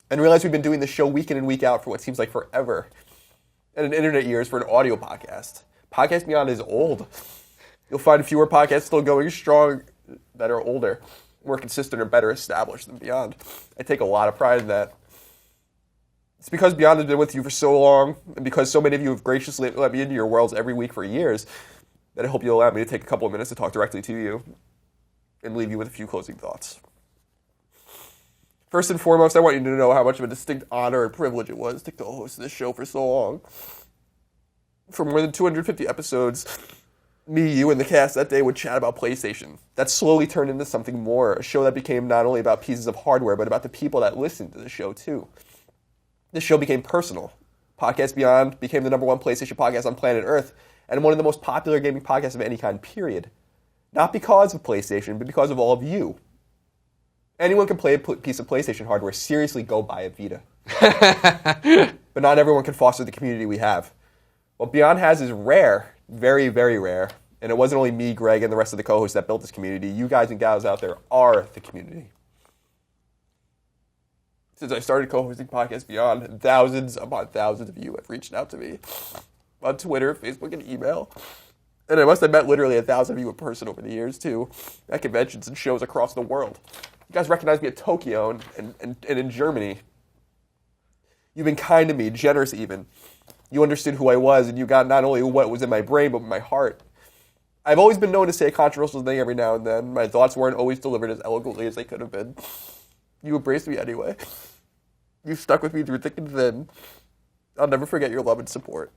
And realize we've been doing this show week in and week out for what seems like forever. And in internet years for an audio podcast. Podcast Beyond is old. You'll find fewer podcasts still going strong that are older, more consistent, or better established than Beyond. I take a lot of pride in that. It's because Beyond has been with you for so long, and because so many of you have graciously let me into your worlds every week for years, that I hope you'll allow me to take a couple of minutes to talk directly to you and leave you with a few closing thoughts. First and foremost, I want you to know how much of a distinct honor and privilege it was to co-host this show for so long. For more than 250 episodes, me, you, and the cast that day would chat about PlayStation. That slowly turned into something more, a show that became not only about pieces of hardware, but about the people that listened to the show, too. This show became personal. Podcast Beyond became the #1 PlayStation podcast on planet Earth, and one of the most popular gaming podcasts of any kind, period. Not because of PlayStation, but because of all of you. Anyone can play a piece of PlayStation hardware. Seriously, go buy a Vita. But not everyone can foster the community we have. What Beyond has is rare, very, very rare. And it wasn't only me, Greg, and the rest of the co-hosts that built this community. You guys and gals out there are the community. Since I started co-hosting Podcast Beyond, thousands upon thousands of you have reached out to me on Twitter, Facebook, and email. And I must have met literally 1,000 of you in person over the years, too, at conventions and shows across the world. You guys recognize me at Tokyo and in Germany. You've been kind to me, generous even. You understood who I was, and you got not only what was in my brain, but my heart. I've always been known to say a controversial thing every now and then. My thoughts weren't always delivered as eloquently as they could have been. You embraced me anyway. You stuck with me through thick and thin. I'll never forget your love and support.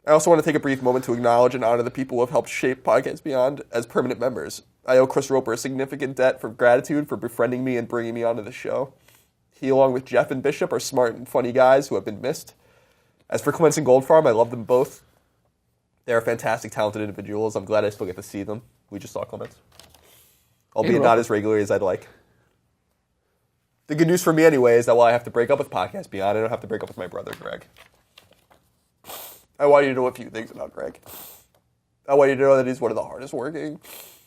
I also want to take a brief moment to acknowledge and honor the people who have helped shape Podcast Beyond as permanent members. I owe Chris Roper a significant debt for gratitude for befriending me and bringing me onto the show. He, along with Jeff and Bishop, are smart and funny guys who have been missed. As for Clements and Goldfarm, I love them both. They're fantastic, talented individuals. I'm glad I still get to see them. We just saw Clements. Albeit not as regularly as I'd like. The good news for me anyway is that while I have to break up with Podcast Beyond, I don't have to break up with my brother, Greg. I want you to know a few things about Greg. I want you to know that he's one of the hardest working,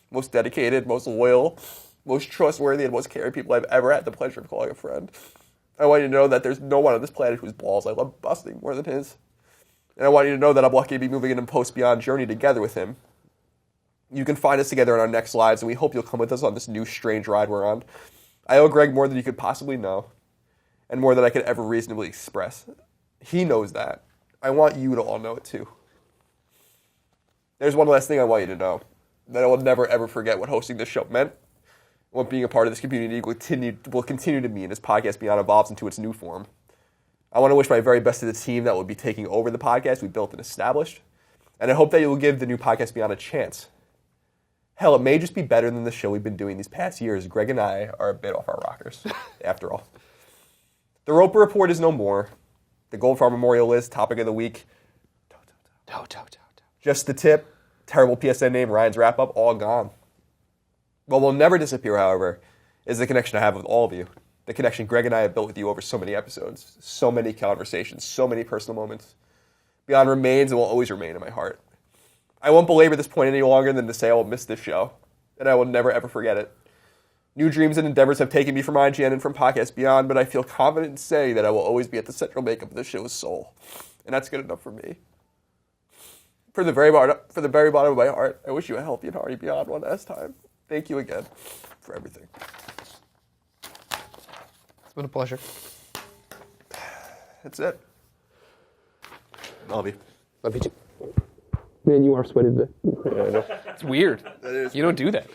most dedicated, most loyal, most trustworthy, and most caring people I've ever had the pleasure of calling a friend. I want you to know that there's no one on this planet whose balls I love busting more than his. And I want you to know that I'm lucky to be moving in a post-Beyond journey together with him. You can find us together in our next lives, and we hope you'll come with us on this new strange ride we're on. I owe Greg more than you could possibly know, and more than I could ever reasonably express. He knows that. I want you to all know it too. There's one last thing I want you to know, that I will never ever forget what hosting this show meant, what being a part of this community will continue to mean as Podcast Beyond evolves into its new form. I want to wish my very best to the team that will be taking over the podcast we built and established, and I hope that you will give the new Podcast Beyond a chance. Hell, it may just be better than the show we've been doing these past years. Greg and I are a bit off our rockers, after all. The Roper Report is no more. The Gold Farm Memorial is topic of the week. Just the tip, terrible PSN name, Ryan's wrap-up, all gone. What will never disappear, however, is the connection I have with all of you. The connection Greg and I have built with you over so many episodes, so many conversations, so many personal moments. Beyond remains and will always remain in my heart. I won't belabor this point any longer than to say I will miss this show, and I will never ever forget it. New dreams and endeavors have taken me from IGN and from Podcast Beyond, but I feel confident in saying that I will always be at the central makeup of the show's soul, and that's good enough for me. From the very bottom of my heart, I wish you a healthy and hearty Beyond one last time. Thank you again for everything. It's been a pleasure. That's it. Love you. Love you too. Man, you are sweaty today. It's weird. You don't do that.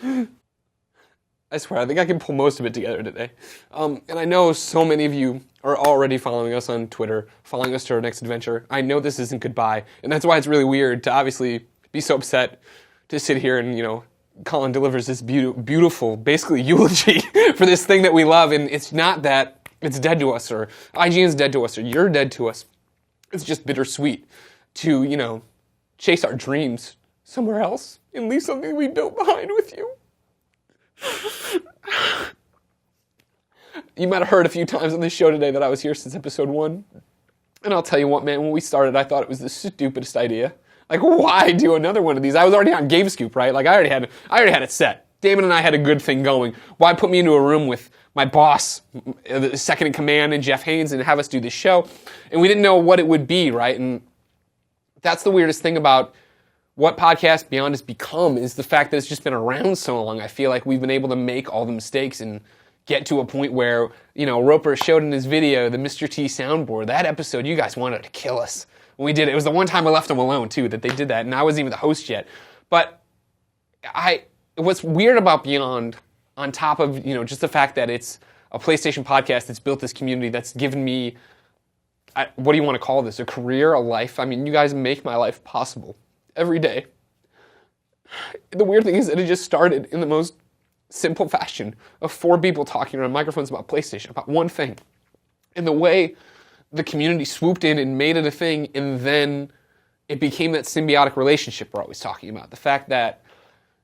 I swear, I think I can pull most of it together today. And I know so many of you are already following us on Twitter, following us to our next adventure. I know this isn't goodbye, and that's why it's really weird to obviously be so upset to sit here and, Colin delivers this beautiful, basically eulogy for this thing that we love, and it's not that it's dead to us, or IGN's dead to us, or you're dead to us. It's just bittersweet to, chase our dreams somewhere else and leave something we built behind with you. You might have heard a few times on this show today that I was here since episode 1. And I'll tell you what, man, when we started, I thought it was the stupidest idea. Like, why do another one of these? I was already on GameScoop, right? Like, I already had it set. Damon and I had a good thing going. Why put me into a room with my boss, the second in command, and Jeff Haynes, and have us do this show? And we didn't know what it would be, right? And that's the weirdest thing about what Podcast Beyond has become, is the fact that it's just been around so long. I feel like we've been able to make all the mistakes and get to a point where, Roper showed in his video, the Mr. T soundboard. That episode, you guys wanted to kill us when we did it. It was the one time I left them alone, too, that they did that, and I wasn't even the host yet. But what's weird about Beyond, on top of, just the fact that it's a PlayStation podcast that's built this community, that's given me, what do you want to call this, a career, a life? I mean, you guys make my life possible every day. The weird thing is that it just started in the most simple fashion of 4 people talking around microphones about PlayStation, about one thing. And the way the community swooped in and made it a thing, and then it became that symbiotic relationship we're always talking about. The fact that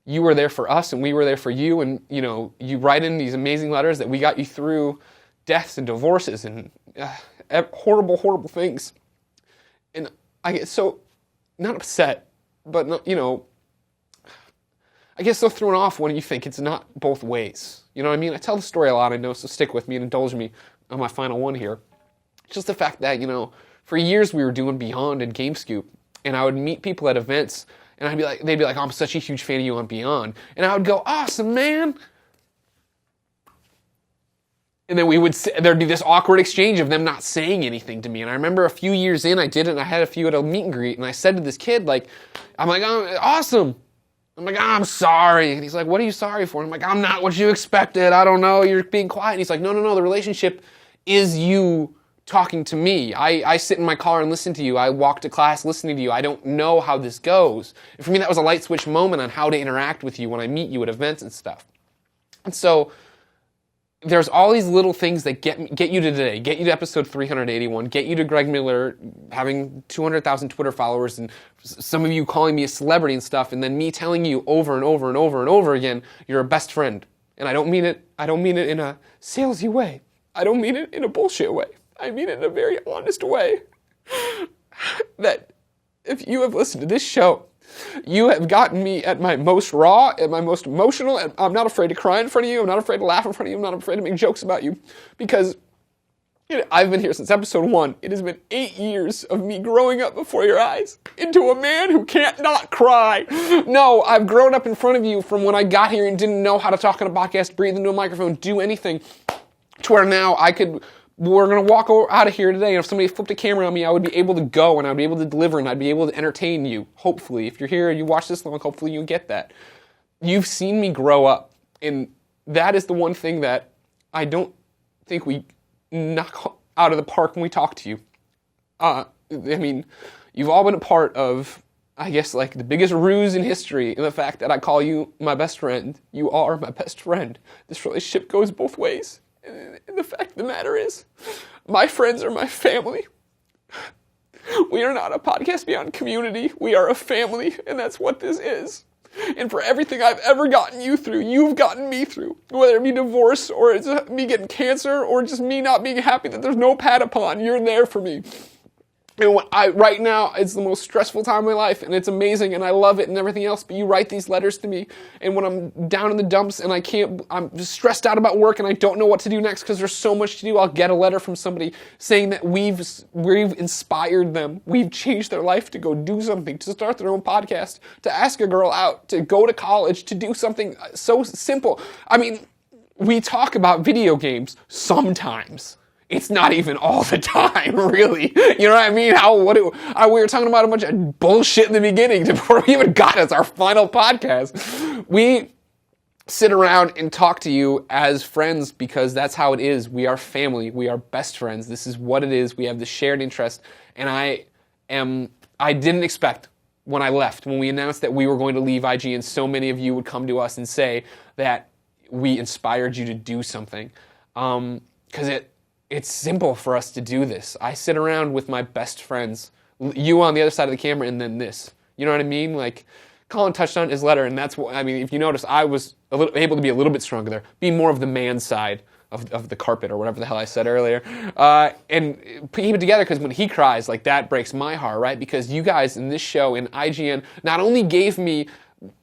you were there for us and we were there for you, and you write in these amazing letters that we got you through deaths and divorces and horrible, horrible things. And I get so, not upset, but, I get so thrown off when you think it's not both ways. You know what I mean? I tell the story a lot, I know, so stick with me and indulge me on my final one here. Just the fact that, for years we were doing Beyond and GameScoop, and I would meet people at events, and they'd be like, oh, I'm such a huge fan of you on Beyond. And I would go, awesome, man. And then there'd be this awkward exchange of them not saying anything to me. And I remember a few years in, I did it, and I had a few at a meet and greet, and I said to this kid, I'm like, oh, awesome. I'm like, I'm sorry. And he's like, what are you sorry for? And I'm like, I'm not what you expected. I don't know. You're being quiet. And he's like, no. The relationship is you talking to me. I sit in my car and listen to you. I walk to class listening to you. I don't know how this goes. And for me, that was a light switch moment on how to interact with you when I meet you at events and stuff. And so there's all these little things that get you to today, get you to episode 381, get you to Greg Miller having 200,000 Twitter followers, and some of you calling me a celebrity and stuff, and then me telling you over and over and over and over again, you're a best friend. And I don't mean it in a salesy way. I don't mean it in a bullshit way. I mean it in a very honest way. That if you have listened to this show, you have gotten me at my most raw, at my most emotional, and I'm not afraid to cry in front of you, I'm not afraid to laugh in front of you, I'm not afraid to make jokes about you, because I've been here since episode 1. It has been 8 years of me growing up before your eyes into a man who can't not cry. No, I've grown up in front of you from when I got here and didn't know how to talk on a podcast, breathe into a microphone, do anything, to where now we're going to walk out of here today, and if somebody flipped a camera on me, I would be able to go, and I'd be able to deliver, and I'd be able to entertain you, hopefully. If you're here and you watch this long, hopefully you get that. You've seen me grow up, and that is the one thing that I don't think we knock out of the park when we talk to you. I mean, you've all been a part of, I guess, like the biggest ruse in history, in the fact that I call you my best friend. You are my best friend. This relationship goes both ways. And the fact of the matter is, my friends are my family. We are not a Podcast Beyond community. We are a family, and that's what this is. And for everything I've ever gotten you through, you've gotten me through. Whether it be divorce, or it's me getting cancer, or just me not being happy that there's no pad upon, you're there for me. And right now, it's the most stressful time of my life, and it's amazing, and I love it and everything else, but you write these letters to me, and when I'm down in the dumps and I'm just stressed out about work and I don't know what to do next because there's so much to do, I'll get a letter from somebody saying that we've inspired them, we've changed their life to go do something, to start their own podcast, to ask a girl out, to go to college, to do something so simple. I mean, we talk about video games sometimes. It's not even all the time, really. You know what I mean? We were talking about a bunch of bullshit in the beginning before we even got us our final podcast. We sit around and talk to you as friends because that's how it is. We are family. We are best friends. This is what it is. We have the shared interest. And I didn't expect when I left, when we announced that we were going to leave IGN, so many of you would come to us and say that we inspired you to do something. Because it's simple for us to do this. I sit around with my best friends, you on the other side of the camera, and then this. You know what I mean? Like, Colin touched on his letter, and that's what, I mean, if you notice, I was able to be a little bit stronger there, be more of the man side of the carpet, or whatever the hell I said earlier, and keep it together, because when he cries, like, that breaks my heart, right? Because you guys in this show, in IGN, not only gave me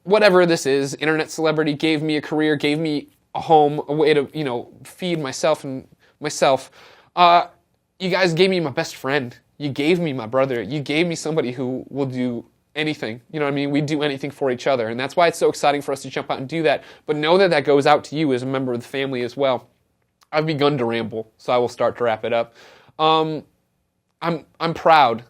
whatever this is, internet celebrity, gave me a career, gave me a home, a way to, feed myself and myself. You guys gave me my best friend. You gave me my brother. You gave me somebody who will do anything. You know what I mean? We do anything for each other. And that's why it's so exciting for us to jump out and do that. But know that that goes out to you as a member of the family as well. I've begun to ramble, so I will start to wrap it up. I'm proud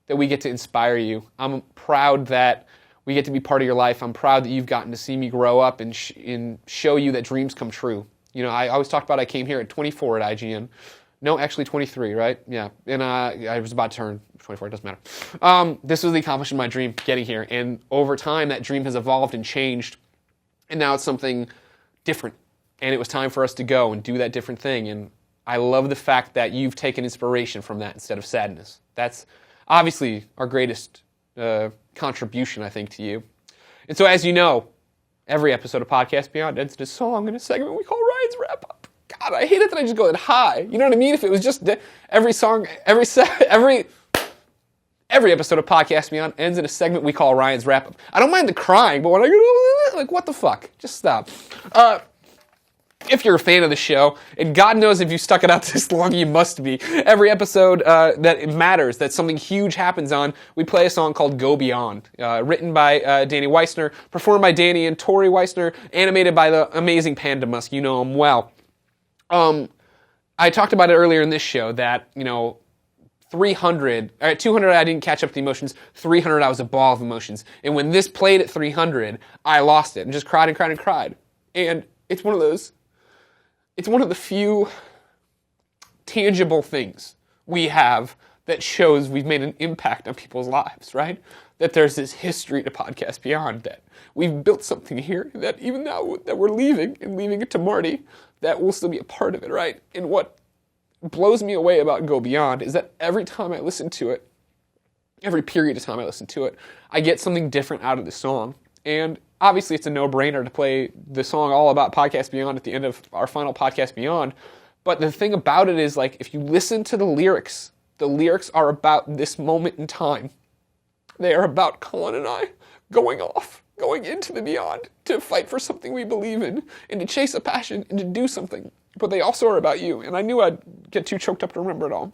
that we get to inspire you. I'm proud that we get to be part of your life. I'm proud that you've gotten to see me grow up and show you that dreams come true. I always talk about I came here at 24 at IGN. No, actually 23, right? Yeah. And I was about to turn 24, it doesn't matter. This was the accomplishment of my dream, getting here. And over time, that dream has evolved and changed. And now it's something different. And it was time for us to go and do that different thing. And I love the fact that you've taken inspiration from that instead of sadness. That's obviously our greatest contribution, I think, to you. And so, as you know, every episode of Podcast Beyond ends in a song in a segment we call Ryan's Wrap Up. God, I hate it that I just go that high. You know what I mean? If it was just every song, every episode of Podcast Beyond ends in a segment we call Ryan's Wrap Up. I don't mind the crying, but when I go, like, what the fuck? Just stop. If you're a fan of the show, and God knows if you stuck it out this long, you must be. Every episode that it matters, that something huge happens on, we play a song called Go Beyond, written by Danny Weissner, performed by Danny and Tori Weissner, animated by the amazing Panda Musk. You know him well. I talked about it earlier in this show that, 200, I didn't catch up to the emotions. 300, I was a ball of emotions. And when this played at 300, I lost it and just cried and cried and cried. And it's one of the few tangible things we have that shows we've made an impact on people's lives, right? that there's this history to Podcast Beyond, that we've built something here, that even now that we're leaving and leaving it to Marty, that we'll still be a part of it, right? And what blows me away about Go Beyond is that every time I listen to it, every period of time I listen to it, I get something different out of the song. And obviously it's a no-brainer to play the song all about Podcast Beyond at the end of our final Podcast Beyond. But the thing about it is, like, if you listen to the lyrics are about this moment in time. They are about Colin and I going into the beyond to fight for something we believe in and to chase a passion and to do something. But they also are about you. And I knew I'd get too choked up to remember it all.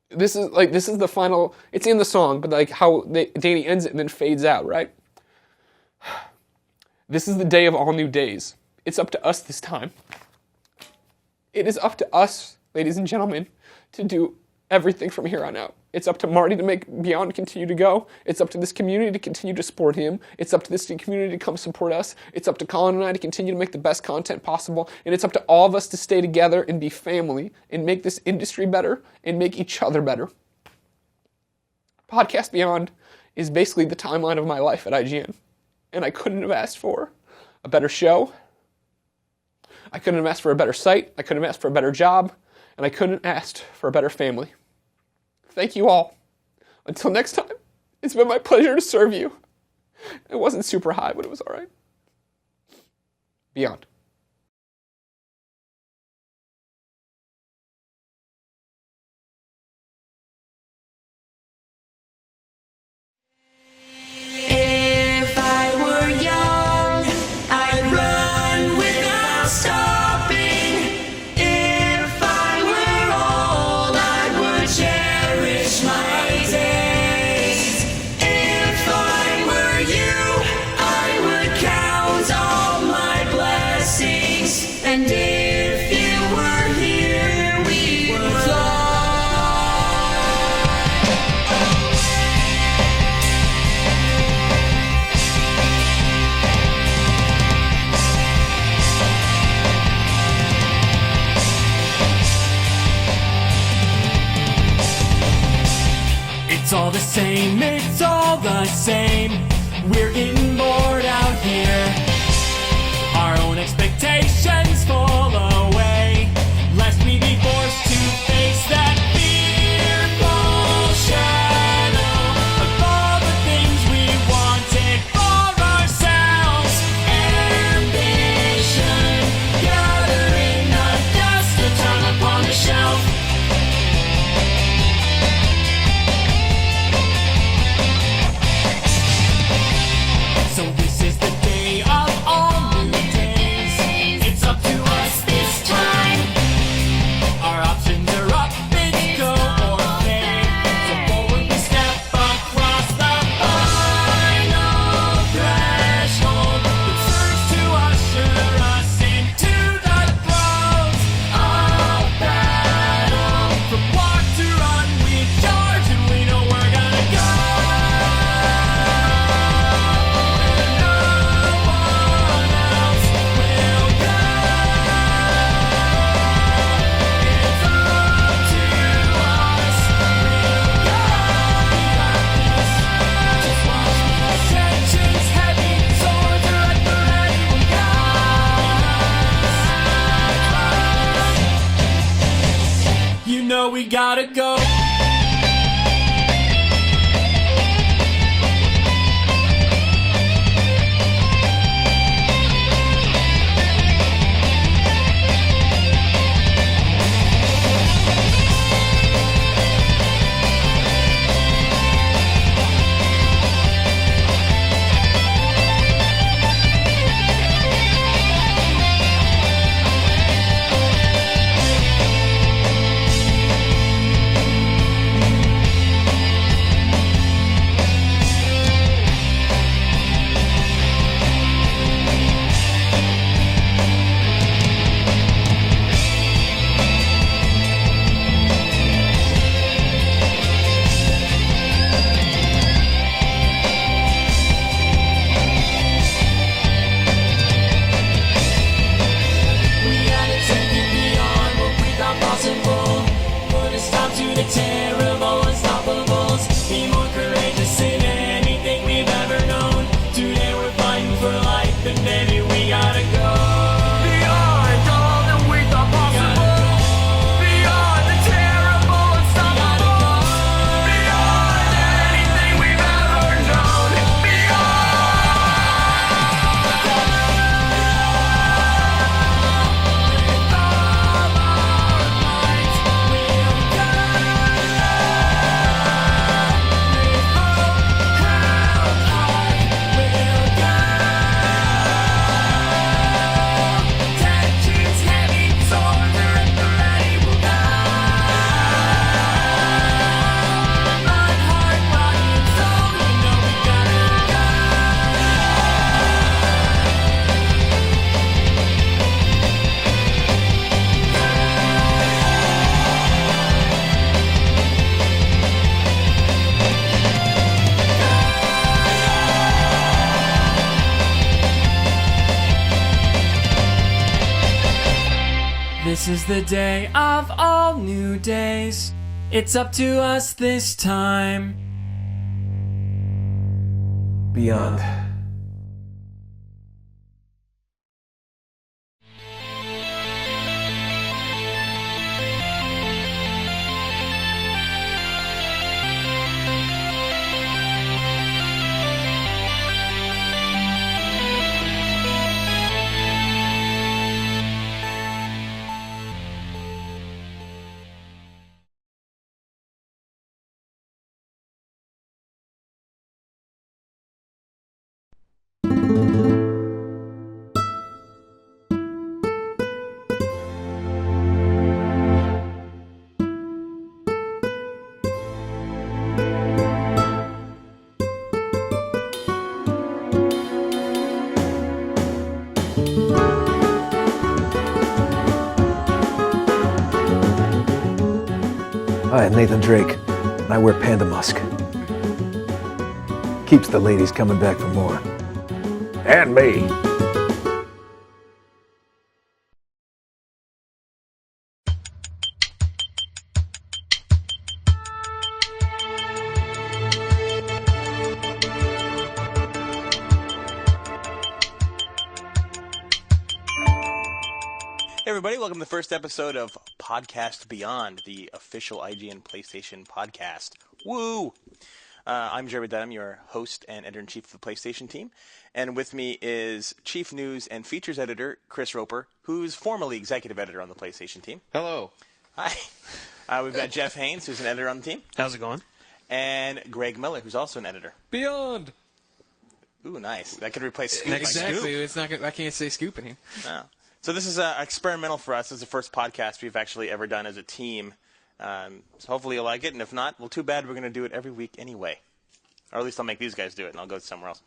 This is the final, it's in the song, but like how Danny ends it and then fades out, right? This is the day of all new days. It's up to us this time. It is up to us, ladies and gentlemen, to do everything from here on out. It's up to Marty to make Beyond continue to go. It's up to this community to continue to support him. It's up to this community to come support us. It's up to Colin and I to continue to make the best content possible. And it's up to all of us to stay together and be family and make this industry better and make each other better. Podcast Beyond is basically the timeline of my life at IGN. And I couldn't have asked for a better show. I couldn't have asked for a better site. I couldn't have asked for a better job. And I couldn't have asked for a better family. Thank you all. Until next time, it's been my pleasure to serve you. It wasn't super high, but it was all right. Beyond. If I were young, I'd run without stopping. If I were old, I would cherish my days. If I were you, I would count all my blessings. And if you were here, we would fly. It's all the same, it's all the same. We're getting bored out here. Our own expectations fall away, lest we be forced to face that fearful shadow of all the things we wanted for ourselves. Ambition, gathering the dust to turn upon the shelf. So this is the day of all new days. It's up to us this time. Our options are up, it's go or fade. So forward we step across the final threshold that serves to usher us into the throes of battle. From walk to run, we charge and we know we're gonna go. You know we gotta go. This is the day of all new days. It's up to us this time. Beyond. Hi, I'm Nathan Drake, and I wear panda musk. Keeps the ladies coming back for more. And me. Hey everybody, welcome to the first episode of Podcast Beyond, the official IGN PlayStation podcast. Woo! I'm Jeremy Dunham, your host and editor-in-chief of the PlayStation team. And with me is Chief News and Features Editor, Chris Roper, who's formerly executive editor on the PlayStation team. Hello. Hi. We've got Jeff Haynes, who's an editor on the team. How's it going? And Greg Miller, who's also an editor. Beyond. Ooh, nice. That could replace Scoop. Exactly. It's not. I can't say Scoop in here. No. So this is experimental for us. This is the first podcast we've actually ever done as a team. So hopefully you'll like it, and if not, well, too bad. We're going to do it every week anyway. Or at least I'll make these guys do it, and I'll go somewhere else.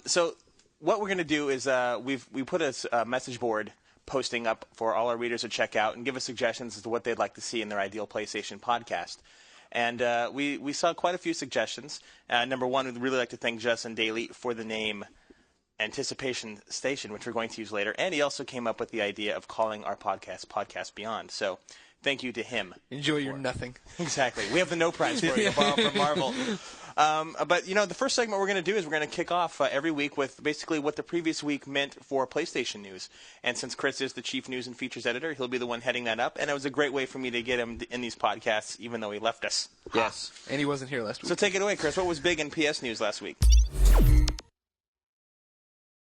So what we're going to do is we put a message board posting up for all our readers to check out and give us suggestions as to what they'd like to see in their ideal PlayStation podcast. And we saw quite a few suggestions. Number one, we'd really like to thank Justin Daly for the name Anticipation Station, which we're going to use later. And he also came up with the idea of calling our podcast Beyond. So thank you to him. Enjoy your nothing. Exactly. We have the no prize for you, borrow from Marvel. But, the first segment we're going to do is we're going to kick off every week with basically what the previous week meant for PlayStation news. And since Chris is the chief news and features editor, he'll be the one heading that up. And it was a great way for me to get him in these podcasts, even though he left us. Yes. And he wasn't here last week. So take it away, Chris. What was big in PS news last week?